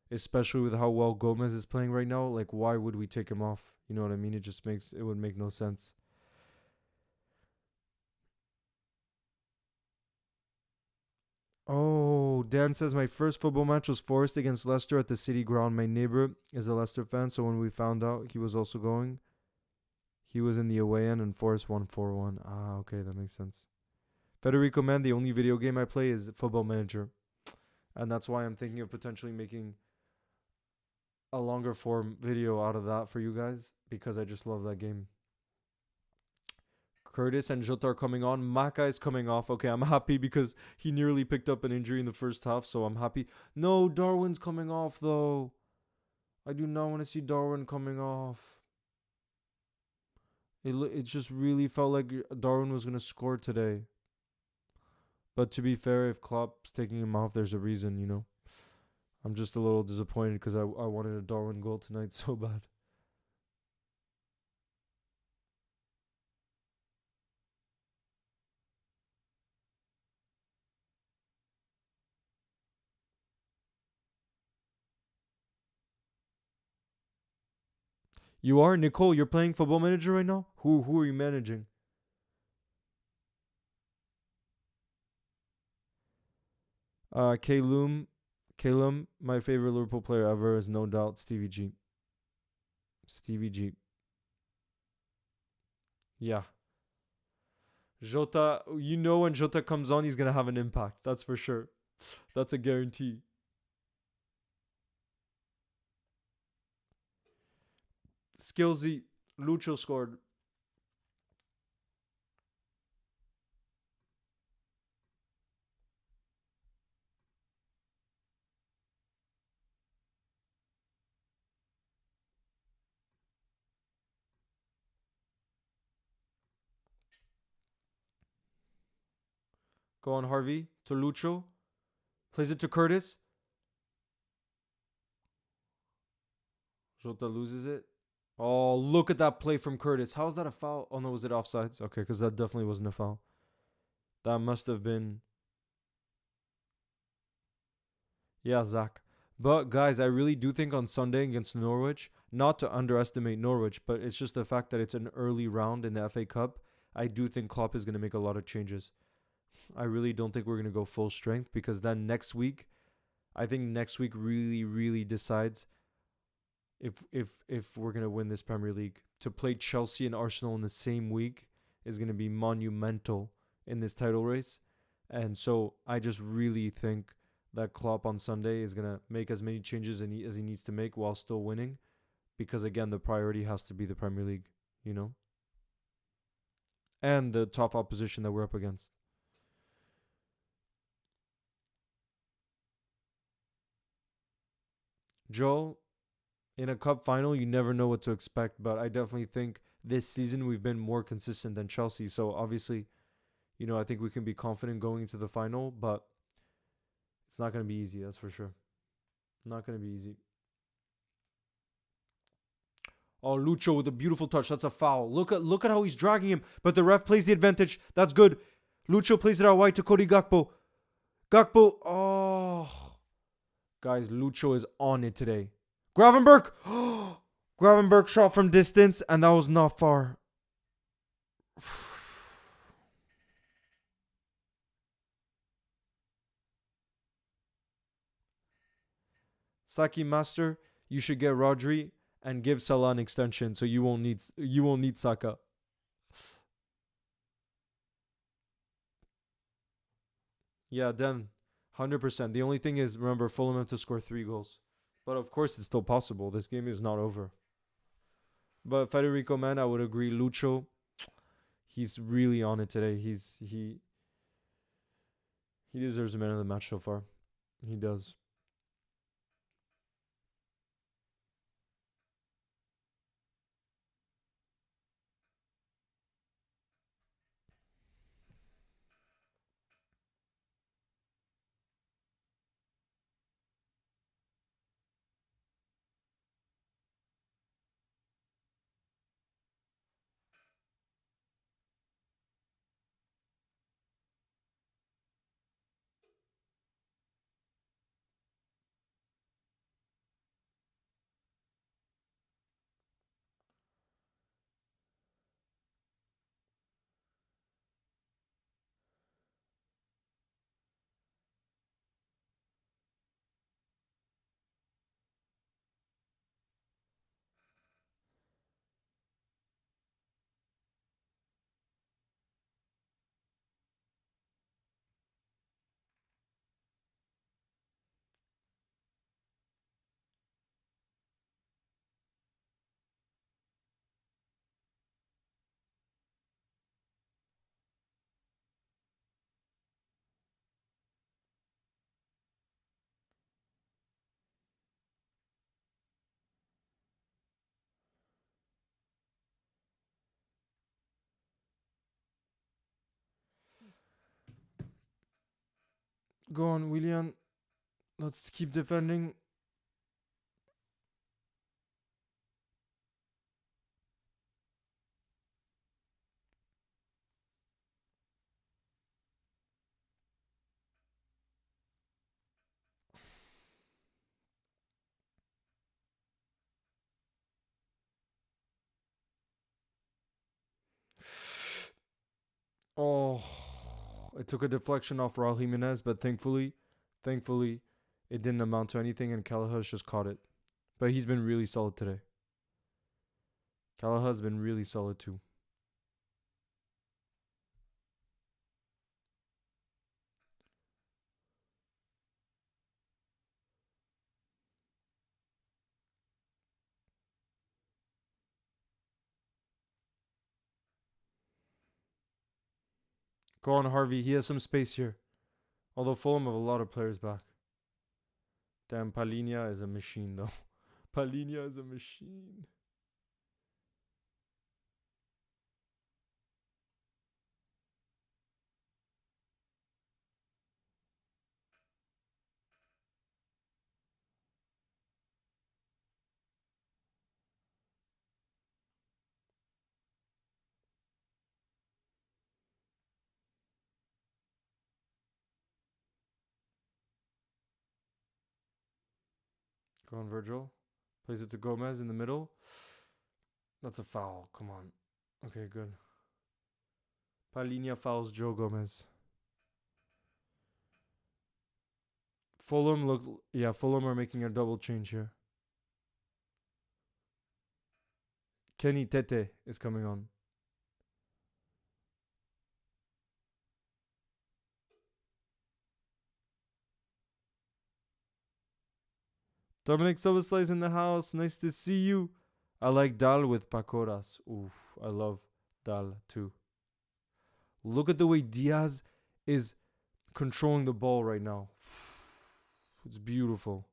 Speaker 1: especially with how well Gomez is playing right now. Like, why would we take him off? You know what I mean? It would make no sense. Oh, Dan says my first football match was Forest against Leicester at the City Ground. My neighbor is a Leicester fan, so when we found out he was also going, he was in the away end and Forest won 4-1. Ah, okay, that makes sense. Federico, man, the only video game I play is Football Manager. And that's why I'm thinking of potentially making a longer form video out of that for you guys because I just love that game. Curtis and Jota are coming on. Maka is coming off. Okay, I'm happy because he nearly picked up an injury in the first half, so I'm happy. No, Darwin's coming off, though. I do not want to see Darwin coming off. It just really felt like Darwin was going to score today. But to be fair, if Klopp's taking him off, there's a reason, you know. I'm just a little disappointed because I wanted a Darwin goal tonight so bad. You are? Nicole, you're playing Football Manager right now? Who are you managing? Kalum, my favorite Liverpool player ever is no doubt Stevie G. Stevie G. Yeah. Jota, you know when Jota comes on, he's going to have an impact. That's for sure. That's a guarantee. Skillsy, Lucho scored. Go on, Harvey. To Lucho. Plays it to Curtis. Jota loses it. Oh, look at that play from Curtis. How is that a foul? Oh, no, was it offsides? Okay, because that definitely wasn't a foul. That must have been. Yeah, Zach. But, guys, I really do think on Sunday against Norwich, not to underestimate Norwich, but it's just the fact that it's an early round in the FA Cup. I do think Klopp is going to make a lot of changes. I really don't think we're going to go full strength because then next week, I think next week really, really decides if we're gonna win this Premier League. To play Chelsea and Arsenal in the same week is gonna be monumental in this title race, and so I just really think that Klopp on Sunday is gonna make as many changes as he needs to make while still winning, because again the priority has to be the Premier League, you know, and the tough opposition that we're up against. Joel, in a cup final, you never know what to expect, but I definitely think this season we've been more consistent than Chelsea. So obviously, you know, I think we can be confident going into the final, but it's not going to be easy, that's for sure. Not going to be easy. Oh, Lucho with a beautiful touch. That's a foul. Look at how he's dragging him. But the ref plays the advantage. That's good. Lucho plays it out wide to Cody Gakpo. Gakpo. Oh. Guys, Lucho is on it today. Gravenberg. Gravenberg shot from distance, and that was not far. Saki Master, you should get Rodri and give Salah an extension so you won't need Saka. Yeah, then 100%. The only thing is, remember, Fulham have to score 3 goals. But of course, it's still possible. This game is not over. But Federico, man, I would agree. Lucho, he's really on it today. He deserves a man of the match so far. He does. Go on, Willian. Let's keep defending. Oh, it took a deflection off Raul Jimenez, but thankfully, it didn't amount to anything, and Callaghan's just caught it. But he's been really solid today. Callaghan's been really solid too. Go on, Harvey. He has some space here. Although Fulham have a lot of players back. Damn, Palhinha is a machine, though. Palhinha is a machine. Go on, Virgil. Plays it to Gomez in the middle. That's a foul. Come on. Okay, good. Palhinha fouls Joe Gomez. Fulham are making a double change here. Kenny Tete is coming on. Dominic Soboslai is in the house. Nice to see you. I like dal with pakoras. Oof, I love dal too. Look at the way Diaz is controlling the ball right now. It's beautiful.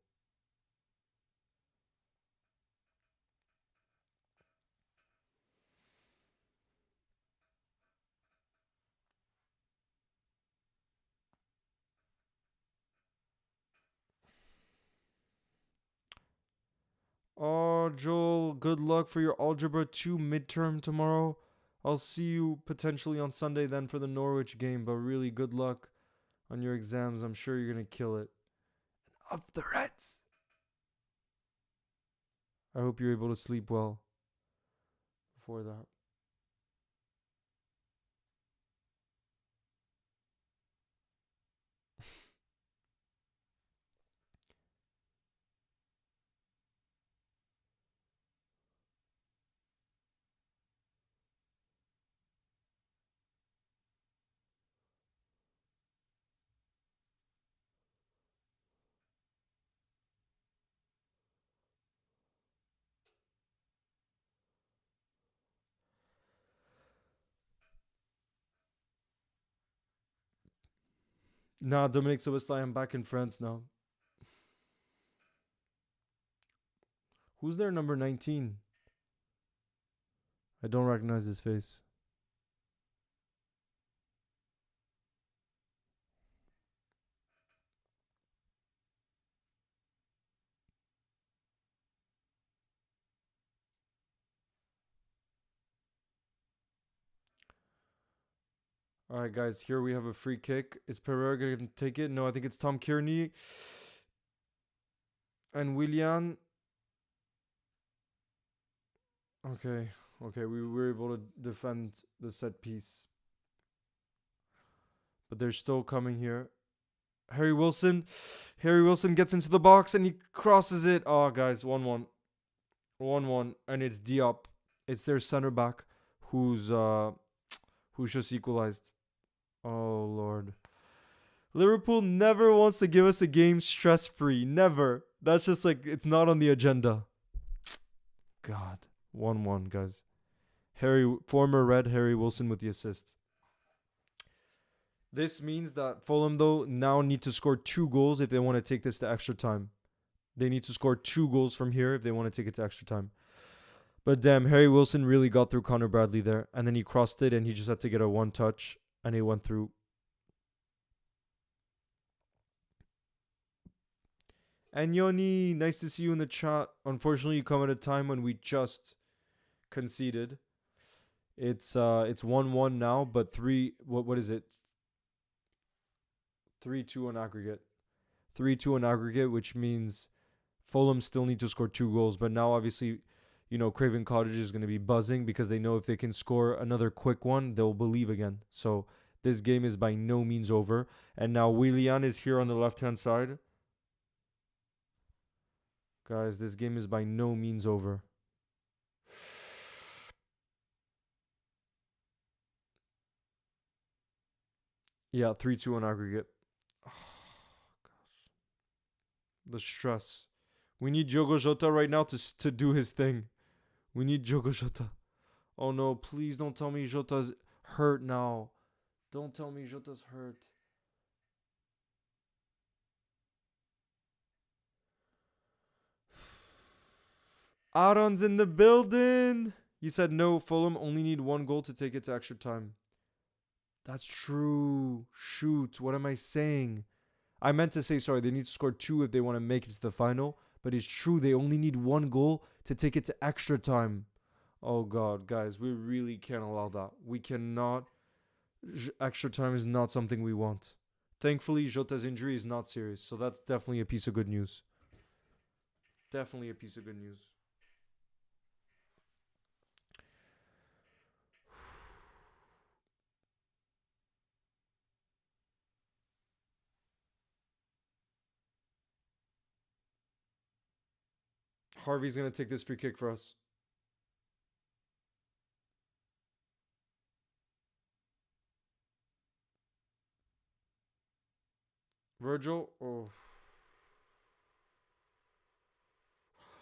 Speaker 1: Oh, Joel, good luck for your Algebra 2 midterm tomorrow. I'll see you potentially on Sunday then for the Norwich game, but really good luck on your exams. I'm sure you're going to kill it. And up the Reds! I hope you're able to sleep well before that. Nah, Dominic Soboslai, I'm back in France now. Who's their number 19? I don't recognize his face. All right, guys, here we have a free kick. Is Pereira going to take it? No, I think it's Tom Kearney. And Willian. Okay, we were able to defend the set piece. But they're still coming here. Harry Wilson gets into the box and he crosses it. Oh, guys, 1-1. 1-1. And it's Diop. It's their center back who's just equalized. Oh, Lord. Liverpool never wants to give us a game stress-free. Never. That's just like, it's not on the agenda. God. 1-1, guys. Former Red Harry Wilson with the assist. This means that Fulham, though, now need to score 2 goals if they want to take this to extra time. They need to score 2 goals from here if they want to take it to extra time. But damn, Harry Wilson really got through Connor Bradley there. And then he crossed it and he just had to get a 1 touch. And it went through. And Yoni, nice to see you in the chat. Unfortunately, you come at a time when we just conceded. It's 1-1 now, but what is it? 3-2 on aggregate. 3-2 on aggregate, which means Fulham still need to score 2 goals. But now, obviously, Craven Cottage is going to be buzzing because they know if they can score another quick one, they'll believe again. So this game is by no means over. And now Willian is here on the left-hand side. Guys, this game is by no means over. Yeah, 3-2 on aggregate. Oh, gosh. The stress. We need Diogo Jota right now to do his thing. We need Diogo Jota. Oh no, please don't tell me Jota's hurt now. Don't tell me Jota's hurt. Aaron's in the building. You said no, Fulham only need 1 goal to take it to extra time. That's true. Shoot, what am I saying? I meant to say, sorry, they need to score 2 if they want to make it to the final. But it's true, they only need 1 goal to take it to extra time. Oh, God, guys, we really can't allow that. We cannot. Extra time is not something we want. Thankfully, Jota's injury is not serious. So that's definitely a piece of good news. Definitely a piece of good news. Harvey's going to take this free kick for us. Virgil. Oh.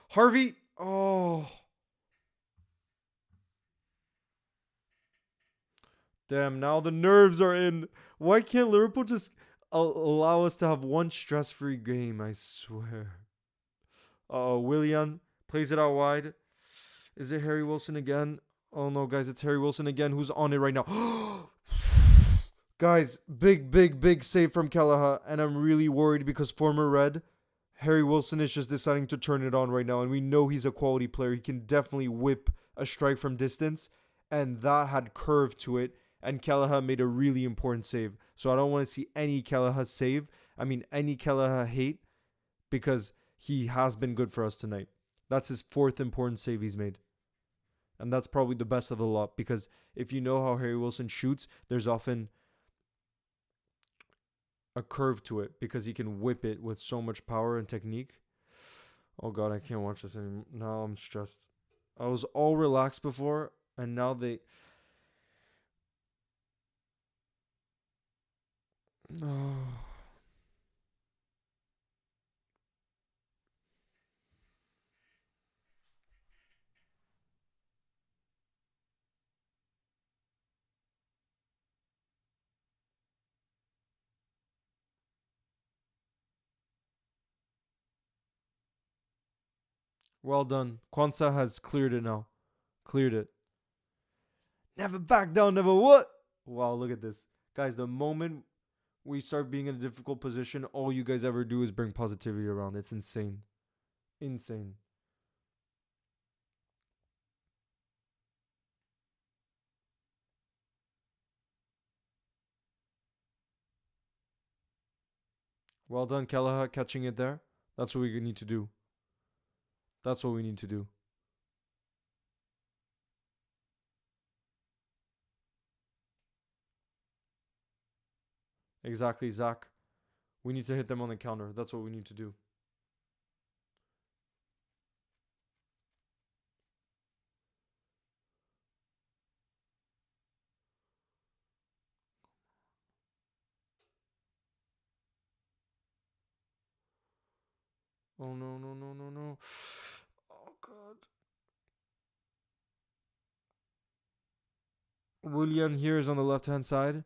Speaker 1: Harvey. Oh. Damn, now the nerves are in. Why can't Liverpool just allow us to have 1 stress-free game? I swear. Uh-oh, Willian plays it out wide. Is it Harry Wilson again? Oh, no, guys, it's Harry Wilson again who's on it right now. Guys, big save from Kelleher. And I'm really worried because former Red Harry Wilson is just deciding to turn it on right now, and we know he's a quality player. He can definitely whip a strike from distance, and that had curve to it, and Kelleher made a really important save. So I don't want to see any Kelleher save. I mean, any Kelleher hate, because he has been good for us tonight. That's his fourth important save he's made. And that's probably the best of the lot, because if you know how Harry Wilson shoots, there's often a curve to it because he can whip it with so much power and technique. Oh god, I can't watch this anymore. Now I'm stressed. I was all relaxed before, and now they. Oh. Well done. Kwanzaa has cleared it now. Cleared it. Never back down, never what? Wow, look at this. Guys, the moment we start being in a difficult position, all you guys ever do is bring positivity around. It's insane. Insane. Well done, Kelleher, catching it there. That's what we need to do. That's what we need to do. Exactly, Zach. We need to hit them on the counter. That's what we need to do. Oh no, no, no, no, no. Oh god. Willian here is on the left hand side.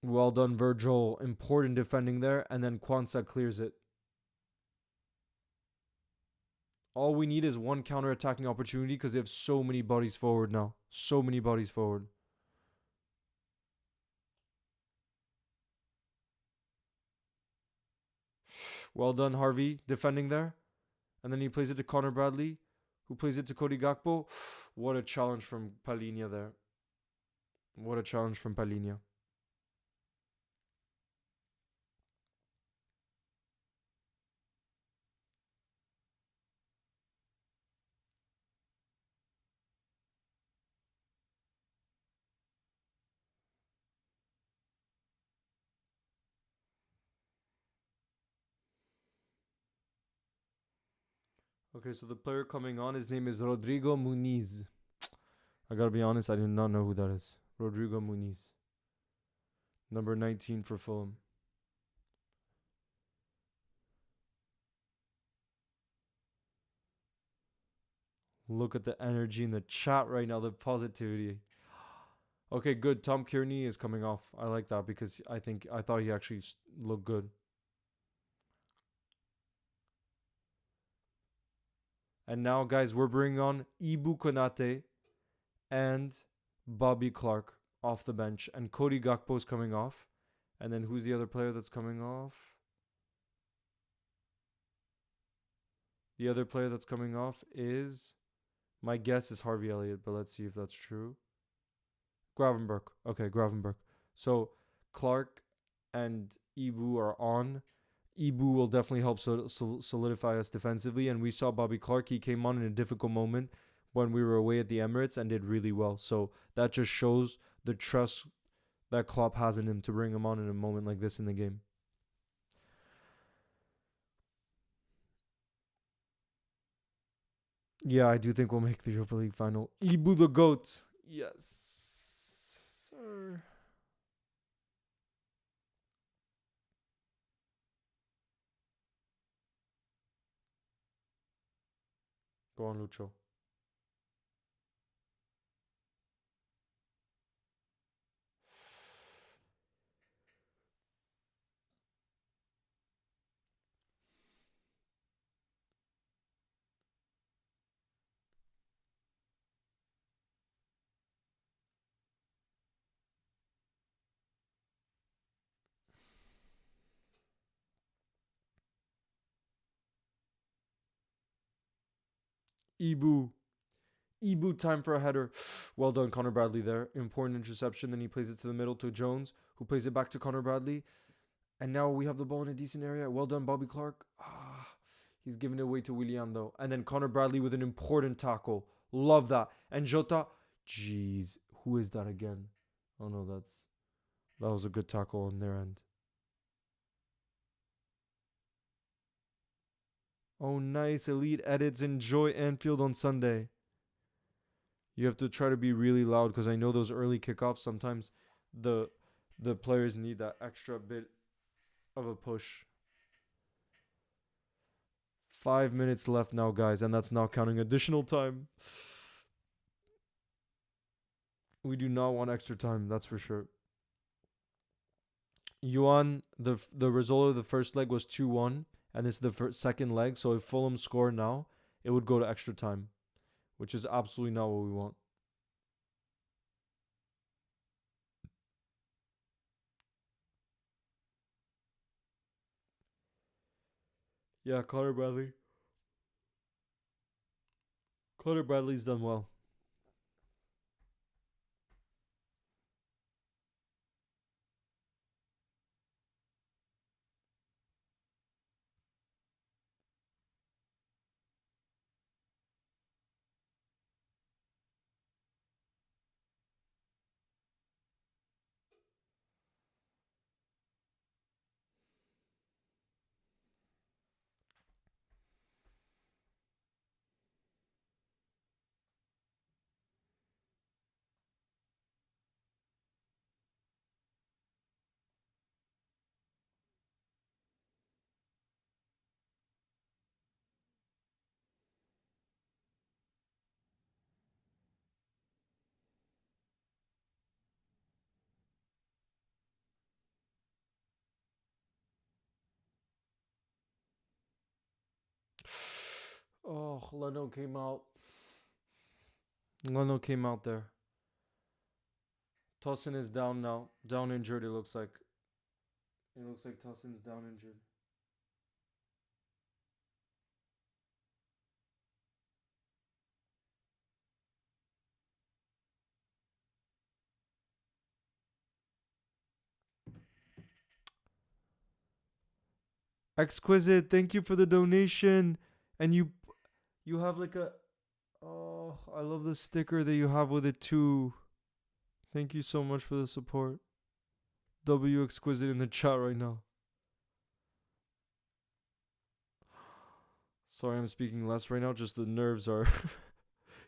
Speaker 1: Well done, Virgil. Important defending there. And then Kwanzaa clears it. All we need is one counter attacking opportunity because they have so many bodies forward now. So many bodies forward. Well done, Harvey, defending there. And then he plays it to Connor Bradley, who plays it to Cody Gakpo. What a challenge from Palinha there. What a challenge from Palinha. Okay, so the player coming on, his name is Rodrigo Muniz. I gotta be honest, I do not know who that is. Rodrigo Muniz. Number 19 for Fulham. Look at the energy in the chat right now, the positivity. Okay, good. Tom Kearney is coming off. I like that because I thought he actually looked good. And now, guys, we're bringing on Ibu Konate and Bobby Clark off the bench. And Cody Gakpo's coming off. And then who's the other player that's coming off? The other player that's coming off is, my guess is Harvey Elliott, but let's see if that's true. Gravenberg. Okay, Gravenberg. So Clark and Ibu are on. Ibu will definitely help solidify us defensively. And we saw Bobby Clark. He came on in a difficult moment when we were away at the Emirates and did really well. So that just shows the trust that Klopp has in him to bring him on in a moment like this in the game. Yeah, I do think we'll make the Europa League final. Ibu the GOAT. Yes, sir. Go on, Lucho. Ibu. Ibu time for a header. Well done, Connor Bradley there. Important interception. Then he plays it to the middle to Jones, who plays it back to Connor Bradley. And now we have the ball in a decent area. Well done, Bobby Clark. He's giving it away to Willian, though. And then Connor Bradley with an important tackle. Love that. And Jota. Jeez. Who is that again? Oh, no, that was a good tackle on their end. Oh, nice. Elite edits. Enjoy Anfield on Sunday. You have to try to be really loud because I know those early kickoffs, sometimes the players need that extra bit of a push. 5 minutes left now, guys, and that's now counting additional time. We do not want extra time, that's for sure. Yuan, the result of the first leg was 2-1, and it's the second leg, so if Fulham score now, it would go to extra time, which is absolutely not what we want. Yeah, Connor Bradley. Connor Bradley's done well. Oh, Leno came out. Leno came out there. Tosin is down now. Down injured, it looks like. It looks like Tosin's down injured. Exquisite, thank you for the donation. And you have like a... Oh, I love the sticker that you have with it too. Thank you so much for the support. W Exquisite in the chat right now. Sorry, I'm speaking less right now. Just the nerves are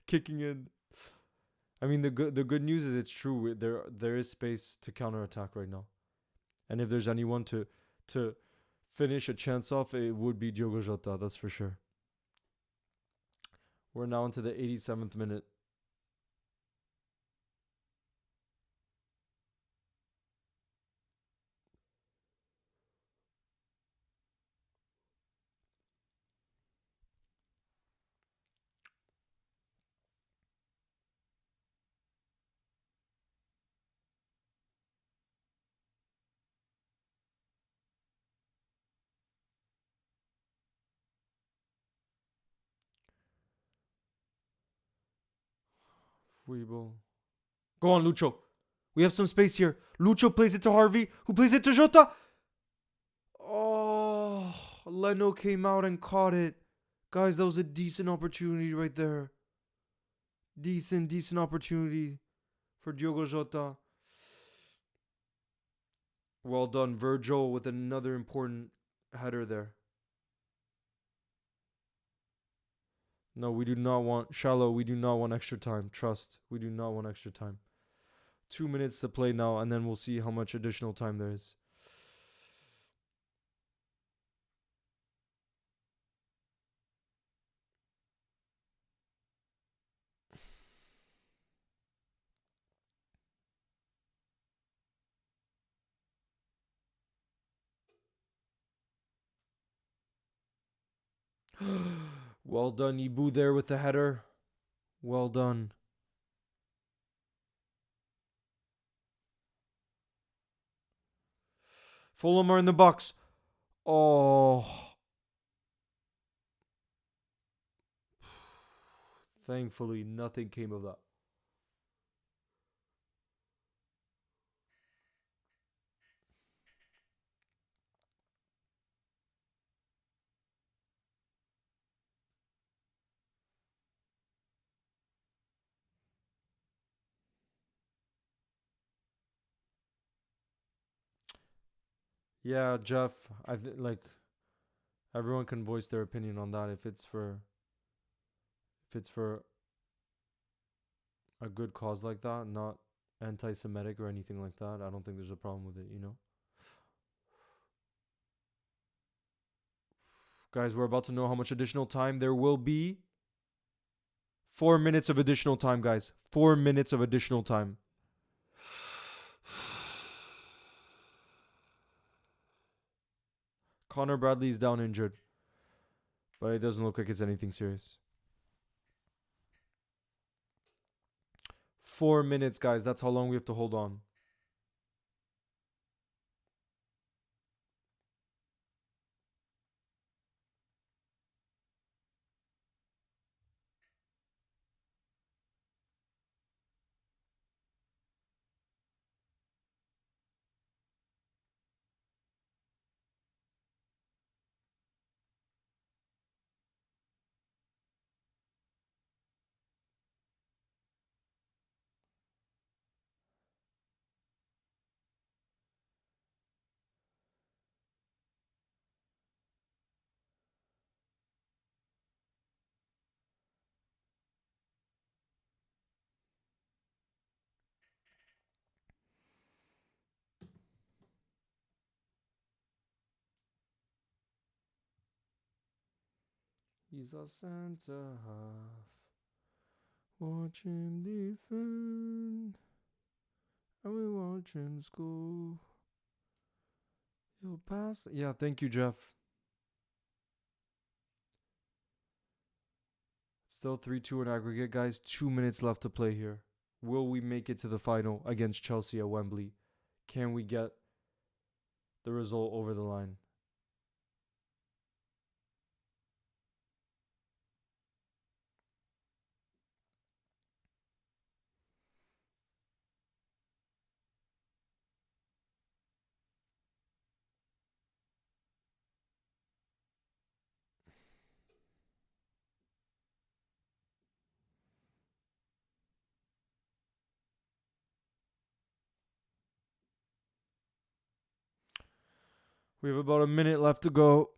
Speaker 1: kicking in. I mean, the good news is it's true. There is space to counterattack right now, and if there's anyone to finish a chance off, it would be Diogo Jota. That's for sure. We're now into the 87th minute. Weeble. Go on, Lucho. We have some space here. Lucho plays it to Harvey, who plays it to Jota. Oh, Leno came out and caught it. Guys, that was a decent opportunity right there. Decent opportunity for Diogo Jota. Well done, Virgil, with another important header there. No, we do not want... Shallow, we do not want extra time. Trust, we do not want extra time. 2 minutes to play now, and then we'll see how much additional time there is. Well done, Ibu there with the header. Well done. Fulham are in the box. Oh. Thankfully, nothing came of that. Yeah, Jeff, like everyone can voice their opinion on that if it's for a good cause like that, not anti-Semitic or anything like that. I don't think there's a problem with it, you know. Guys, we're about to know how much additional time there will be. 4 minutes of additional time, guys. 4 minutes of additional time. Connor Bradley is down injured, but it doesn't look like it's anything serious. 4 minutes, guys. That's how long we have to hold on. He's a center half. Watch him defend. And we watch him score. He'll pass. Yeah, thank you, Jeff. Still 3-2 in aggregate, guys. 2 minutes left to play here. Will we make it to the final against Chelsea at Wembley? Can we get the result over the line? We have about a minute left to go.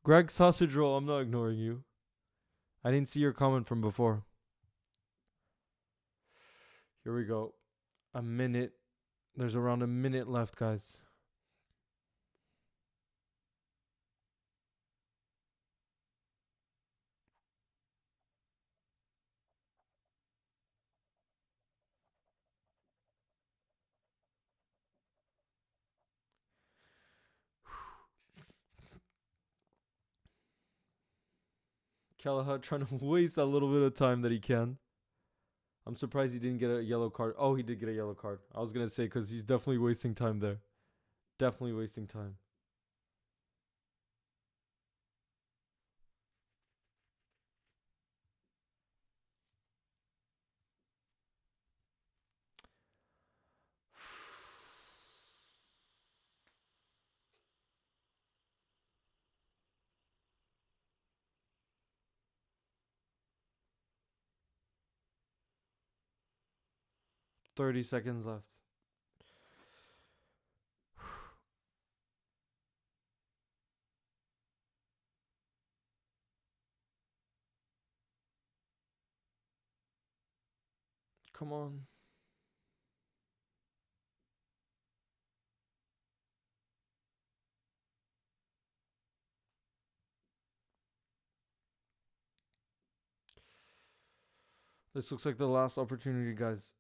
Speaker 1: Greg Sausage Roll, I'm not ignoring you. I didn't see your comment from before. Here we go. A minute. There's around a minute left, guys. Callahan trying to waste that little bit of time that he can. I'm surprised he didn't get a yellow card. Oh, he did get a yellow card. I was going to say because he's definitely wasting time there. Definitely wasting time. $30 seconds left. Come on. This looks like the last opportunity, guys.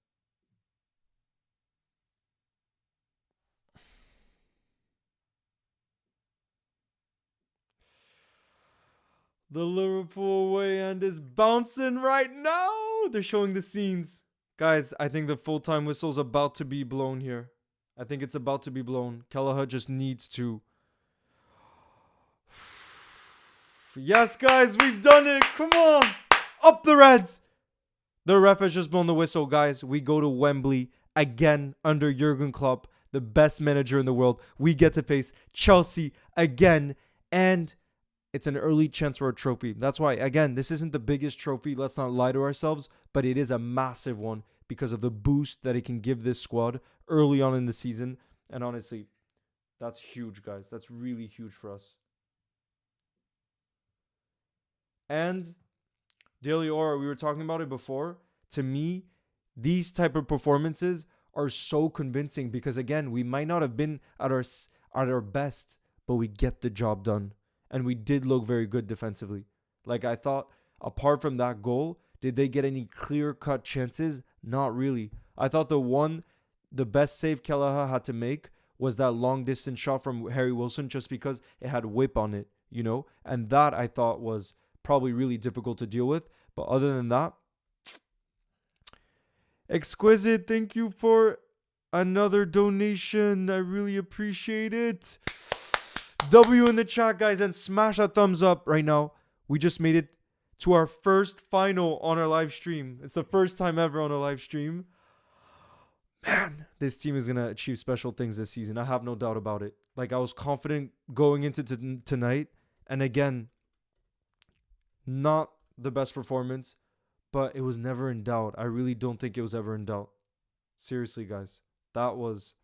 Speaker 1: The Liverpool away end is bouncing right now. They're showing the scenes. Guys, I think the full-time whistle's about to be blown here. I think it's about to be blown. Kelleher just needs to. Yes, guys, we've done it. Come on. Up the Reds. The ref has just blown the whistle, guys. We go to Wembley again under Jurgen Klopp, the best manager in the world. We get to face Chelsea again, and it's an early chance for a trophy. That's why, again, this isn't the biggest trophy. Let's not lie to ourselves, but it is a massive one because of the boost that it can give this squad early on in the season. And honestly, that's huge, guys. That's really huge for us. And Daily Aura, we were talking about it before. To me, these type of performances are so convincing because, again, we might not have been at our best, but we get the job done. And we did look very good defensively. Like, I thought, apart from that goal, did they get any clear-cut chances? Not really. I thought the best save Kelleher had to make was that long-distance shot from Harry Wilson just because it had whip on it, you know? And that, I thought, was probably really difficult to deal with. But other than that, Exquisite, thank you for another donation. I really appreciate it. W in the chat, guys, and smash that thumbs up right now. We just made it to our first final on our live stream. It's the first time ever on a live stream. Man, this team is going to achieve special things this season. I have no doubt about it. Like, I was confident going into tonight. And again, not the best performance, but it was never in doubt. I really don't think it was ever in doubt. Seriously, guys. That was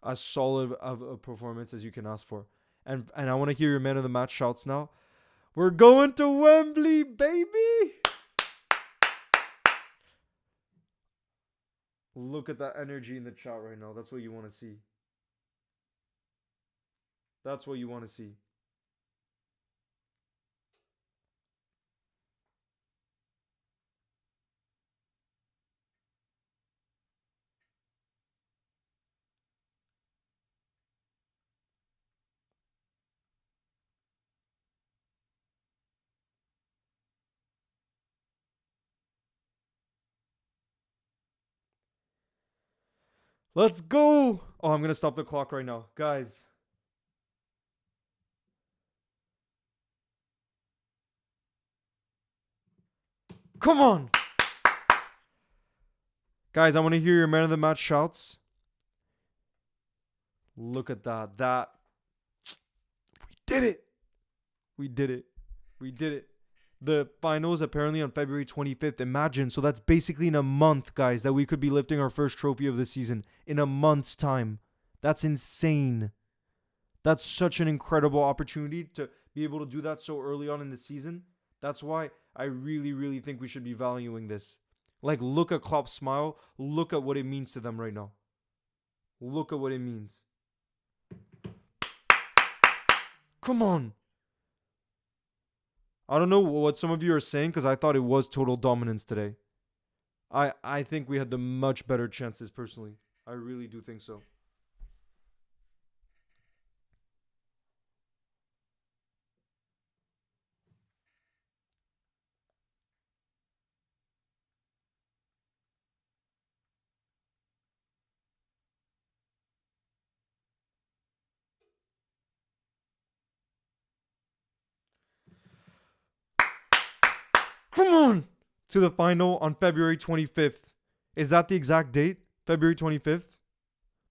Speaker 1: as solid of a performance as you can ask for. And I want to hear your man of the match shouts now. We're going to Wembley, baby! Look at that energy in the chat right now. That's what you want to see. That's what you want to see. Let's go! Oh, I'm going to stop the clock right now. Guys. Come on! Guys, I want to hear your man of the match shouts. Look at that. We did it! We did it. We did it. The finals apparently on February 25th. Imagine. So that's basically in a month, guys, that we could be lifting our first trophy of the season. In a month's time. That's insane. That's such an incredible opportunity to be able to do that so early on in the season. That's why I really, really think we should be valuing this. Like, look at Klopp's smile. Look at what it means to them right now. Look at what it means. Come on. I don't know what some of you are saying because I thought it was total dominance today. I think we had the much better chances personally. I really do think so. Come on! To the final on February 25th. Is that the exact date? February 25th?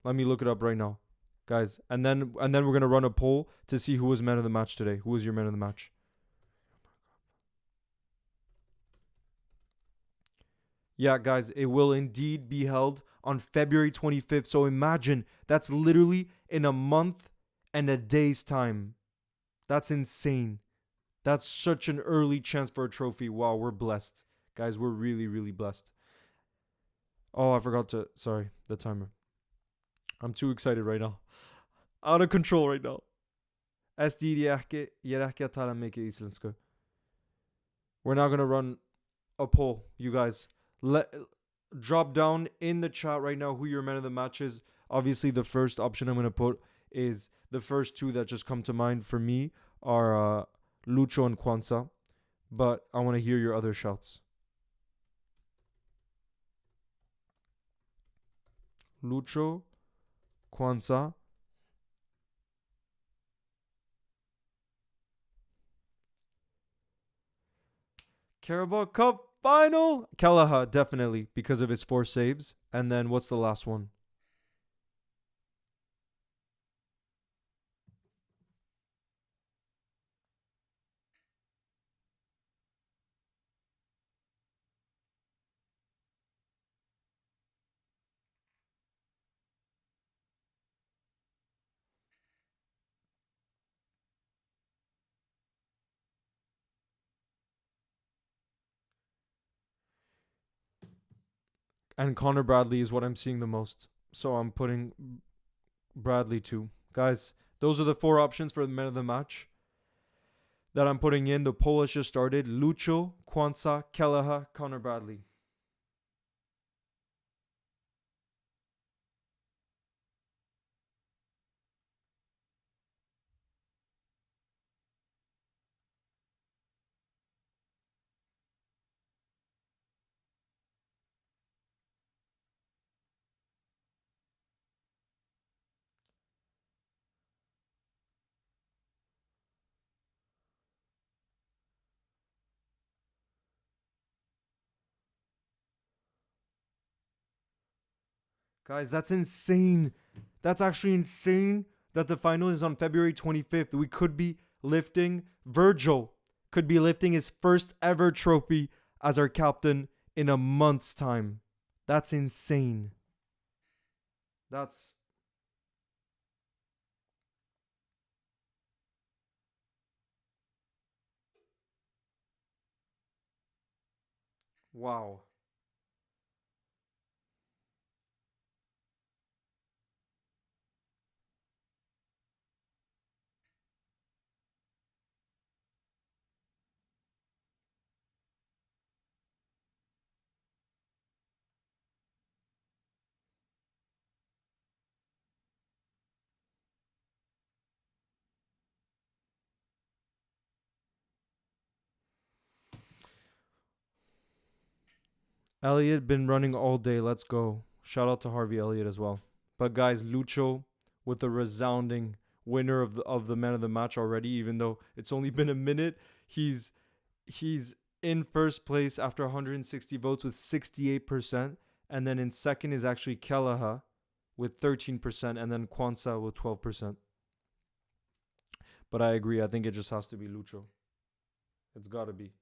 Speaker 1: Let me look it up right now. Guys, and then we're going to run a poll to see who was man of the match today. Who was your man of the match? Yeah, guys, it will indeed be held on February 25th. So imagine, that's literally in a month and a day's time. That's insane. That's such an early chance for a trophy. Wow, we're blessed. Guys, we're really, really blessed. Oh, I forgot to... Sorry, the timer. I'm too excited right now. Out of control right now. We're now going to run a poll, you guys. Drop down in the chat right now who your man of the match is. Obviously, the first option I'm going to put is the first two that just come to mind for me are... Lucho and Kwanzaa, but I want to hear your other shouts. Lucho, Kwanzaa. Carabao Cup final. Kelleher, definitely, because of his 4 saves. And then what's the last one? And Connor Bradley is what I'm seeing the most. So I'm putting Bradley too. Guys, those are the 4 options for the men of the match that I'm putting in. The poll has just started. Lucho, Kwanzaa, Kelleher, Connor Bradley. Guys, that's insane. That's actually insane that the final is on February 25th. We could be lifting, Virgil could be lifting his first ever trophy as our captain in a month's time. That's insane. That's wow. Elliott been running all day. Let's go. Shout out to Harvey Elliott as well. But guys, Lucho with the resounding winner of the man of the match already, even though it's only been a minute. He's in first place after 160 votes with 68%. And then in second is actually Kelleher with 13%. And then Kwanzaa with 12%. But I agree. I think it just has to be Lucho. It's got to be.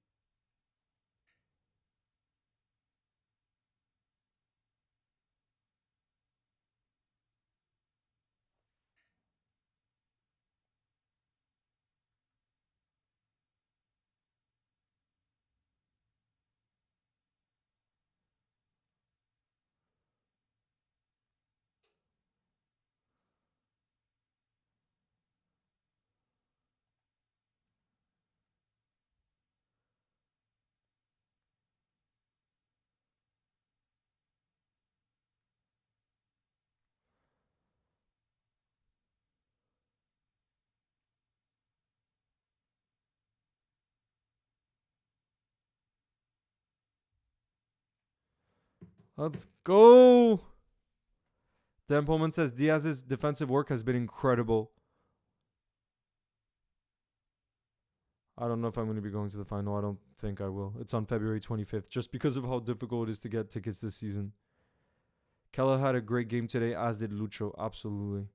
Speaker 1: Let's go. Dan Pullman says Diaz's defensive work has been incredible. I don't know if I'm going to be going to the final. I don't think I will. It's on February 25th, just because of how difficult it is to get tickets this season. Keller had a great game today, as did Lucho. Absolutely.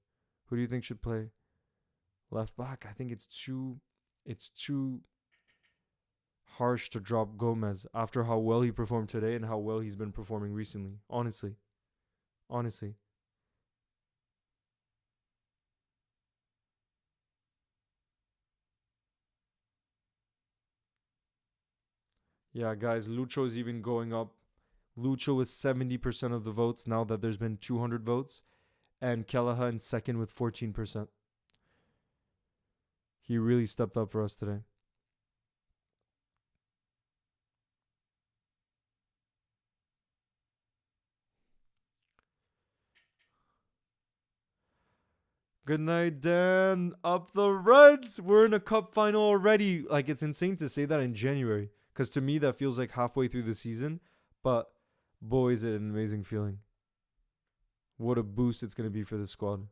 Speaker 1: Who do you think should play left back? I think it's too harsh to drop Gomez after how well he performed today and how well he's been performing recently. Honestly. Yeah, guys, Lucho is even going up. Lucho with 70% of the votes now that there's been 200 votes. And Kelleher in second with 14%. He really stepped up for us today. Good night, Dan. Up the Reds. We're in a cup final already. Like, it's insane to say that in January. Because to me, that feels like halfway through the season. But, boy, is it an amazing feeling. What a boost it's going to be for the squad.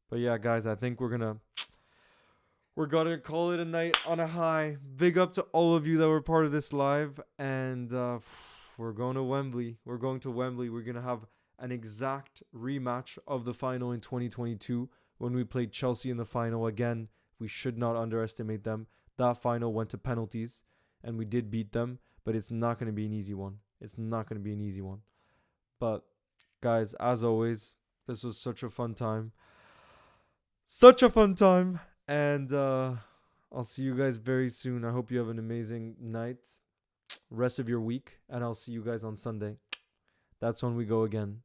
Speaker 1: But yeah, guys, I think we're gonna call it a night on a high. Big up to all of you that were part of this live, and we're going to Wembley. We're gonna have an exact rematch of the final in 2022 when we played Chelsea in the final again. We should not underestimate them. That final went to penalties, and we did beat them, but it's not going to be an easy one. But guys, as always, this was such a fun time. And I'll see you guys very soon. I hope you have an amazing night, rest of your week, and I'll see you guys on Sunday. That's when we go again.